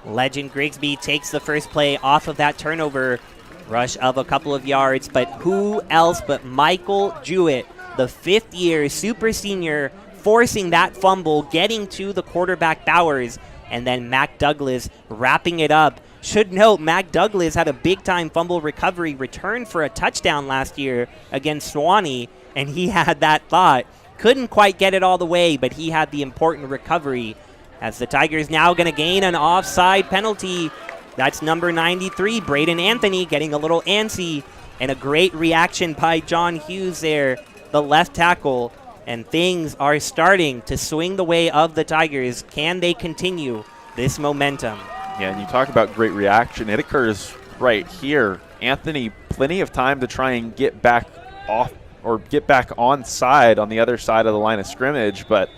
Legend Grigsby takes the first play off of that turnover rush of a couple of yards, but who else but Michael Jewett, the fifth-year super senior, forcing that fumble, getting to the quarterback Bowers, and then Mac Douglas wrapping it up. Should note, Mac Douglas had a big-time fumble recovery return for a touchdown last year against Sewanee, and he had that thought. Couldn't quite get it all the way, but he had the important recovery. As the Tigers now going to gain an offside penalty. That's number 93, Braden Anthony, getting a little antsy, and a great reaction by John Hughes there, the left tackle. And things are starting to swing the way of the Tigers. Can they continue this momentum? Yeah, and you talk about great reaction. It occurs right here. Anthony, plenty of time to try and get back off or get back onside on the other side of the line of scrimmage, but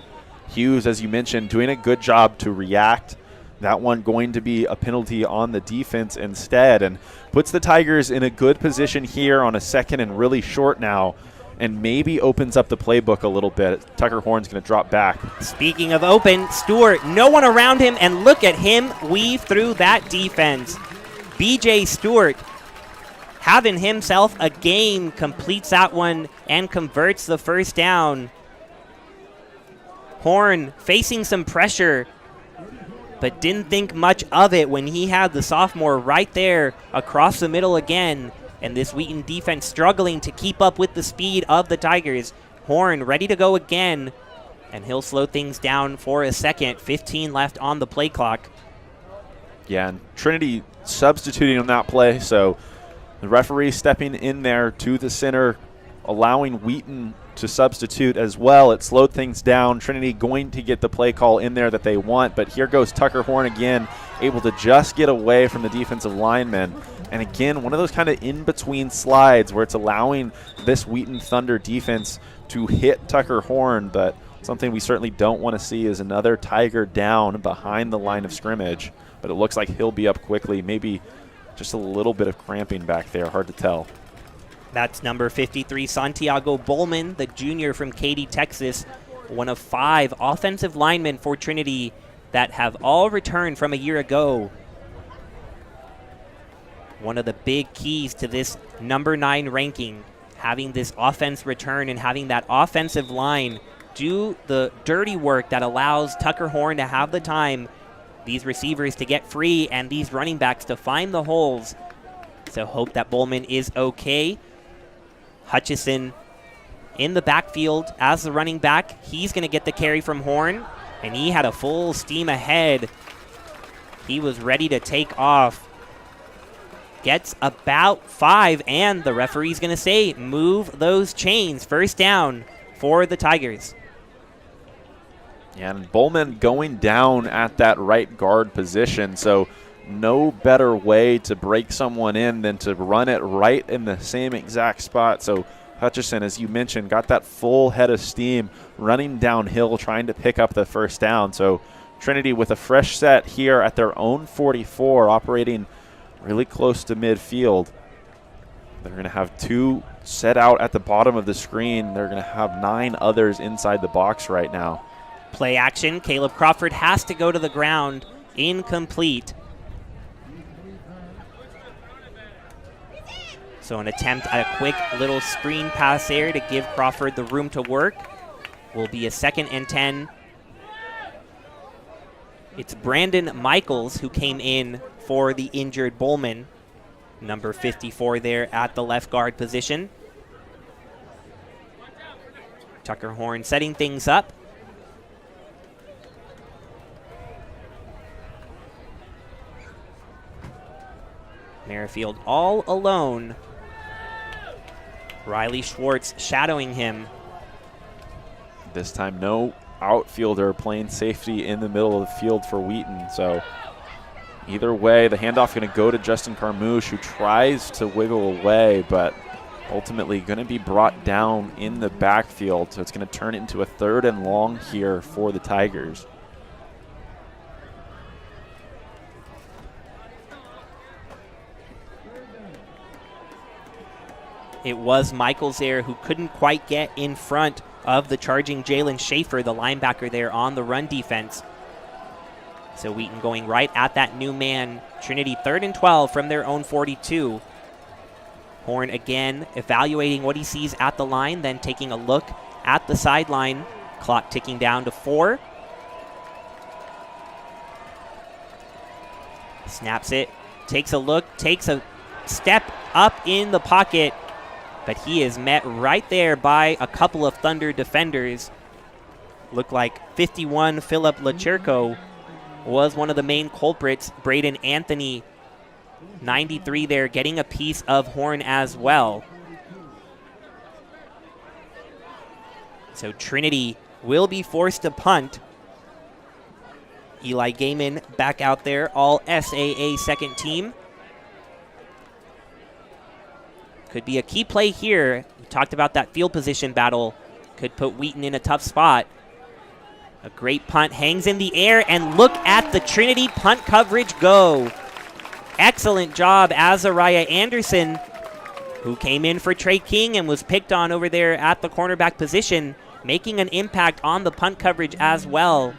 Hughes, as you mentioned, doing a good job to react. That one going to be a penalty on the defense instead, and puts the Tigers in a good position here on a second and really short now, and maybe opens up the playbook a little bit. Tucker Horn's going to drop back. Speaking of open, Stewart, no one around him, and look at him weave through that defense. BJ Stewart having himself a game, completes that one and converts the first down. Horn facing some pressure, but didn't think much of it when he had the sophomore right there across the middle again. And this Wheaton defense struggling to keep up with the speed of the Tigers. Horn ready to go again, and he'll slow things down for a second. 15 left on the play clock. Yeah, and Trinity substituting on that play, so the referee stepping in there to the center, allowing Wheaton to substitute as well. It slowed things down. Trinity going to get the play call in there that they want, but here goes Tucker Horn again, able to just get away from the defensive lineman. And again, one of those kind of in-between slides where it's allowing this Wheaton Thunder defense to hit Tucker Horn, but something we certainly don't want to see is another Tiger down behind the line of scrimmage. But it looks like he'll be up quickly, maybe just a little bit of cramping back there, hard to tell. That's number 53, Santiago Bowman, the junior from Katy, Texas, one of 5 offensive linemen for Trinity that have all returned from a year ago. One of the big keys to this number 9 ranking, having this offense return and having that offensive line do the dirty work that allows Tucker Horn to have the time, these receivers to get free, and these running backs to find the holes. So hope that Bowman is okay. Hutchison in the backfield as the running back. He's going to get the carry from Horn, and he had a full steam ahead. He was ready to take off. Gets about 5, and the referee's going to say, move those chains. First down for the Tigers. Yeah, and Bowman going down at that right guard position, so no better way to break someone in than to run it right in the same exact spot. So Hutchison, as you mentioned, got that full head of steam running downhill trying to pick up the first down. So Trinity with a fresh set here at their own 44, operating really close to midfield. They're going to have 2 set out at the bottom of the screen. They're going to have 9 others inside the box right now. Play action. Caleb Crawford has to go to the ground. Incomplete. So an attempt at a quick little screen pass there to give Crawford the room to work. Will be a 2nd and 10. It's Brandon Michaels who came in for the injured Bowman. Number 54 there at the left guard position. Tucker Horn setting things up. Merrifield all alone. Riley Schwartz shadowing him. This time, no outfielder playing safety in the middle of the field for Wheaton. So either way, the handoff going to go to Justin Carmouche, who tries to wiggle away, but ultimately going to be brought down in the backfield. So it's going to turn it into a 3rd and long here for the Tigers. It was Michaels there who couldn't quite get in front of the charging Jalen Schaefer, the linebacker there on the run defense. So Wheaton going right at that new man. Trinity 3rd and 12 from their own 42. Horn again evaluating what he sees at the line, then taking a look at the sideline. Clock ticking down to 4. Snaps it, takes a look, takes a step up in the pocket, but he is met right there by a couple of Thunder defenders. Looked like 51 Philip Lacherco was one of the main culprits. Braden Anthony, 93 there, getting a piece of Horn as well. So Trinity will be forced to punt. Eli Gaiman back out there, all SAA second team. Could be a key play here. We talked about that field position battle. Could put Wheaton in a tough spot. A great punt hangs in the air, and look at the Trinity punt coverage go. Excellent job, Azariah Anderson, who came in for Trey King and was picked on over there at the cornerback position, making an impact on the punt coverage as well.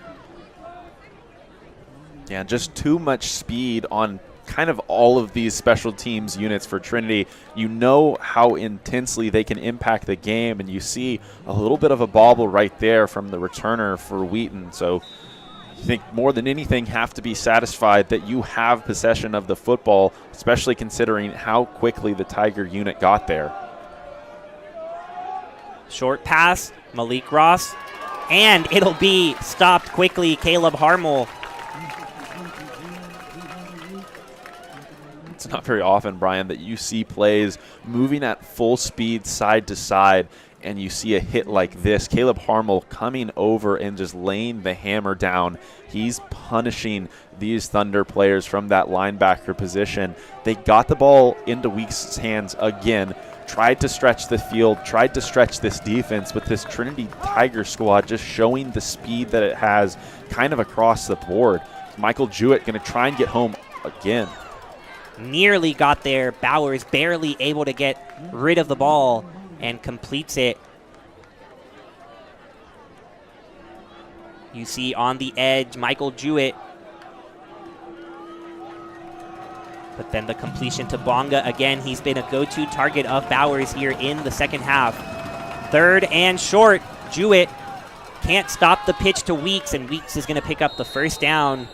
Yeah, just too much speed on kind of all of these special teams units for Trinity. You know how intensely they can impact the game, and you see a little bit of a bobble right there from the returner for Wheaton. So I think more than anything have to be satisfied that you have possession of the football, especially considering how quickly the Tiger unit got there. Short pass, Malik Ross, and it'll be stopped quickly. Caleb Harmel. It's not very often, Brian, that you see plays moving at full speed side to side and you see a hit like this. Caleb Harmel coming over and just laying the hammer down. He's punishing these Thunder players from that linebacker position. They got the ball into Weeks' hands again, tried to stretch the field, tried to stretch this defense, but this Trinity Tiger squad just showing the speed that it has kind of across the board. Michael Jewett going to try and get home again. Nearly got there. Bowers barely able to get rid of the ball and completes it. You see on the edge, Michael Jewett. But then the completion to Bonga. Again, he's been a go-to target of Bowers here in the second half. 3rd and short. Jewett can't stop the pitch to Weeks, and Weeks is going to pick up the first down.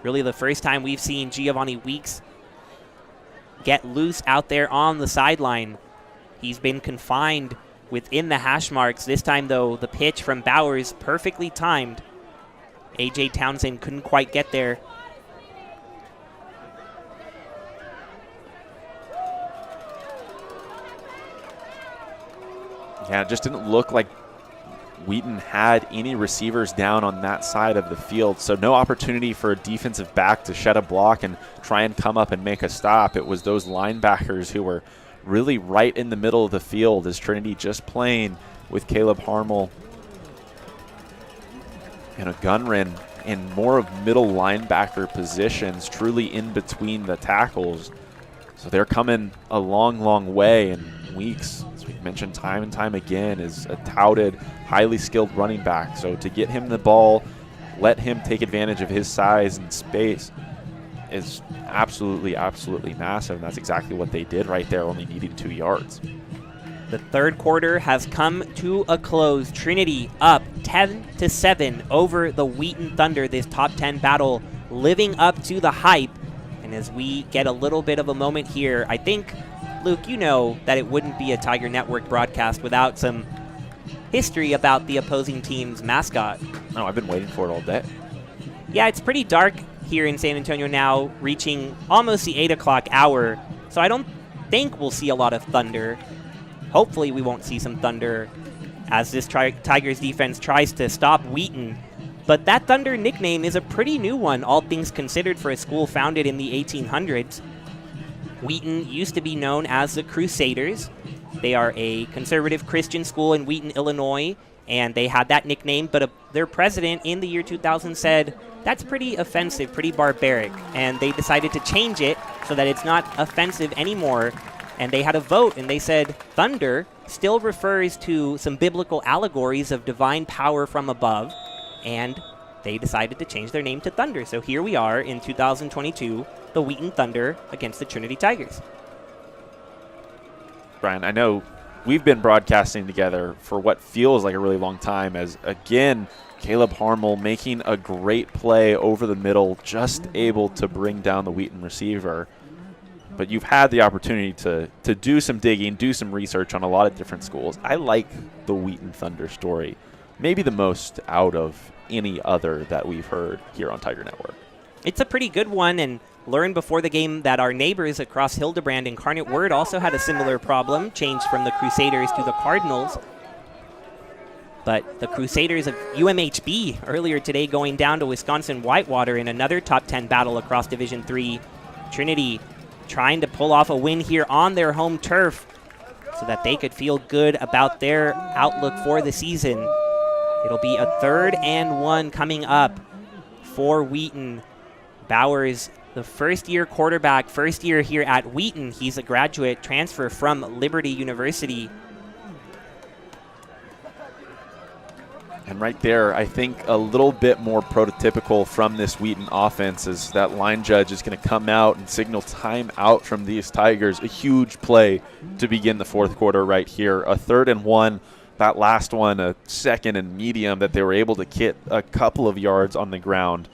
Really the first time we've seen Giovanni Weeks get loose out there on the sideline. He's been confined within the hash marks. This time, though, the pitch from Bowers perfectly timed. A.J. Townsend couldn't quite get there. Yeah, it just didn't look like Wheaton had any receivers down on that side of the field, so no opportunity for a defensive back to shed a block and try and come up and make a stop. It was those linebackers who were really right in the middle of the field as Trinity just playing with Caleb Harmel and a Gunrin in more of middle linebacker positions, truly in between the tackles. So they're coming a long, long way, and Weeks, as we've mentioned time and time again, is a touted, highly skilled running back. So to get him the ball, let him take advantage of his size and space is absolutely, absolutely massive. And that's exactly what they did right there, only needing 2 yards. The third quarter has come to a close. Trinity up 10-7 over the Wheaton Thunder. This top 10 battle living up to the hype. And as we get a little bit of a moment here, I think, Luke, you know that it wouldn't be a Tiger Network broadcast without some history about the opposing team's mascot. No, I've been waiting for it all day. Yeah, it's pretty dark here in San Antonio now, reaching almost the 8 o'clock hour. So I don't think we'll see a lot of thunder. Hopefully we won't see some thunder as this Tigers defense tries to stop Wheaton. But that Thunder nickname is a pretty new one, all things considered, for a school founded in the 1800s. Wheaton used to be known as the Crusaders. They are a conservative Christian school in Wheaton, Illinois, and they had that nickname, but their president in the year 2000 said, that's pretty offensive, pretty barbaric, and they decided to change it so that it's not offensive anymore. And they had a vote, and they said thunder still refers to some biblical allegories of divine power from above, and they decided to change their name to Thunder. So here we are in 2022, the Wheaton Thunder against the Trinity Tigers. Brian, I know we've been broadcasting together for what feels like a really long time, as, again, Caleb Harmel making a great play over the middle, just able to bring down the Wheaton receiver. But you've had the opportunity to do some digging, do some research on a lot of different schools. I like the Wheaton Thunder story, maybe the most out of any other that we've heard here on Tiger Network. It's a pretty good one, and learned before the game that our neighbors across Hildebrand, Incarnate Word, also had a similar problem, changed from the Crusaders to the Cardinals. But the Crusaders of UMHB earlier today going down to Wisconsin Whitewater in another top 10 battle across Division III. Trinity trying to pull off a win here on their home turf so that they could feel good about their outlook for the season. It'll be a 3rd and 1 coming up for Wheaton. Bowers, the first-year quarterback, first year here at Wheaton. He's a graduate transfer from Liberty University. And right there, I think a little bit more prototypical from this Wheaton offense is that line judge is going to come out and signal timeout from these Tigers. A huge play to begin the 4th quarter right here. A 3rd and 1. That last one, a 2nd and medium that they were able to get a couple of yards on the ground.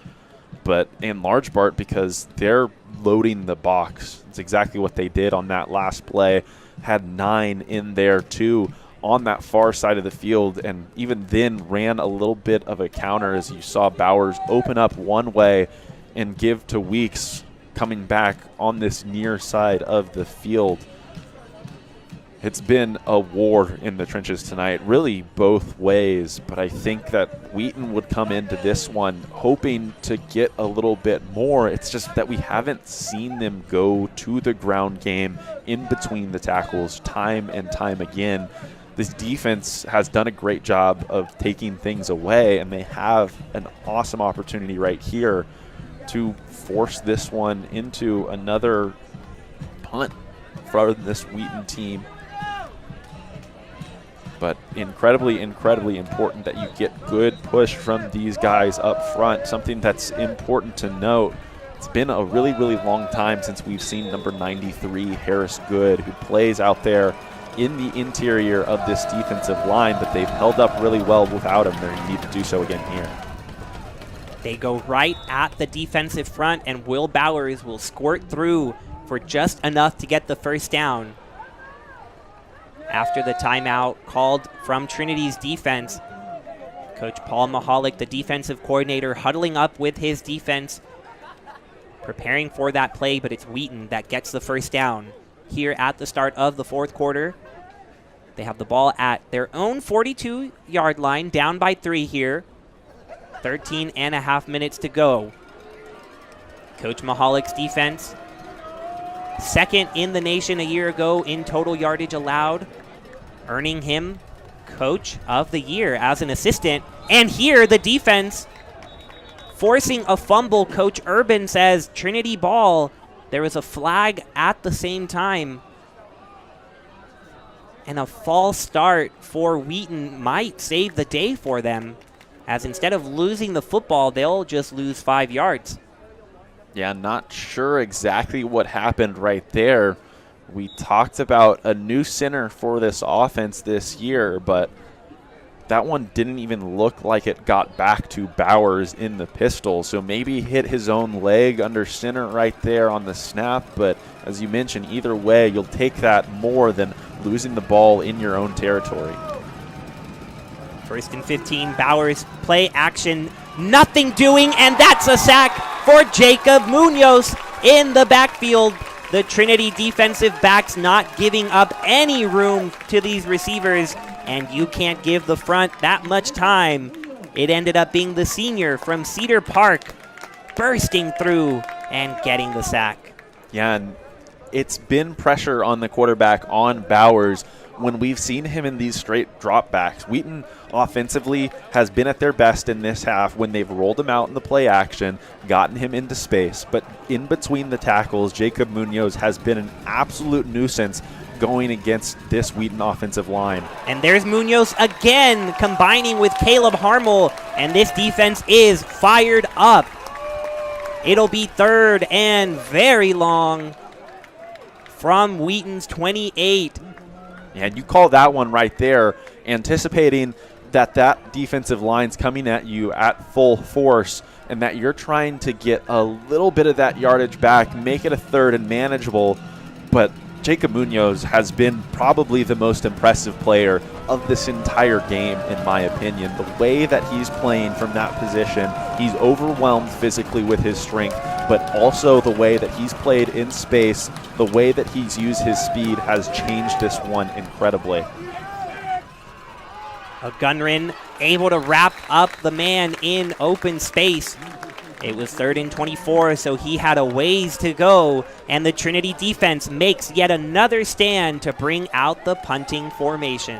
But in large part because they're loading the box. It's exactly what they did on that last play. Had 9 in there too on that far side of the field, and even then ran a little bit of a counter as you saw Bowers open up one way and give to Weeks coming back on this near side of the field. It's been a war in the trenches tonight, really both ways, but I think that Wheaton would come into this one hoping to get a little bit more. It's just that we haven't seen them go to the ground game in between the tackles time and time again. This defense has done a great job of taking things away, and they have an awesome opportunity right here to force this one into another punt for this Wheaton team. But incredibly, incredibly important that you get good push from these guys up front. Something that's important to note, it's been a really, really long time since we've seen number 93, Harris Good, who plays out there in the interior of this defensive line, but they've held up really well without him. They need to do so again here. They go right at the defensive front, and Will Bowers will squirt through for just enough to get the first down. After the timeout called from Trinity's defense, Coach Paul Mahalik, the defensive coordinator, huddling up with his defense, preparing for that play, but it's Wheaton that gets the first down here at the start of the 4th quarter. They have the ball at their own 42-yard line, down by 3 here. 13 and a half minutes to go. Coach Mahalik's defense, 2nd in the nation a year ago in total yardage allowed, earning him Coach of the Year as an assistant. And here the defense forcing a fumble. Coach Urban says Trinity ball. There was a flag at the same time. And a false start for Wheaton might save the day for them, as instead of losing the football, they'll just lose 5 yards. Yeah, not sure exactly what happened right there. We talked about a new center for this offense this year, but that one didn't even look like it got back to Bowers in the pistol. So maybe hit his own leg under center right there on the snap. But as you mentioned, either way, you'll take that more than losing the ball in your own territory. 1st and 15, Bowers play action nothing doing, and that's a sack for Jacob Munoz in the backfield. The Trinity defensive backs not giving up any room to these receivers, and you can't give the front that much time. It ended up being the senior from Cedar Park bursting through and getting the sack. Yeah, and it's been pressure on the quarterback on Bowers when we've seen him in these straight dropbacks. Wheaton offensively has been at their best in this half when they've rolled him out in the play action, gotten him into space. But in between the tackles, Jacob Munoz has been an absolute nuisance going against this Wheaton offensive line. And there's Munoz again combining with Caleb Harmel, and this defense is fired up. It'll be 3rd and very long from Wheaton's 28. And you call that one right there, anticipating that defensive line's coming at you at full force and that you're trying to get a little bit of that yardage back, make it a 3rd and manageable. But Jacob Munoz has been probably the most impressive player of this entire game, in my opinion. The way that he's playing from that position, he's overwhelmed physically with his strength, but also the way that he's played in space, the way that he's used his speed has changed this one incredibly. Gunrin able to wrap up the man in open space. It was 3rd and 24, so he had a ways to go, and the Trinity defense makes yet another stand to bring out the punting formation.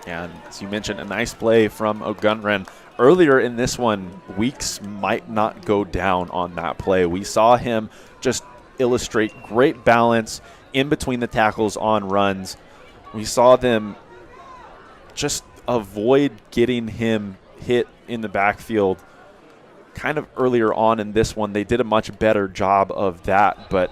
And as you mentioned, a nice play from O'Gunran. Earlier in this one, Weeks might not go down on that play. We saw him just illustrate great balance in between the tackles on runs. We saw them just avoid getting him hit in the backfield kind of earlier on in this one. They did a much better job of that, but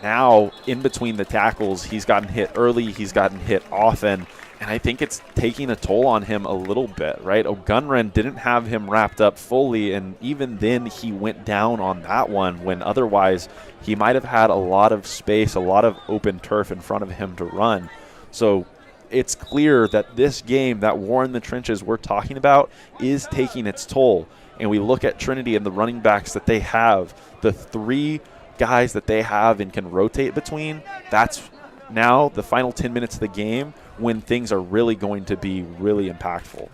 now in between the tackles, he's gotten hit early, he's gotten hit often, and I think it's taking a toll on him a little bit, right? O'Gunran didn't have him wrapped up fully, and even then he went down on that one when otherwise he might have had a lot of space, a lot of open turf in front of him to run. So it's clear that this game, that war in the trenches we're talking about, is taking its toll. And we look at Trinity and the running backs that they have, the 3 guys that they have and can rotate between. That's now the final 10 minutes of the game when things are really going to be really impactful.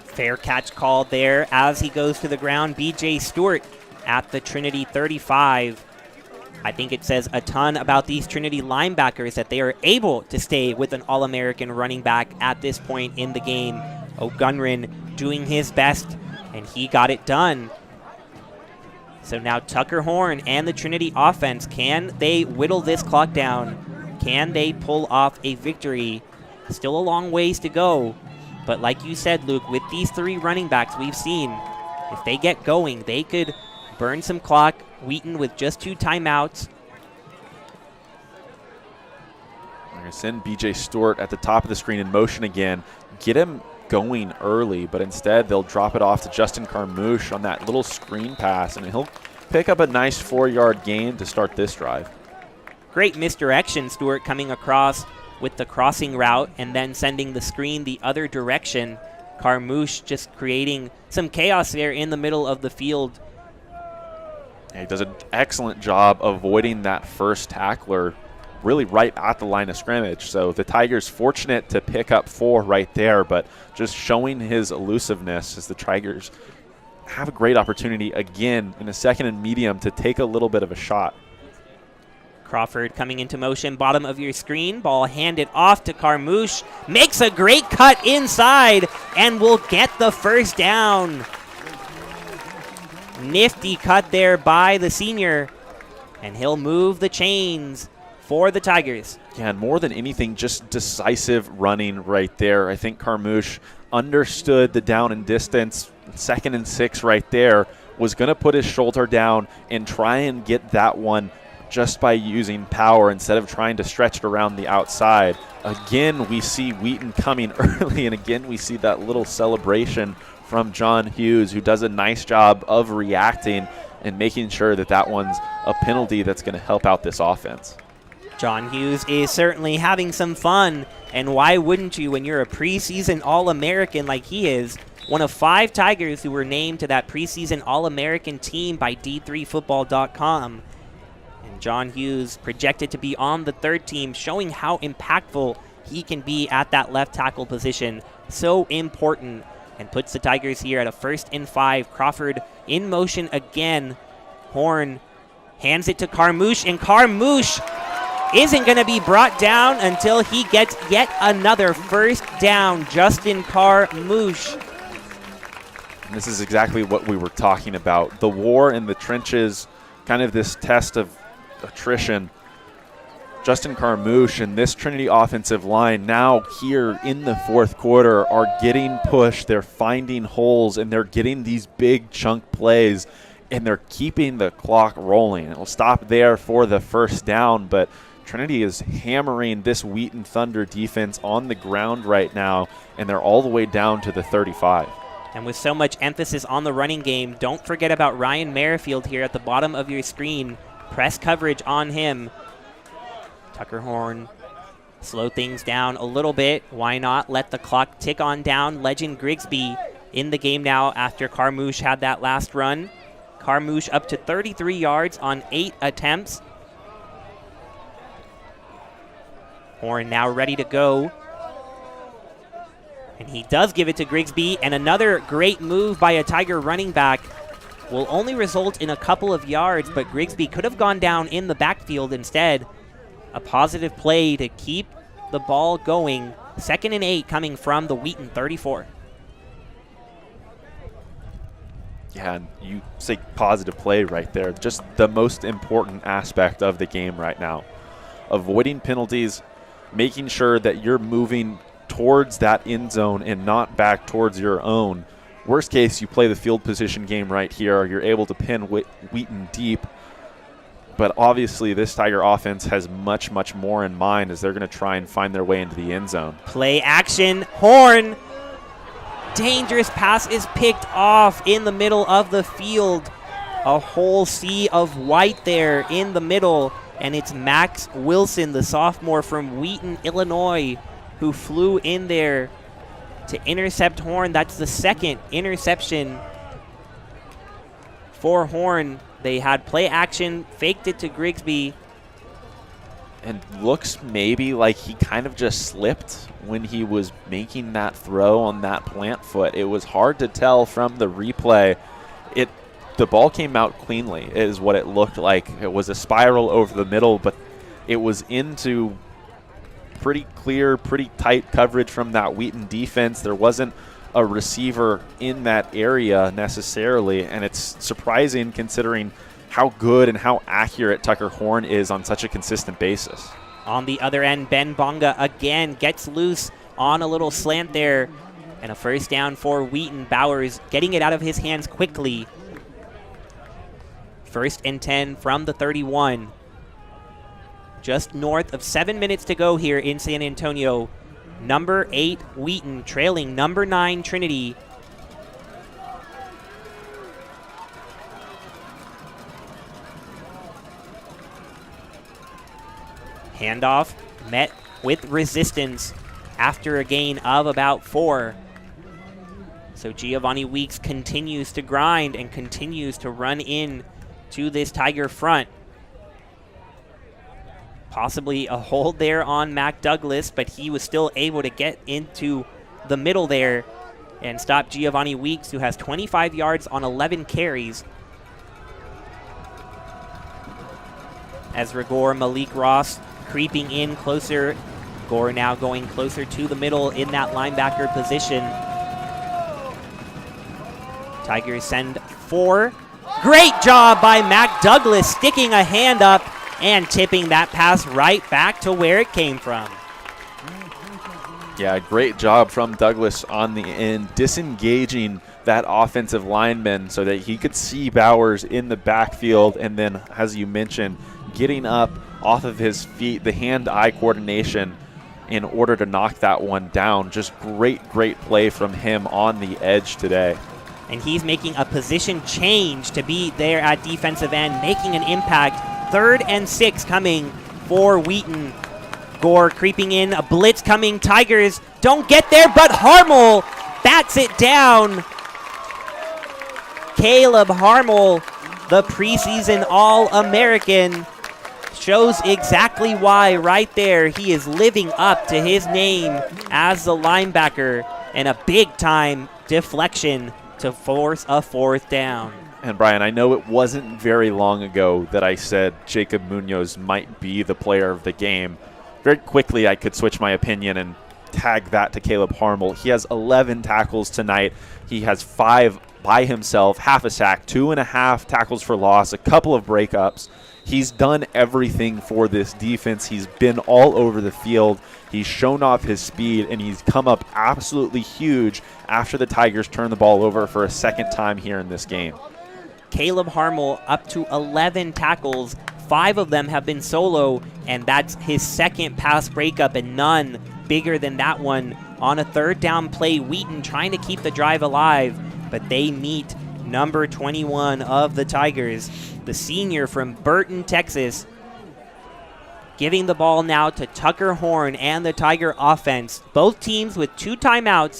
Fair catch called there as he goes to the ground. BJ Stewart at the Trinity 35. I think it says a ton about these Trinity linebackers that they are able to stay with an All-American running back at this point in the game. O'Gunran doing his best, and he got it done. So now Tucker Horn and the Trinity offense, can they whittle this clock down? Can they pull off a victory? Still a long ways to go. But like you said, Luke, with these 3 running backs we've seen, if they get going, they could burn some clock. Wheaton with just 2 timeouts. They're going to send BJ Stewart at the top of the screen in motion again. Get him going early, but instead they'll drop it off to Justin Carmouche on that little screen pass, and he'll pick up a nice 4-yard gain to start this drive. Great misdirection, Stewart coming across with the crossing route and then sending the screen the other direction. Carmouche just creating some chaos there in the middle of the field. He does an excellent job avoiding that first tackler really right at the line of scrimmage. So the Tigers fortunate to pick up 4 right there, but just showing his elusiveness as the Tigers have a great opportunity again in a 2nd and medium to take a little bit of a shot. Crawford coming into motion, bottom of your screen. Ball handed off to Carmouche. Makes a great cut inside and will get the first down. Nifty cut there by the senior, and he'll move the chains for the Tigers. Yeah, and more than anything, just decisive running right there. I think Carmouche understood the down and distance. 2nd and 6 right there, was going to put his shoulder down and try and get that one just by using power instead of trying to stretch it around the outside. Again, we see Wheaton coming early, and again we see that little celebration from John Hughes, who does a nice job of reacting and making sure that that one's a penalty that's going to help out this offense. John Hughes is certainly having some fun, and why wouldn't you when you're a preseason All-American like he is? one of 5 Tigers who were named to that preseason All-American team by D3Football.com. And John Hughes projected to be on the 3rd team, showing how impactful he can be at that left tackle position. So important, and puts the Tigers here at a 1st and 5. Crawford in motion again. Horn hands it to Carmouche, and Carmouche isn't going to be brought down until he gets yet another 1st down. Justin Carmouche. This is exactly what we were talking about. The war in the trenches, kind of this test of attrition. Justin Carmouche and this Trinity offensive line now here in the 4th quarter are getting pushed. They're finding holes, and they're getting these big chunk plays, and they're keeping the clock rolling. It will stop there for the 1st down, but Trinity is hammering this Wheaton Thunder defense on the ground right now, and they're all the way down to the 35. And with so much emphasis on the running game, don't forget about Ryan Merrifield here at the bottom of your screen. Press coverage on him. Tucker Horn, slow things down a little bit. Why not let the clock tick on down? Legend Grigsby in the game now after Carmouche had that last run. Carmouche up to 33 yards on 8 attempts. Horn now ready to go. And he does give it to Grigsby, and another great move by a Tiger running back will only result in a couple of yards, but Grigsby could have gone down in the backfield instead. A positive play to keep the ball going. 2nd and 8 coming from the Wheaton 34. Yeah, and you say positive play right there. Just the most important aspect of the game right now. Avoiding penalties, making sure that you're moving towards that end zone and not back towards your own. Worst case, you play the field position game right here. You're able to pin Wheaton deep. But obviously, this Tiger offense has much, much more in mind as they're going to try and find their way into the end zone. Play action. Horn. Dangerous pass is picked off in the middle of the field. A whole sea of white there in the middle. And it's Max Wilson, the sophomore from Wheaton, Illinois, who flew in there to intercept Horn. That's the 2nd interception for Horn. They had play action, faked it to Grigsby. And looks maybe like he kind of just slipped when he was making that throw on that plant foot. It was hard to tell from the replay. The ball came out cleanly, is what it looked like. It was a spiral over the middle, but it was into pretty clear, pretty tight coverage from that Wheaton defense. There wasn't a receiver in that area necessarily, and it's surprising considering how good and how accurate Tucker Horn is on such a consistent basis. On the other end, Ben Bonga again gets loose on a little slant there, and a 1st down for Wheaton. Bowers getting it out of his hands quickly. 1st and 10 from the 31. Just north of 7 minutes to go here in San Antonio. Number 8 Wheaton trailing number 9 Trinity. Handoff met with resistance after a gain of about 4. So Giovanni Weeks continues to grind and continues to run in to this Tiger front. Possibly a hold there on Mac Douglas, but he was still able to get into the middle there and stop Giovanni Weeks, who has 25 yards on 11 carries. Ezra Gore, Malik Ross creeping in closer. Gore now going closer to the middle in that linebacker position. Tigers send 4. Great job by Mac Douglas, sticking a hand up and tipping that pass right back to where it came from. Yeah, great job from Douglas on the end, disengaging that offensive lineman so that he could see Bowers in the backfield, and then, as you mentioned, getting up off of his feet, the hand-eye coordination in order to knock that one down. Just great play from him on the edge today. And he's making a position change to be there at defensive end, making an impact. 3rd and 6 coming for Wheaton. Gore creeping in, a blitz coming. Tigers don't get there, but Harmel bats it down. Caleb Harmel, the preseason All-American, shows exactly why right there. He is living up to his name as the linebacker, and a big-time deflection to force a 4th down. And Brian, I know it wasn't very long ago that I said Jacob Munoz might be the player of the game. Very quickly, I could switch my opinion and tag that to Caleb Harmel. He has 11 tackles tonight. He has 5 by himself, half a sack, 2.5 tackles for loss, a couple of breakups. He's done everything for this defense. He's been all over the field. He's shown off his speed, and he's come up absolutely huge after the Tigers turned the ball over for a second time here in this game. Caleb Harmel up to 11 tackles. 5 of them have been solo, and that's his second pass breakup, and none bigger than that one on a 3rd down play. Wheaton trying to keep the drive alive, but they meet number 21 of the Tigers, the senior from Burton, Texas, giving the ball now to Tucker Horn and the Tiger offense. Both teams with 2 timeouts,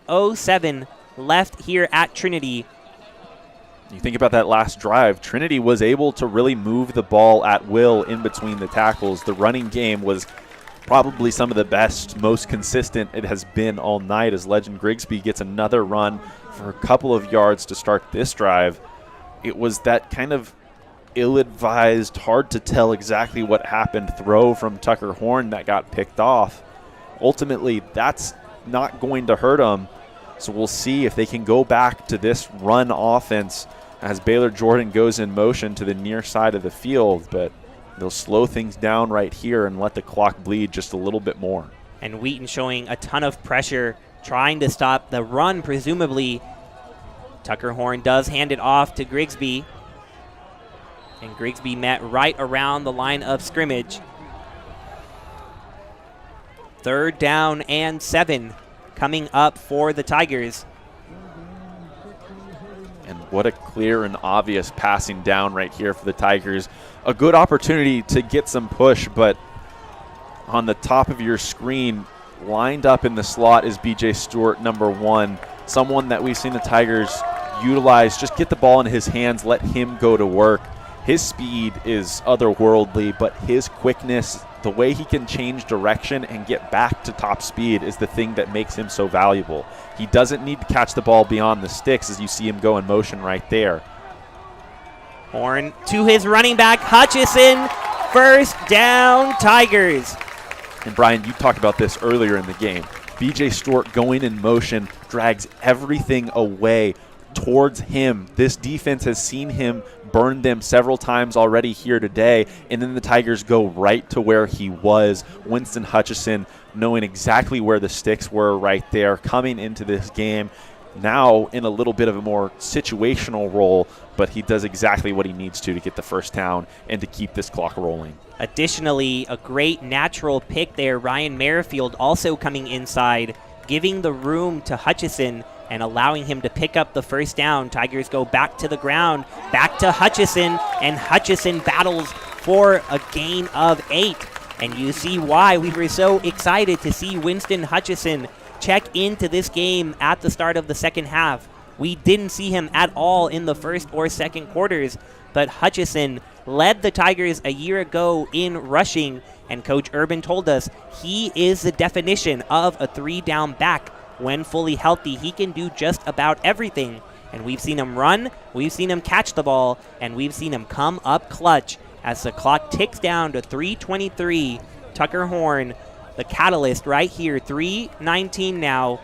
6:07 left here at Trinity. You think about that last drive, Trinity was able to really move the ball at will in between the tackles. The running game was probably some of the best, most consistent it has been all night, as Legend Grigsby gets another run for a couple of yards to start this drive. It was that kind of ill-advised, hard to tell exactly what happened throw from Tucker Horn that got picked off. Ultimately, that's not going to hurt them. So we'll see if they can go back to this run offense as Baylor Jordan goes in motion to the near side of the field. But they'll slow things down right here and let the clock bleed just a little bit more. And Wheaton showing a ton of pressure, trying to stop the run, presumably. Tucker Horn does hand it off to Grigsby. And Grigsby met right around the line of scrimmage. 3rd down and 7 coming up for the Tigers. And what a clear and obvious passing down right here for the Tigers. A good opportunity to get some push, but on the top of your screen, lined up in the slot is B.J. Stewart, number 1, someone that we've seen the Tigers utilize. Just get the ball in his hands, let him go to work. His speed is otherworldly, but his quickness, the way he can change direction and get back to top speed is the thing that makes him so valuable. He doesn't need to catch the ball beyond the sticks, as you see him go in motion right there. Horn to his running back, Hutchison. 1st down, Tigers. And Brian, you talked about this earlier in the game. B.J. Stewart going in motion drags everything away towards him. This defense has seen him burn them several times already here today, and then the Tigers go right to where he was. Winston Hutchison knowing exactly where the sticks were right there, coming into this game now in a little bit of a more situational role, but he does exactly what he needs to get the 1st down and to keep this clock rolling. Additionally, a great natural pick there. Ryan Merrifield also coming inside, giving the room to Hutchison and allowing him to pick up the 1st down. Tigers go back to the ground, back to Hutchison, and Hutchison battles for a gain of 8. And you see why we were so excited to see Winston Hutchison check into this game at the start of the 2nd half. We didn't see him at all in the 1st or 2nd quarters, but Hutchison led the Tigers a year ago in rushing, and Coach Urban told us he is the definition of a 3-down back. When fully healthy, he can do just about everything. And we've seen him run, we've seen him catch the ball, and we've seen him come up clutch as the clock ticks down to 3:23. Tucker Horn, the catalyst right here, 3:19 now.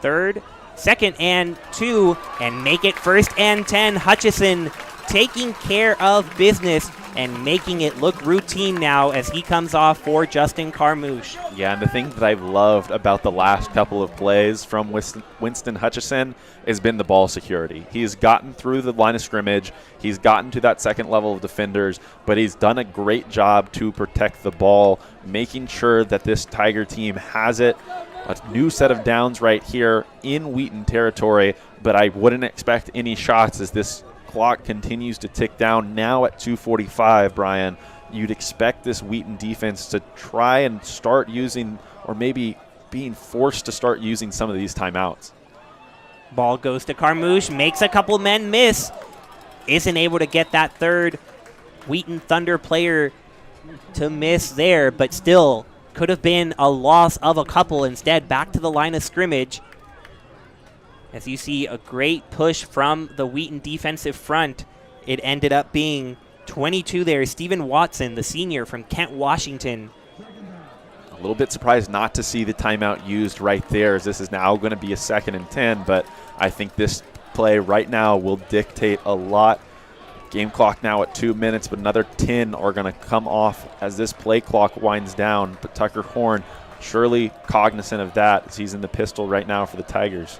2nd and 2, and make it 1st and 10. Hutchison taking care of business and making it look routine now as he comes off for Justin Carmouche. Yeah, and the thing that I've loved about the last couple of plays from Winston Hutchison has been the ball security. He's gotten through the line of scrimmage. He's gotten to that 2nd level of defenders, but he's done a great job to protect the ball, making sure that this Tiger team has it. A new set of downs right here in Wheaton territory, but I wouldn't expect any shots as this clock continues to tick down now at 2:45, Brian. You'd expect this Wheaton defense to try and start using, or maybe being forced to start using some of these timeouts. Ball goes to Carmouche, makes a couple men miss. Isn't able to get that third Wheaton Thunder player to miss there, but still could have been a loss of a couple. Instead, back to the line of scrimmage. As you see a great push from the Wheaton defensive front. It ended up being 22 there. Stephen Watson, the senior from Kent, Washington. A little bit surprised not to see the timeout used right there, as this is now going to be a 2nd and 10, but I think this play right now will dictate a lot. Game clock now at 2 minutes, but another 10 are going to come off as this play clock winds down. But Tucker Horn surely cognizant of that, as he's in the pistol right now for the Tigers.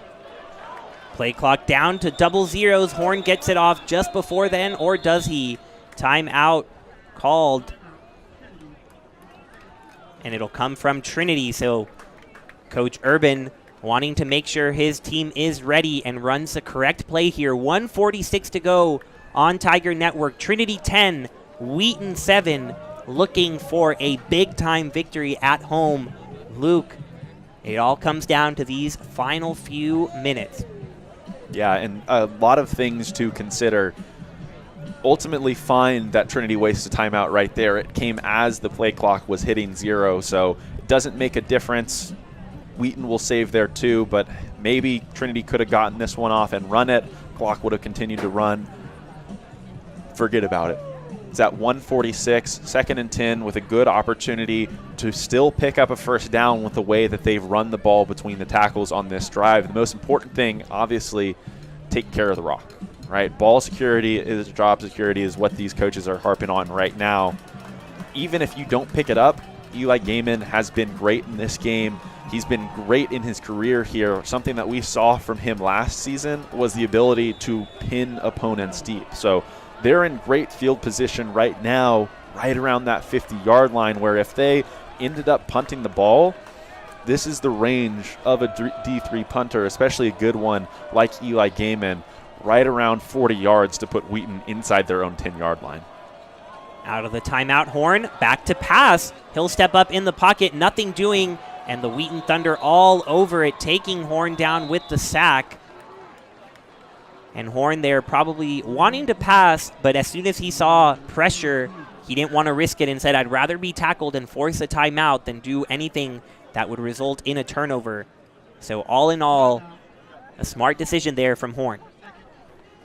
Play clock down to double zeros. Horn gets it off just before then, or does he? Timeout called. And it'll come from Trinity, so Coach Urban wanting to make sure his team is ready and runs the correct play here. 1:46 to go on Tiger Network. Trinity 10, Wheaton 7, looking for a big-time victory at home. Luke, it all comes down to these final few minutes. Yeah, and a lot of things to consider. Ultimately fine that Trinity wasted timeout right there. It came as the play clock was hitting 0, so it doesn't make a difference. Wheaton will save there too, but maybe Trinity could have gotten this one off and run it. Clock would have continued to run. Forget about it. It's at 1:46, 2nd and 10, with a good opportunity to still pick up a first down with the way that they've run the ball between the tackles on this drive. The most important thing, obviously, take care of the rock. Right, ball security is job security is what these coaches are harping on right now. Even if you don't pick it up, Eli Gaiman has been great in this game. He's been great in his career here. Something that we saw from him last season was the ability to pin opponents deep. So they're in great field position right now, right around that 50-yard line, where if they ended up punting the ball, this is the range of a D3 punter, especially a good one like Eli Gaiman, right around 40 yards to put Wheaton inside their own 10-yard line. Out of the timeout, Horn back to pass. He'll step up in the pocket, nothing doing, and the Wheaton Thunder all over it, taking Horn down with the sack. And Horn there probably wanting to pass, but as soon as he saw pressure, he didn't want to risk it and said, I'd rather be tackled and force a timeout than do anything that would result in a turnover. So all in all, a smart decision there from Horn.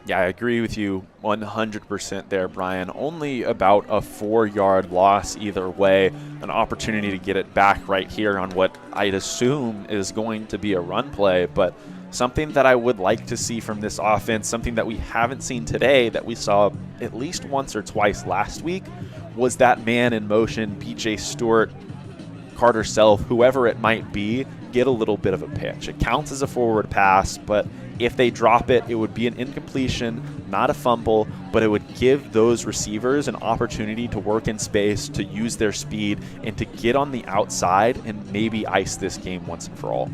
Yeah, I agree with you 100% there, Brian. Only about a 4-yard loss either way. An opportunity to get it back right here on what I'd assume is going to be a run play. But something that I would like to see from this offense, something that we haven't seen today that we saw at least once or twice last week, was that man in motion, PJ Stewart, Carter Self, whoever it might be, get a little bit of a pitch. It counts as a forward pass, but if they drop it, it would be an incompletion, not a fumble, but it would give those receivers an opportunity to work in space, to use their speed, and to get on the outside and maybe ice this game once and for all.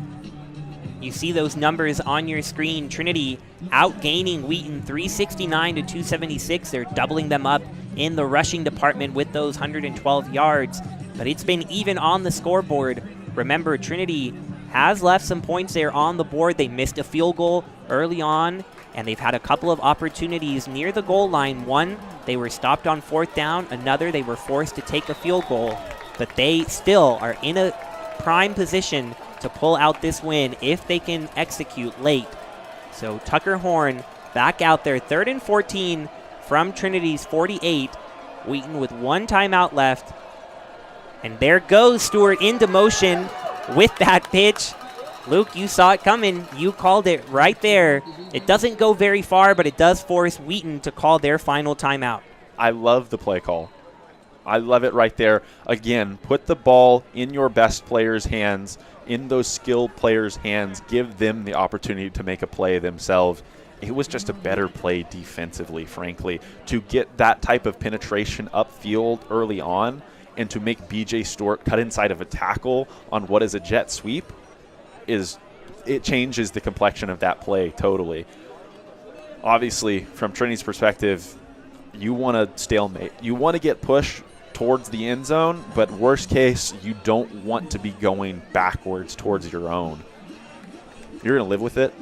You see those numbers on your screen. Trinity outgaining Wheaton 369 to 276. They're doubling them up in the rushing department with those 112 yards, but it's been even on the scoreboard. Remember, Trinity has left some points there on the board. They missed a field goal early on, and they've had a couple of opportunities near the goal line. One, they were stopped on 4th down. Another, they were forced to take a field goal. But they still are in a prime position to pull out this win if they can execute late. So Tucker Horn back out there, 3rd and 14 from Trinity's 48. Wheaton with 1 timeout left. And there goes Stewart into motion with that pitch. Luke, you saw it coming. You called it right there. It doesn't go very far, but it does force Wheaton to call their final timeout. I love the play call. I love it right there. Again, put the ball in your best players' hands, in those skilled players' hands. Give them the opportunity to make a play themselves. It was just a better play defensively, frankly. To get that type of penetration upfield early on and to make BJ Stewart cut inside of a tackle on what is a jet sweep, it changes the complexion of that play totally. Obviously, from Trinity's perspective, you want to stalemate. You want to get pushed towards the end zone, but worst case, you don't want to be going backwards towards your own. You're going to live with it.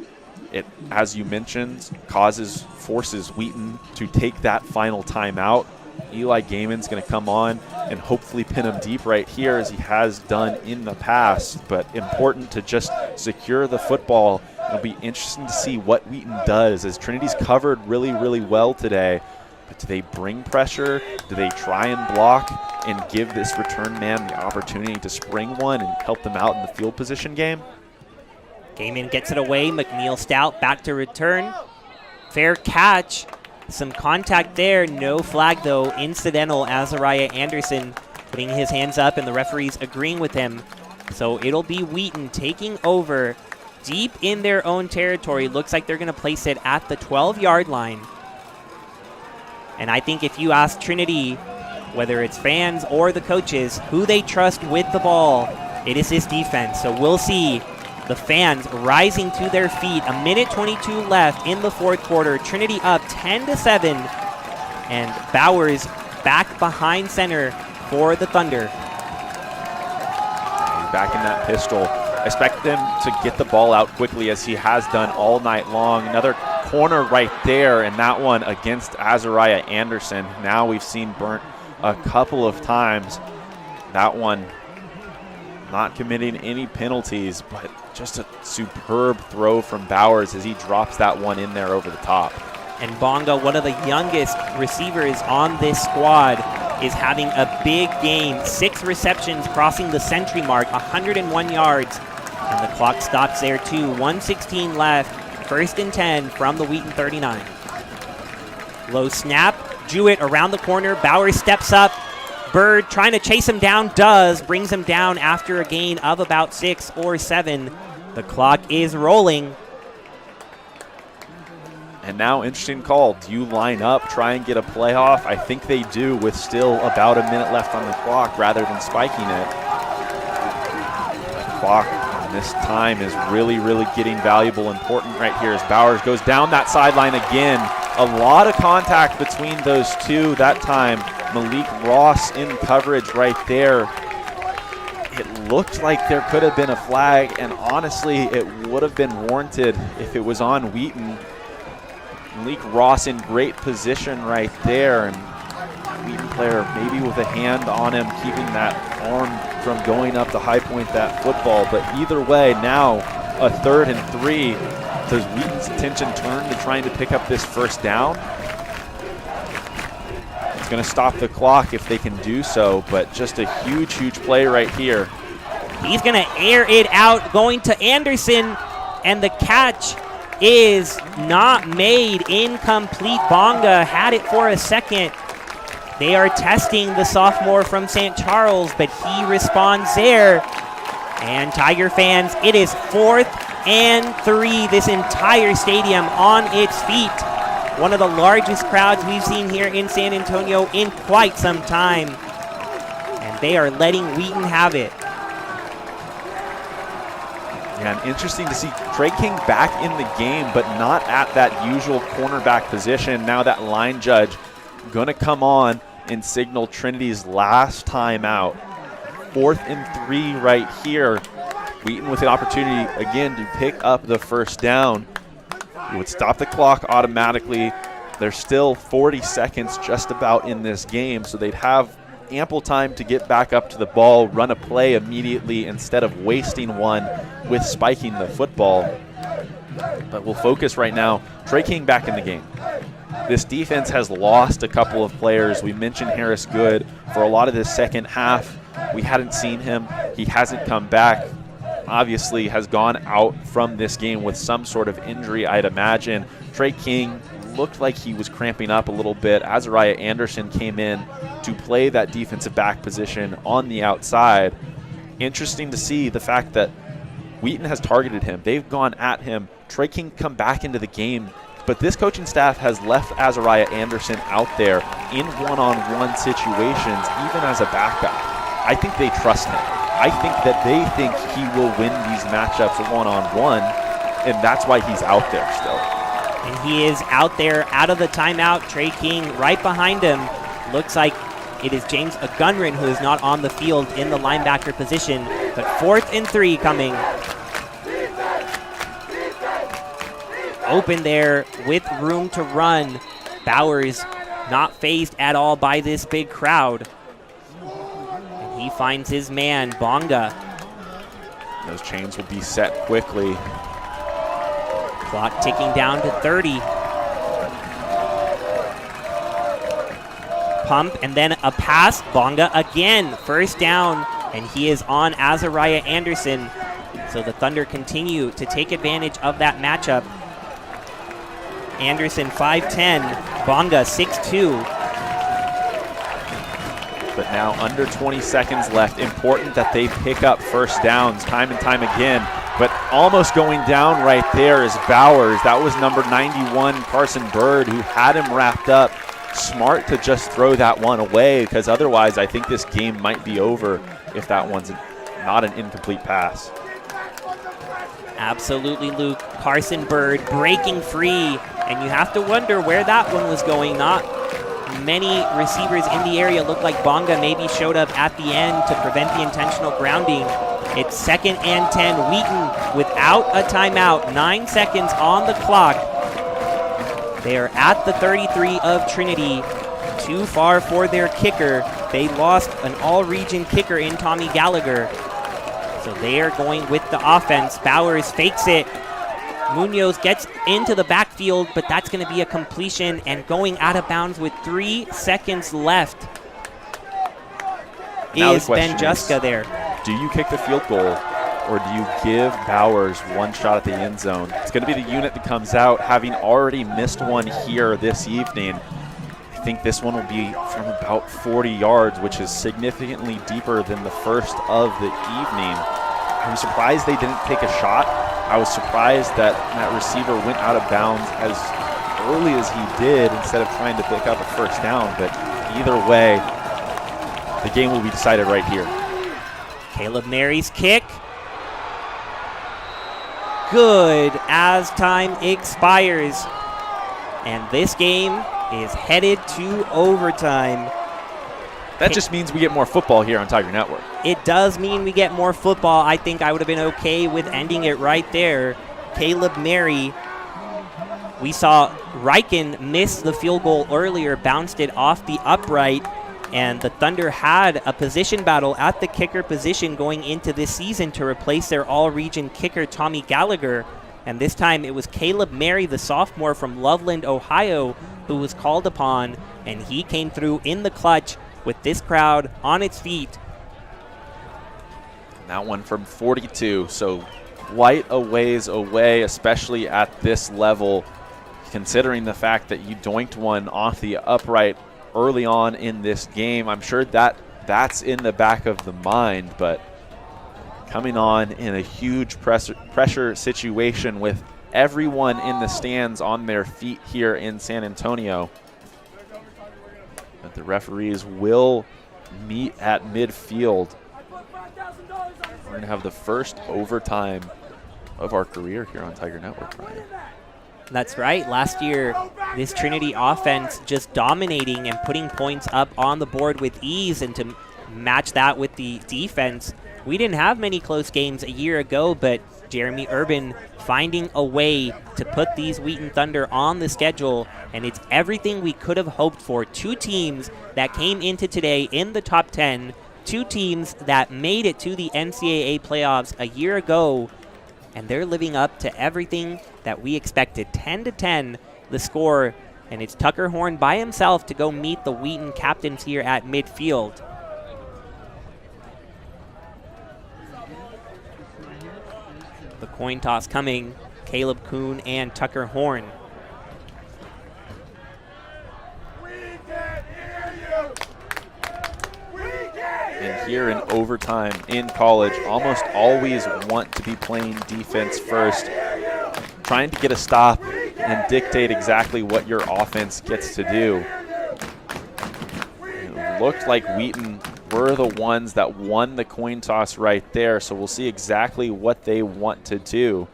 It, as you mentioned, forces Wheaton to take that final timeout. Eli Gaiman's going to come on and hopefully pin him deep right here, as he has done in the past. But important to just secure the football. It'll be interesting to see what Wheaton does, as Trinity's covered really, really well today. But do they bring pressure? Do they try and block and give this return man the opportunity to spring one and help them out in the field position game? Gaiman gets it away. McNeil Stout back to return. Fair catch. Some contact there. No flag, though. Incidental. Azariah Anderson putting his hands up, and the referees agreeing with him. So it'll be Wheaton taking over deep in their own territory. Looks like they're going to place it at the 12-yard line. And I think if you ask Trinity, whether it's fans or the coaches, who they trust with the ball, it is this defense. So we'll see the fans rising to their feet. A minute 22 left in the fourth quarter. Trinity up 10-7, and Bowers back behind center for the Thunder. He's back in that pistol. Expect them to get the ball out quickly, as he has done all night long. Another corner right there, and that one against Azariah Anderson. Now we've seen burnt a couple of times. That one not committing any penalties, but just a superb throw from Bowers as he drops that one in there over the top. And Bonga, one of the youngest receivers on this squad, is having a big game. 6 receptions, crossing the century mark, 101 yards. And the clock stops there too. 1:16 left. 1st and 10 from the Wheaton 39. Low snap. Jewett around the corner. Bowers steps up. Bird trying to chase him down, brings him down after a gain of about 6 or 7. The clock is rolling. And now, interesting call. Do you line up, try and get a play off? I think they do, with still about a minute left on the clock, rather than spiking it. The clock this time is really, really getting valuable, important right here, as Bowers goes down that sideline again. A lot of contact between those two that time. Malik Ross in coverage right there. It looked like there could have been a flag, and honestly, it would have been warranted if it was on Wheaton. Malik Ross in great position right there, and Wheaton player maybe with a hand on him, keeping that arm from going up to high point that football. But either way, now a 3rd and 3. Does Wheaton's attention turn to trying to pick up this first down? It's going to stop the clock if they can do so, but just a huge, huge play right here. He's going to air it out, going to Anderson, and the catch is not made. Incomplete. Bonga had it for a second. They are testing the sophomore from St. Charles, but he responds there. And Tiger fans, it is 4th and 3. This entire stadium on its feet. One of the largest crowds we've seen here in San Antonio in quite some time. And they are letting Wheaton have it. Yeah, and interesting to see Trey King back in the game, but not at that usual cornerback position. Now that line judge going to come on and signal Trinity's last timeout. 4th and 3 right here. Wheaton with the opportunity again to pick up the first down. It would stop the clock automatically. There's still 40 seconds just about in this game, so they'd have ample time to get back up to the ball, run a play immediately instead of wasting one with spiking the football. But we'll focus right now. Trey King back in the game. This defense has lost a couple of players. We mentioned Harris Good for a lot of this second half. We hadn't seen him. He hasn't come back. Obviously has gone out from this game with some sort of injury, I'd imagine. Trey King looked like he was cramping up a little bit. Azariah Anderson came in to play that defensive back position on the outside. Interesting to see the fact that Wheaton has targeted him. They've gone at him. Trey King come back into the game, but this coaching staff has left Azariah Anderson out there in one-on-one situations, even as a backup. I think they trust him. I think that they think he will win these matchups one-on-one, and that's why he's out there still. And he is out there out of the timeout. Trey King right behind him. Looks like it is James Agunrin who is not on the field in the linebacker position, but 4th and 3 coming. open there with room to run. Bowers not fazed at all by this big crowd. And he finds his man, Bonga. Those chains will be set quickly. Clock ticking down to 30. Pump and then a pass. Bonga again. First down, and he is on Azariah Anderson. So the Thunder continue to take advantage of that matchup. Anderson 5'10", Bonga 6'2". But now under 20 seconds left. Important that they pick up first downs time and time again. But almost going down right there is Bowers. That was number 91, Carson Bird, who had him wrapped up. Smart to just throw that one away, because otherwise I think this game might be over if that one's not an incomplete pass. Absolutely, Luke. Carson Bird breaking free, and you have to wonder where that one was going. Not many receivers in the area. Looked like Bonga maybe showed up at the end to prevent the intentional grounding. It's 2nd and 10. Wheaton without a timeout. 9 seconds on the clock. They are at the 33 of Trinity. Too far for their kicker. They lost an all-region kicker in Tommy Gallagher. So they are going with the offense. Bowers fakes it. Munoz gets into the backfield, but that's going to be a completion and going out of bounds with 3 seconds left. Is Ben Juska there? Do you kick the field goal, or do you give Bowers one shot at the end zone? It's going to be the unit that comes out, having already missed one here this evening. I think this one will be from about 40 yards, which is significantly deeper than the first of the evening. I was surprised they didn't take a shot. I was surprised that that receiver went out of bounds as early as he did instead of trying to pick up a first down. But either way, the game will be decided right here. Caleb Mary's kick. Good as time expires. And this game is headed to overtime. That just means we get more football here on Tiger Network. It does mean we get more football. I think I would have been okay with ending it right there. Caleb Mary. We saw Riken miss the field goal earlier, bounced it off the upright, and the Thunder had a position battle at the kicker position going into this season to replace their all-region kicker, Tommy Gallagher. And this time it was Caleb Mary, the sophomore from Loveland, Ohio, who was called upon, and he came through in the clutch with this crowd on its feet. And that one from 42, so quite a ways away, especially at this level, considering the fact that you doinked one off the upright early on in this game. I'm sure that's in the back of the mind, but coming on in a huge pressure situation with everyone in the stands on their feet here in San Antonio. But the referees will meet at midfield. We're going to have the first overtime of our career here on Tiger Network, Ryan. That's right. Last year, this Trinity offense just dominating and putting points up on the board with ease, and to match that with the defense, we didn't have many close games a year ago, but Jeremy Urban finding a way to put these Wheaton Thunder on the schedule, and it's everything we could have hoped for. Two teams that came into today in the top 10, two teams that made it to the NCAA playoffs a year ago, and they're living up to everything that we expected. 10-10 the score, and it's Tucker Horn by himself to go meet the Wheaton captains here at midfield. The coin toss coming, Caleb Kuhn and Tucker Horn. And here in overtime in college, almost always want to be playing defense first, trying to get a stop and dictate exactly what your offense gets to do. It looked like Wheaton were the ones that won the coin toss right there, so we'll see exactly what they want to do.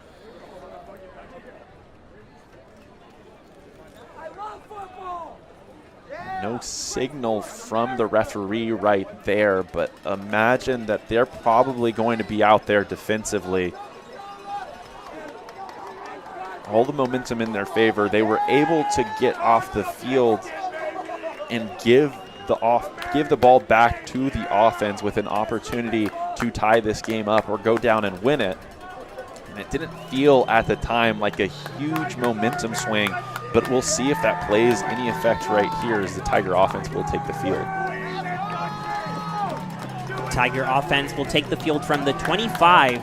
No signal from the referee right there, but imagine that they're probably going to be out there defensively. all the momentum in their favor. They were able to get off the field and give the ball back to the offense with an opportunity to tie this game up or go down and win it. And it didn't feel at the time like a huge momentum swing, but we'll see if that plays any effect right here as the Tiger offense will take the field. Tiger offense will take the field from the 25.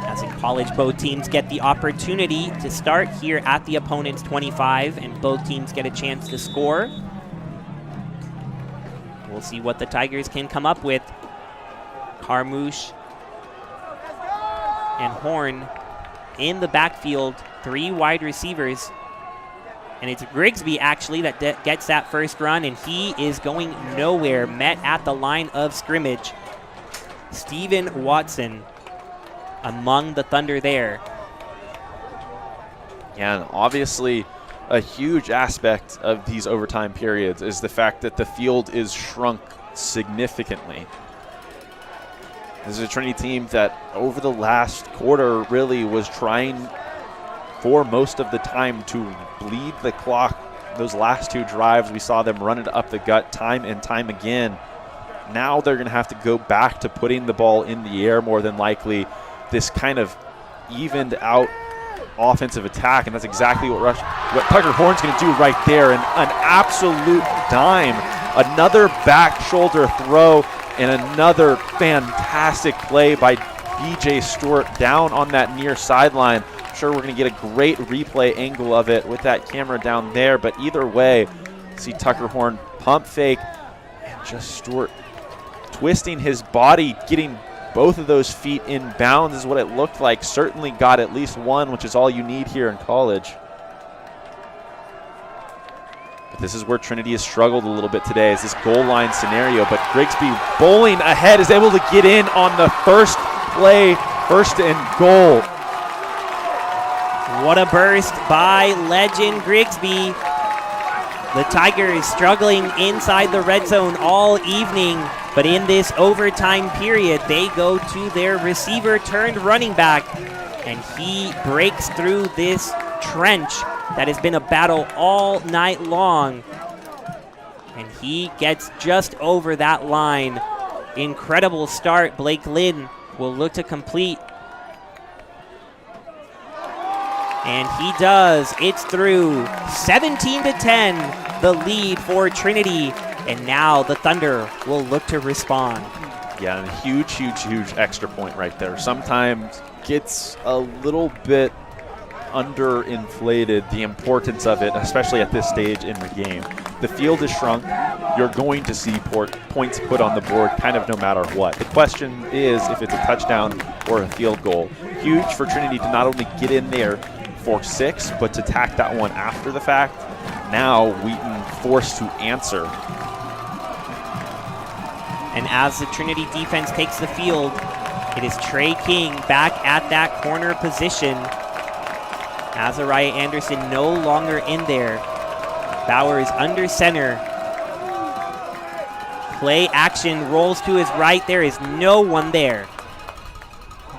As in college, both teams get the opportunity to start here at the opponent's 25, and both teams get a chance to score. We'll see what the Tigers can come up with. Carmouche and Horn in the backfield, 3 wide receivers. And it's Grigsby, actually, that gets that first run, and he is going nowhere. Met at the line of scrimmage. Steven Watson among the Thunder there. Yeah, and obviously a huge aspect of these overtime periods is the fact that the field is shrunk significantly. This is a Trinity team that over the last quarter really was trying for most of the time to bleed the clock. Those last 2 drives, we saw them run it up the gut time and time again. Now they're going to have to go back to putting the ball in the air more than likely. This kind of evened out offensive attack, and that's exactly what Tucker Horn's going to do right there. And an absolute dime, another back shoulder throw, and another fantastic play by BJ Stewart down on that near sideline. I'm sure we're going to get a great replay angle of it with that camera down there, but either way, see Tucker Horn pump fake, and just Stewart twisting his body, getting both of those feet in bounds is what it looked like. Certainly got at least one, which is all you need here in college. But this is where Trinity has struggled a little bit today, is this goal line scenario. But Grigsby bowling ahead is able to get in on the first play, first and goal. What a burst by legend Grigsby. The Tigers struggling inside the red zone all evening, but in this overtime period, they go to their receiver turned running back, and he breaks through this trench that has been a battle all night long, and he gets just over that line. Incredible start. Blake Lynn will look to complete. And he does. It's through. 17-10, the lead for Trinity. And now the Thunder will look to respond. Yeah, and a huge, huge, huge extra point right there. Sometimes gets a little bit underinflated, the importance of it, especially at this stage in the game. The field is shrunk. You're going to see points put on the board kind of no matter what. The question is if it's a touchdown or a field goal. Huge for Trinity to not only get in there for 6, but to tack that one after the fact. Now Wheaton forced to answer. And as the Trinity defense takes the field, it is Trey King back at that corner position. Azariah Anderson no longer in there. Bowers under center. Play action, rolls to his right. There is no one there.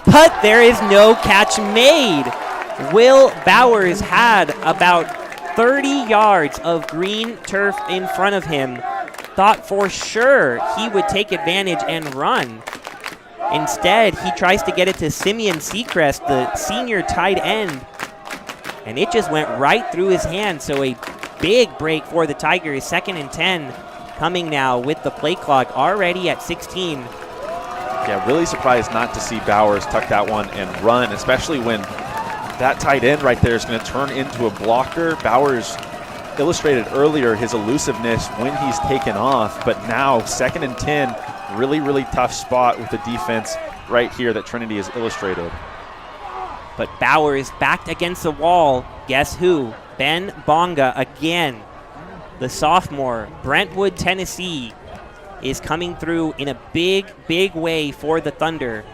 But there is no catch made. Will Bowers had about 30 yards of green turf in front of him. Thought for sure he would take advantage and run. Instead, he tries to get it to Simeon Seacrest, the senior tight end. And it just went right through his hand. So a big break for the Tigers. 2nd and 10 coming now with the play clock already at 16. Yeah, really surprised not to see Bowers tuck that one and run, especially when that tight end right there is going to turn into a blocker. Bowers illustrated earlier his elusiveness when he's taken off, but now 2nd and 10, really, really tough spot with the defense right here that Trinity has illustrated. But Bowers backed against the wall. Guess who? Ben Bonga again. The sophomore, Brentwood, Tennessee, is coming through in a big, big way for the Thunder.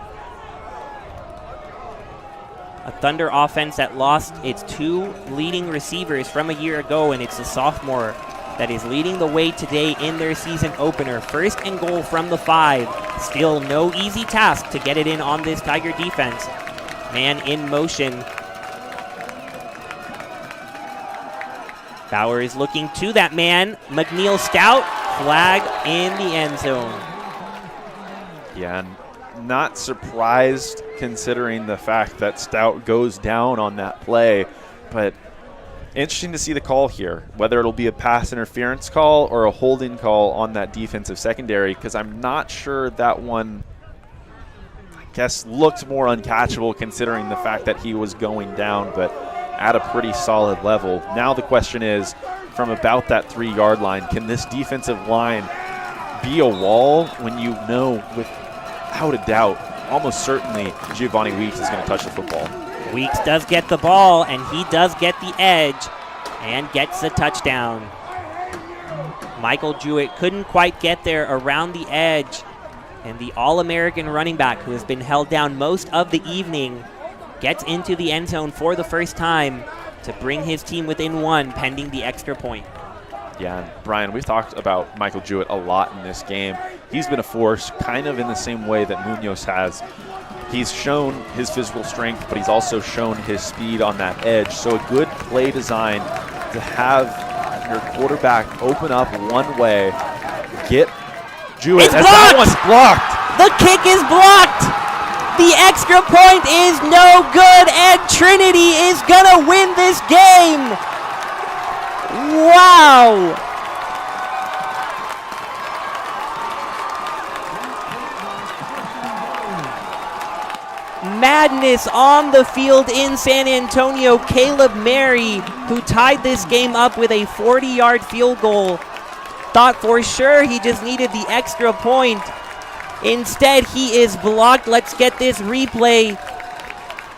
A Thunder offense that lost its 2 leading receivers from a year ago, and it's the sophomore that is leading the way today in their season opener. 1st and goal from the 5. Still no easy task to get it in on this Tiger defense. Man in motion. Bauer is looking to that man. McNeil Stout, flag in the end zone. Yeah, and not surprised considering the fact that Stout goes down on that play, but interesting to see the call here, whether it'll be a pass interference call or a holding call on that defensive secondary, because I'm not sure that one, I guess, looked more uncatchable considering the fact that he was going down, but at a pretty solid level. Now the question is, from about that 3-yard line, can this defensive line be a wall when you know without a doubt, almost certainly, Giovanni Weeks is going to touch the football? Weeks does get the ball, and he does get the edge and gets the touchdown. Michael Jewett couldn't quite get there around the edge, and the All-American running back, who has been held down most of the evening, gets into the end zone for the first time to bring his team within 1 pending the extra point. Yeah, and Brian, we've talked about Michael Jewett a lot in this game. He's been a force kind of in the same way that Munoz has. He's shown his physical strength, but he's also shown his speed on that edge. So a good play design to have your quarterback open up one way, get Jewett. It's blocked! That one's blocked. The kick is blocked. The extra point is no good, and Trinity is going to win this game. Wow. Madness on the field in San Antonio. Caleb Mary, who tied this game up with a 40-yard field goal, thought for sure he just needed the extra point. Instead, he is blocked. Let's get this replay.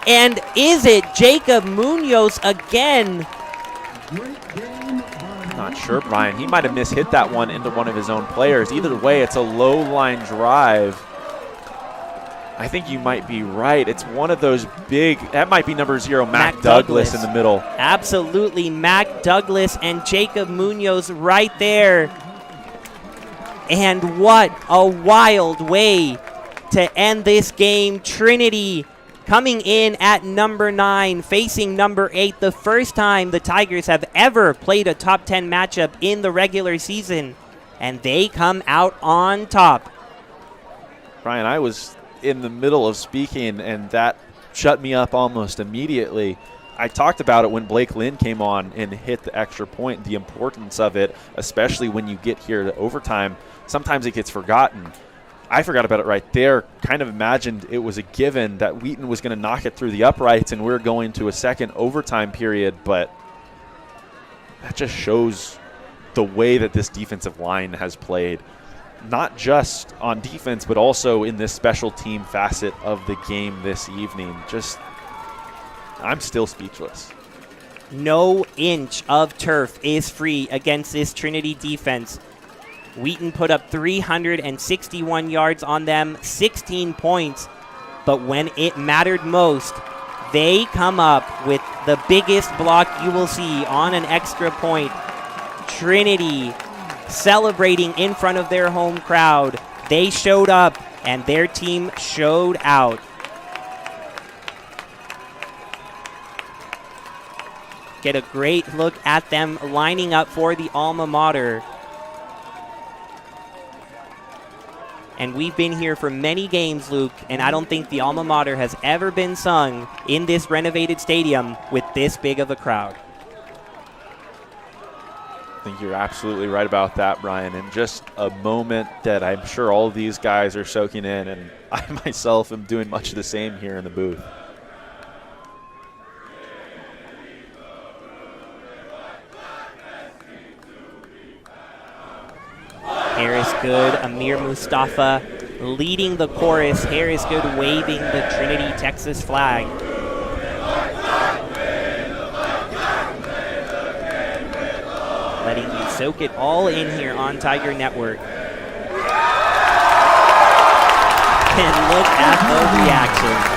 And is it Jacob Munoz again? Not sure, Brian. He might have mishit that one into one of his own players. Either way, it's a low-line drive. I think you might be right. It's one of those big, that might be number 0, Mac Douglas in the middle. Absolutely, Mac Douglas and Jacob Munoz right there. And what a wild way to end this game. Trinity coming in at number 9, facing number 8, the first time the Tigers have ever played a top 10 matchup in the regular season, and they come out on top. Brian, I was in the middle of speaking, and that shut me up almost immediately. I talked about it when Blake Lynn came on and hit the extra point, the importance of it, especially when you get here to overtime. Sometimes it gets forgotten. I forgot about it right there. Kind of imagined it was a given that Wheaton was going to knock it through the uprights and we're going to a second overtime period, but that just shows the way that this defensive line has played, not just on defense, but also in this special team facet of the game this evening. Just, I'm still speechless. No inch of turf is free against this Trinity defense. Wheaton put up 361 yards on them, 16 points. But when it mattered most, they come up with the biggest block you will see on an extra point. Trinity celebrating in front of their home crowd. They showed up, and their team showed out. Get a great look at them lining up for the alma mater. And we've been here for many games, Luke, and I don't think the alma mater has ever been sung in this renovated stadium with this big of a crowd. I think you're absolutely right about that, Brian, and just a moment that I'm sure all of these guys are soaking in, and I myself am doing much of the same here in the booth. Harris Good, Amir Mustafa leading the chorus. Harris Good waving the Trinity, Texas flag. Letting you soak it all in here on Tiger Network. And look at the reaction.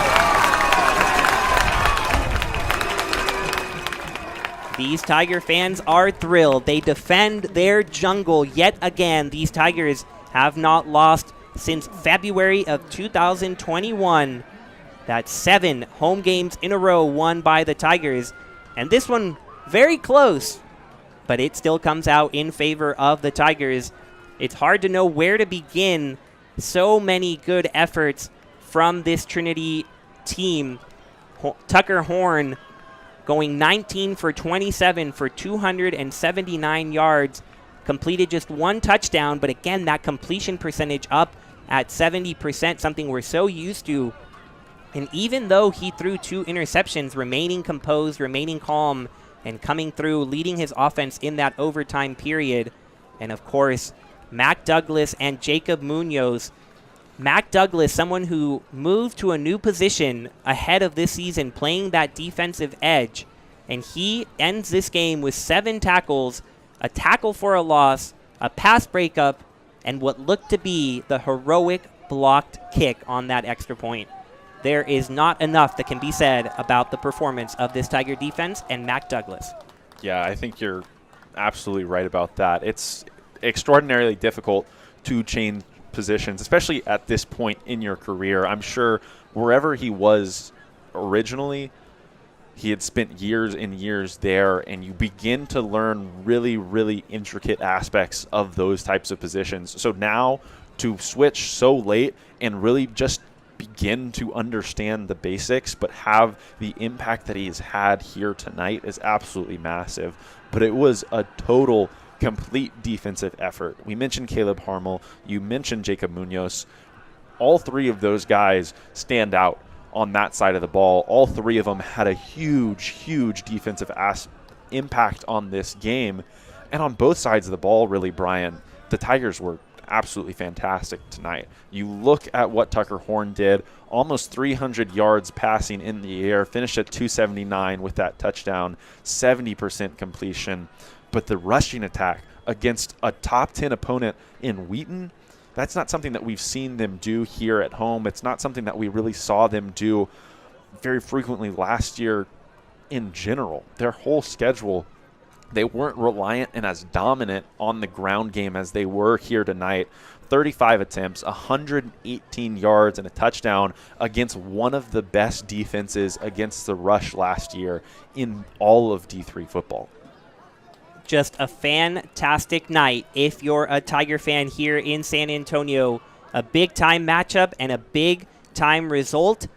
These Tiger fans are thrilled. They defend their jungle yet again. These Tigers have not lost since February of 2021. That's 7 home games in a row won by the Tigers. And this one very close. but it still comes out in favor of the Tigers. It's hard to know where to begin. So many good efforts from this Trinity team. Tucker Horn going 19 for 27 for 279 yards, completed just one touchdown, but again, that completion percentage up at 70%, something we're so used to. And even though he threw 2 interceptions, remaining composed, remaining calm, and coming through, leading his offense in that overtime period. And of course, Mac Douglas and Jacob Munoz. Mac Douglas, someone who moved to a new position ahead of this season, playing that defensive edge. And he ends this game with 7 tackles, a tackle for a loss, a pass breakup, and what looked to be the heroic blocked kick on that extra point. There is not enough that can be said about the performance of this Tiger defense and Mac Douglas. Yeah, I think you're absolutely right about that. It's extraordinarily difficult to change positions, especially at this point in your career. I'm sure wherever he was originally, he had spent years and years there, and you begin to learn really, really intricate aspects of those types of positions. So now to switch so late and really just begin to understand the basics, but have the impact that he's had here tonight is absolutely massive. But it was a total, complete defensive effort. We mentioned Caleb Harmel. You mentioned Jacob Munoz. All 3 of those guys stand out on that side of the ball. All 3 of them had a huge, huge defensive impact on this game. And on both sides of the ball, really, Brian, the Tigers were absolutely fantastic tonight. You look at what Tucker Horn did, almost 300 yards passing in the air, finished at 279 with that touchdown, 70% completion. But the rushing attack against a top 10 opponent in Wheaton, that's not something that we've seen them do here at home. It's not something that we really saw them do very frequently last year in general. Their whole schedule, they weren't reliant and as dominant on the ground game as they were here tonight. 35 attempts, 118 yards, and a touchdown against one of the best defenses against the rush last year in all of D3 football. Just a fantastic night if you're a Tiger fan here in San Antonio. A big-time matchup and a big-time result.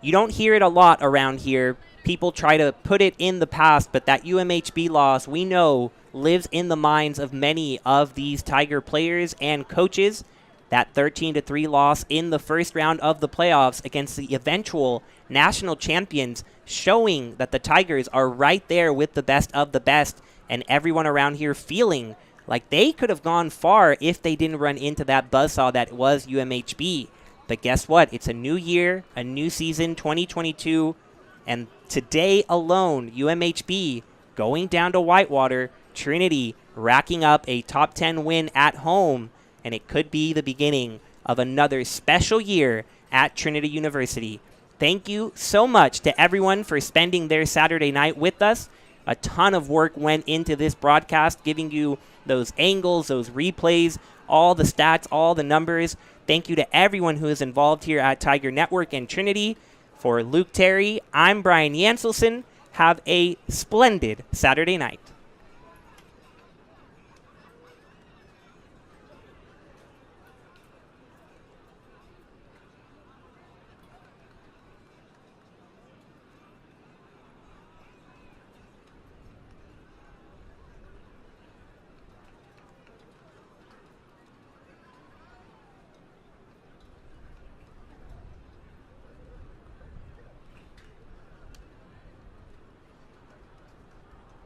You don't hear it a lot around here. People try to put it in the past, but that UMHB loss, we know, lives in the minds of many of these Tiger players and coaches. That 13-3 loss in the first round of the playoffs against the eventual national champions, showing that the Tigers are right there with the best of the best, and everyone around here feeling like they could have gone far if they didn't run into that buzzsaw that was UMHB. But guess what? It's a new year, a new season, 2022, and today alone, UMHB going down to Whitewater, Trinity racking up a top 10 win at home, and it could be the beginning of another special year at Trinity University. Thank you so much to everyone for spending their Saturday night with us. A ton of work went into this broadcast, giving you those angles, those replays, all the stats, all the numbers. Thank you to everyone who is involved here at Tiger Network and Trinity. For Luke Terry, I'm Brian Yanselson. Have a splendid Saturday night.